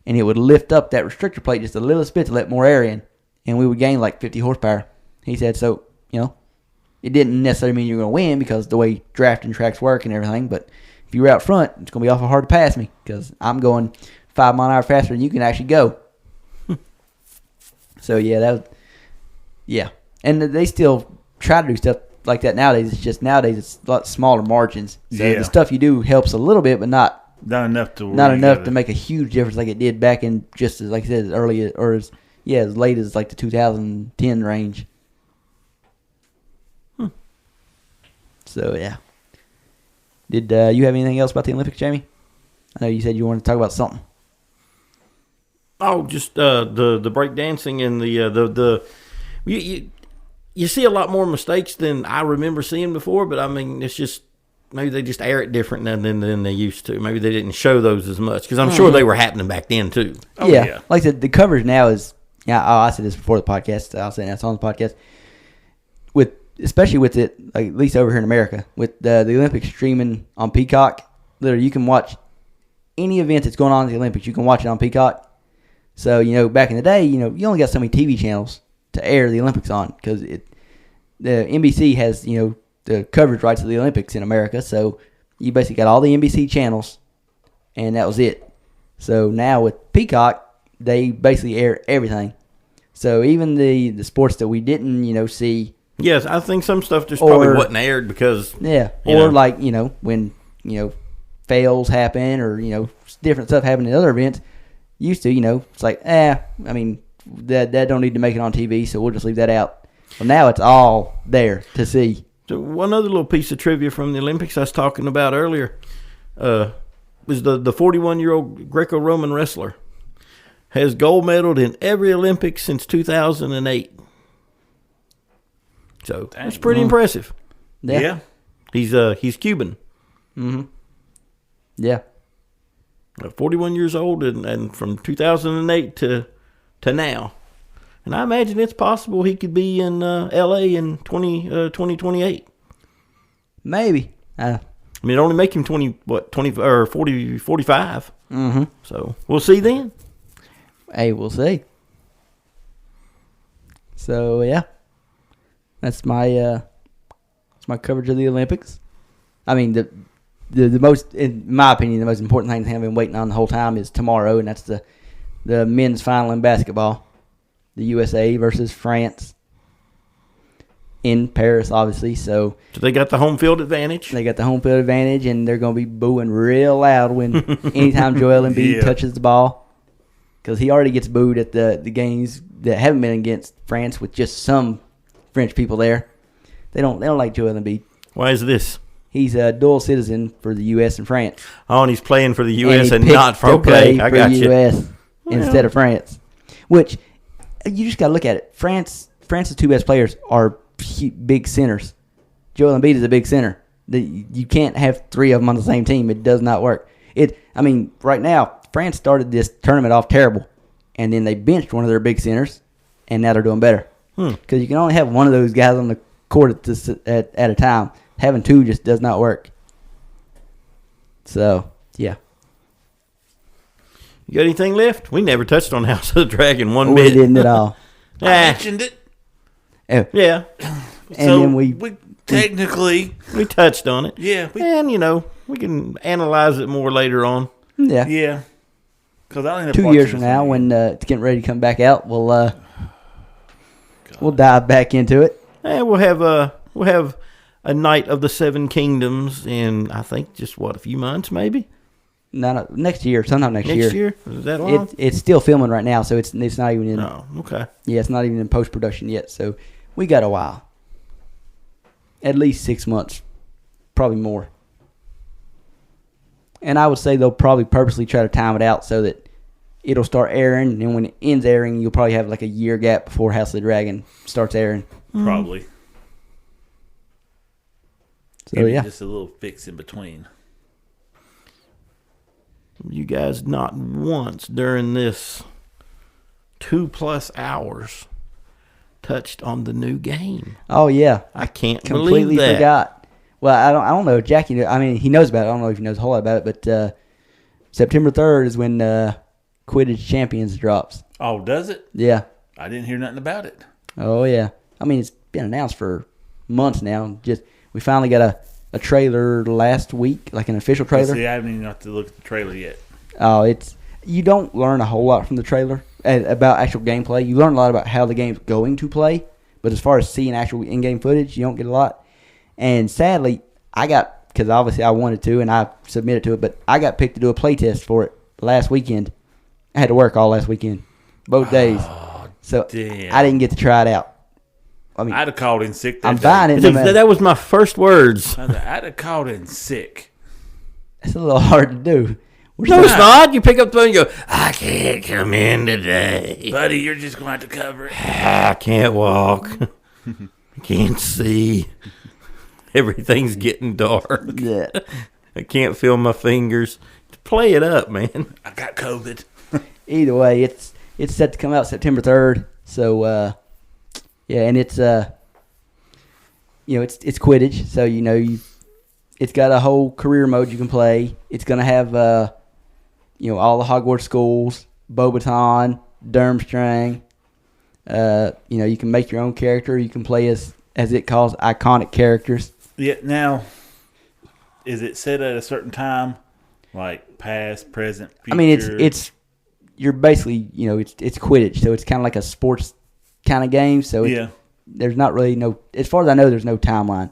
And it would lift up that restrictor plate just a little bit to let more air in. And we would gain like 50 horsepower. He said, so, it didn't necessarily mean you were going to win because the way drafting tracks work and everything. But if you were out front, it's going to be awful hard to pass me because I'm going 5 miles an hour faster than you can actually go. So, And they still try to do stuff like that nowadays. It's just nowadays it's a lot smaller margins. So the stuff you do helps a little bit, but not enough to make a huge difference like it did back in just as, like I said, as early or as late as like the 2010 range. So, Did you have anything else about the Olympics, Jamie? I know you said you wanted to talk about something. Oh, just the break dancing and you see a lot more mistakes than I remember seeing before, but I mean, it's just maybe they just air it different than they used to. Maybe they didn't show those as much because I'm sure they were happening back then too. Oh, yeah. Like I said, the coverage now is I said this before the podcast. I'll say that's on the podcast. Especially with it, like at least over here in America, with the Olympics streaming on Peacock, literally you can watch any event that's going on in the Olympics. You can watch it on Peacock. So, back in the day, you only got so many TV channels to air the Olympics on because the NBC has, the coverage rights of the Olympics in America. So you basically got all the NBC channels, and that was it. So now with Peacock, they basically air everything. So even the sports that we didn't, see. Yes, I think some stuff just probably wasn't aired because. Yeah, or like, when, fails happen or, different stuff happen in other events. Used to, it's like, I mean, that don't need to make it on TV, so we'll just leave that out. Well, now it's all there to see. So one other little piece of trivia from the Olympics I was talking about earlier was the 41-year-old Greco-Roman wrestler has gold medaled in every Olympics since 2008. So that's pretty impressive. Yeah. He's Cuban. Mm-hmm. Yeah. 41 years old and from 2008 to now. And I imagine it's possible he could be in L.A. in 2028. Maybe. I mean, it only make him 20 or 40, 45. Mm-hmm. So we'll see then. Hey, we'll see. So, yeah. That's my coverage of the Olympics. I mean, the most, in my opinion, the most important thing I've been waiting on the whole time is tomorrow, and that's the men's final in basketball. The USA versus France in Paris, obviously. So they got the home field advantage. They got the home field advantage, and they're going to be booing real loud anytime Joel Embiid touches the ball, because he already gets booed at the games that haven't been against France with just some French people there. They don't like Joel Embiid. Why is this? He's a dual citizen for the U.S. and France. Oh, and he's playing for the U.S. he and picked not for to play okay. I for got the you. U.S. instead of France, which you just got to look at it. France's two best players are big centers. Joel Embiid is a big center. You can't have three of them on the same team. It does not work. Right now, France started this tournament off terrible, and then they benched one of their big centers, and now they're doing better. Because you can only have one of those guys on the court at a time. Having two just does not work. So, yeah. You got anything left? We never touched on House of the Dragon one We bit. didn't at all. I mentioned it. Yeah. And So then we technically, We touched on it. yeah, And, we can analyze it more later on. yeah. Because I ended up 2 watching years from this now, again. when it's getting ready to come back out, we'll dive back into it. And we'll have a Night of the Seven Kingdoms in, I think, just a few months maybe? No, next year, sometime next year. Next year? Is that long? It's still filming right now, so it's not even in. Oh, okay. Yeah, it's not even in post production yet. So we got a while. At least 6 months, probably more. And I would say they'll probably purposely try to time it out so that it'll start airing, and when it ends airing, you'll probably have like a year gap before House of the Dragon starts airing. Probably. So Maybe yeah, just a little fix in between. You guys not once during this 2+ hours touched on the new game. oh yeah, I can't completely believe that. forgot. Well, I don't know. Jackie, I mean, he knows about it. I don't know if he knows a whole lot about it, but September 3rd is when Quidditch Champions drops. Oh, does it? Yeah. I didn't hear nothing about it. Oh yeah. I mean, it's been announced for months now. Just we finally got a trailer last week, like an official trailer. See, I haven't even got to look at the trailer yet. Oh, you don't learn a whole lot from the trailer about actual gameplay. You learn a lot about how the game's going to play, but as far as seeing actual in-game footage, you don't get a lot. And sadly, because obviously I wanted to and I submitted to it, but I got picked to do a play test for it last weekend. I had to work all last weekend, both days. So damn. I didn't get to try it out. I mean, I'd have called in sick that I'm day. buying it. No matter. That was my first words. I'd have called in sick. It's a little hard to do. No, it's not. You pick up the phone and you go, I can't come in today. Buddy, you're just going to have to cover it. I can't walk. I can't see. Everything's getting dark. Yeah. I can't feel my fingers. Play it up, man. I got COVID. Either way, it's set to come out September 3rd. So yeah, and it's it's Quidditch, so it's got a whole career mode you can play. It's gonna have all the Hogwarts schools, Beauxbaton, Durmstrang. You can make your own character. You can play as it calls iconic characters. Yeah, now, is it set at a certain time? Like past, present, future? I mean, you're basically, it's Quidditch, so it's kind of like a sports kind of game. So there's not really as far as I know, there's no timeline.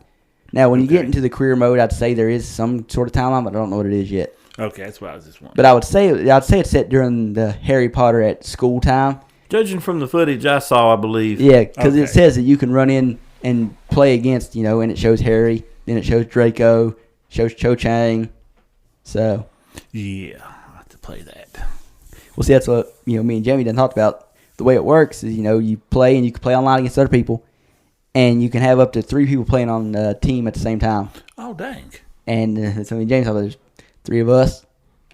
Now, when you get into the career mode, I'd say there is some sort of timeline, but I don't know what it is yet. Okay, that's what I was just wondering. But I'd say it's set during the Harry Potter at school time. Judging from the footage I saw, I believe. Yeah, because Okay. it says that you can run in and play against, and it shows Harry, then it shows Draco, shows Cho Chang. So Yeah, I'll have to play that. well, see, that's what me and Jamie done talked about. The way it works is, you play and you can play online against other people, and you can have up to 3 people playing on a team at the same time. Oh, dang. And so me and James talked about there's 3 of us.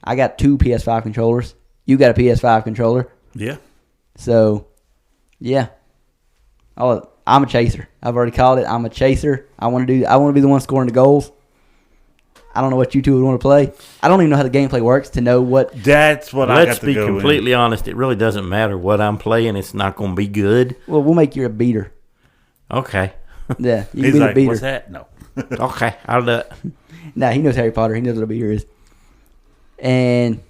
I got 2 PS5 controllers. You got a PS5 controller. Yeah. So, yeah. I'm a chaser. I've already called it. I'm a chaser. I want to be the one scoring the goals. I don't know what you two would want to play. I don't even know how the gameplay works to know what. That's what I got Let's to be go completely honest. It really doesn't matter what I'm playing. It's not going to be good. Well, we'll make you a beater. Okay. Yeah, you He's can be like, the beater. what's that? No. Okay. I'll do it. Nah, he knows Harry Potter. He knows what a beater is. And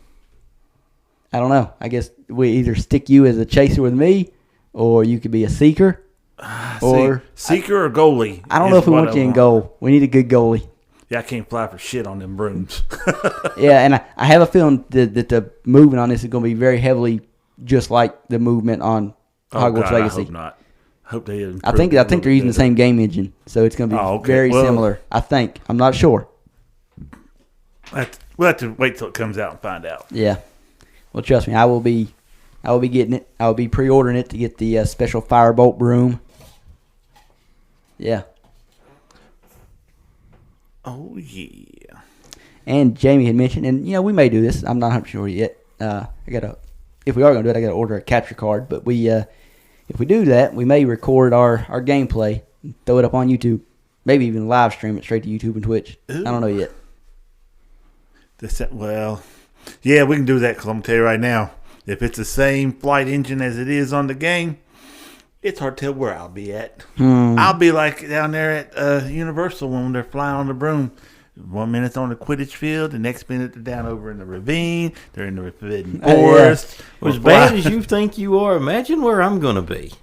I don't know. I guess we either stick you as a chaser with me, or you could be a seeker. Or seeker or goalie? I don't know if we want you in goal. We need a good goalie. Yeah, I can't fly for shit on them brooms. Yeah, and I have a feeling that the movement on this is going to be very heavily just like the movement on Hogwarts God, Legacy. I hope not. Hope they improve I think it a they're little using the better. same game engine, so it's going to be Oh, okay. very Well- similar. I think. I'm not sure. We'll have to wait till it comes out and find out. Yeah. Well, trust me, I will be getting it. I will be pre-ordering it to get the special firebolt broom. Yeah. Oh yeah. And Jamie had mentioned, and we may do this. I'm not 100% sure yet. If we are going to do it, I got to order a capture card. But if we do that, we may record our gameplay, and throw it up on YouTube, maybe even live stream it straight to YouTube and Twitch. Ooh. I don't know yet. Well, yeah, we can do that because I'm going to tell you right now, if it's the same flight engine as it is on the game, it's hard to tell where I'll be at. I'll be like down there at Universal when they're flying on the broom. 1 minute on the Quidditch field, the next minute they're down over in the ravine. They're in the Forbidden Forest. As bad as you think you are, imagine where I'm going to be.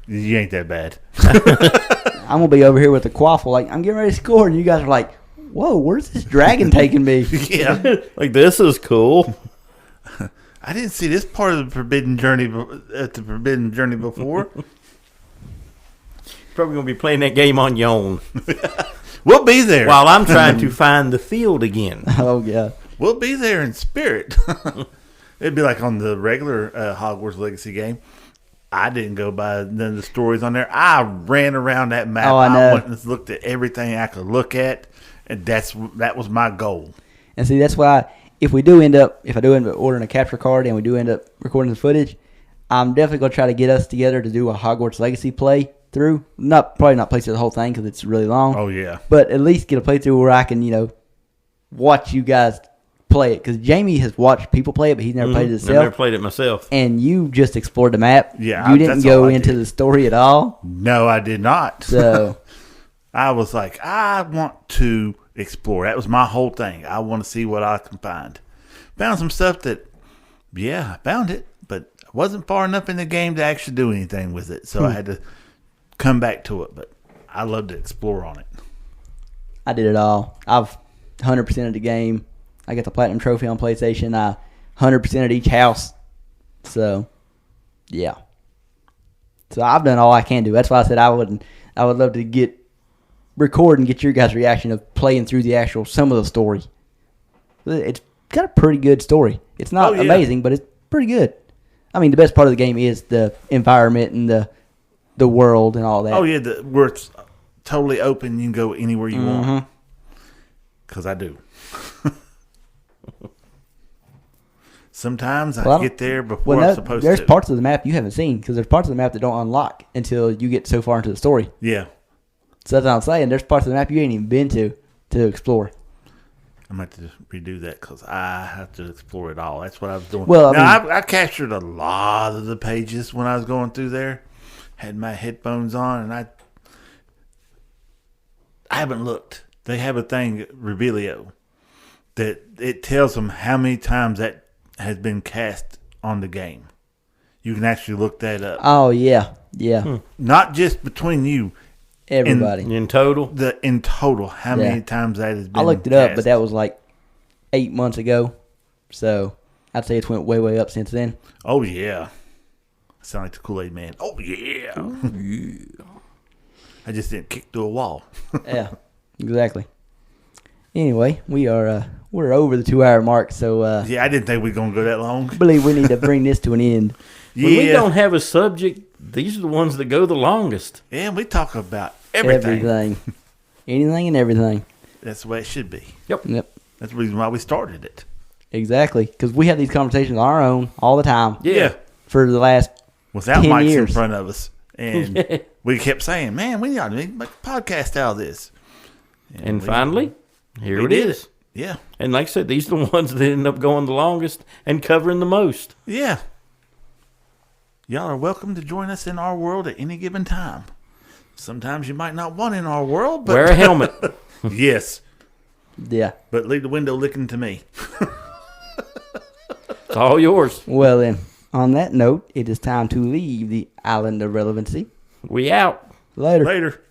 You ain't that bad. I'm going to be over here with the quaffle, like, I'm getting ready to score, and you guys are like, whoa, where's this dragon taking me? Yeah. Like, this is cool. I didn't see this part of the Forbidden Journey before. Probably going to be playing that game on your own. We'll be there. While I'm trying to find the field again. Oh, yeah. We'll be there in spirit. It'd be like on the regular Hogwarts Legacy game. I didn't go by none of the stories on there. I ran around that map. Oh, I know. went and looked at everything I could look at, and that was my goal. And see, that's why if I do end up ordering a capture card and we do end up recording the footage, I'm definitely going to try to get us together to do a Hogwarts Legacy play through. Probably not play through the whole thing because it's really long. Oh yeah. But at least get a playthrough where I can, watch you guys play it. Because Jamie has watched people play it, but he's never played it I've himself. never played it myself. And you just explored the map. Yeah, You didn't that's go all I into did. the story at all. No, I did not. So, I was like, I want to explore. That was my whole thing. I want to see what I can find. Found some stuff that, yeah, I found it, but I wasn't far enough in the game to actually do anything with it. So I had to come back to it. But I love to explore on it. I did it all. I've 100%ed the game. I got the Platinum Trophy on PlayStation. I 100%ed each house. So, yeah. So I've done all I can do. That's why I said I would love to record and get your guys' reaction of playing through some of the story. It's got a pretty good story. It's not amazing, but it's pretty good. I mean, the best part of the game is the environment and the world and all that. Oh, yeah, where it's totally open. You can go anywhere you want. Because I do. Sometimes I get there before I'm supposed there's to. parts of the map you haven't seen because there's parts of the map that don't unlock until you get so far into the story. Yeah. So that's what I'm saying. There's parts of the map you ain't even been to explore. I'm going to have to redo that because I have to explore it all. That's what I was doing. Well, I captured a lot of the pages when I was going through there. Had my headphones on, and I haven't looked. They have a thing, Revelio, that it tells them how many times that has been cast on the game. You can actually look that up. Oh, yeah. Yeah. Not just between you. Everybody. In total? In total, how many times that has been I looked it up, cast. but that was like 8 months ago. So I'd say it's went way, way up since then. Oh, yeah. I sound like the Kool-Aid man. Oh, yeah. Oh, yeah. I just didn't kick through a wall. Yeah, exactly. Anyway, we're over the 2-hour mark, so Yeah, I didn't think we were going to go that long. I believe we need to bring this to an end. Yeah. When we don't have a subject, these are the ones that go the longest. Yeah, we talk about everything. Anything and everything. That's the way it should be. Yep. That's the reason why we started it. Exactly, because we have these conversations on our own all the time. Yeah. For the last Without 10 mics years. in front of us. And we kept saying, man, we ought to make a podcast out of this. And finally, here we it did is. it. Yeah. And like I said, these are the ones that end up going the longest and covering the most. Yeah. Y'all are welcome to join us in our world at any given time. Sometimes you might not want in our world, but Wear a helmet. yes. Yeah. But leave the window licking to me. It's all yours. Well then, on that note, it is time to leave the island of relevancy. We out. Later. Later.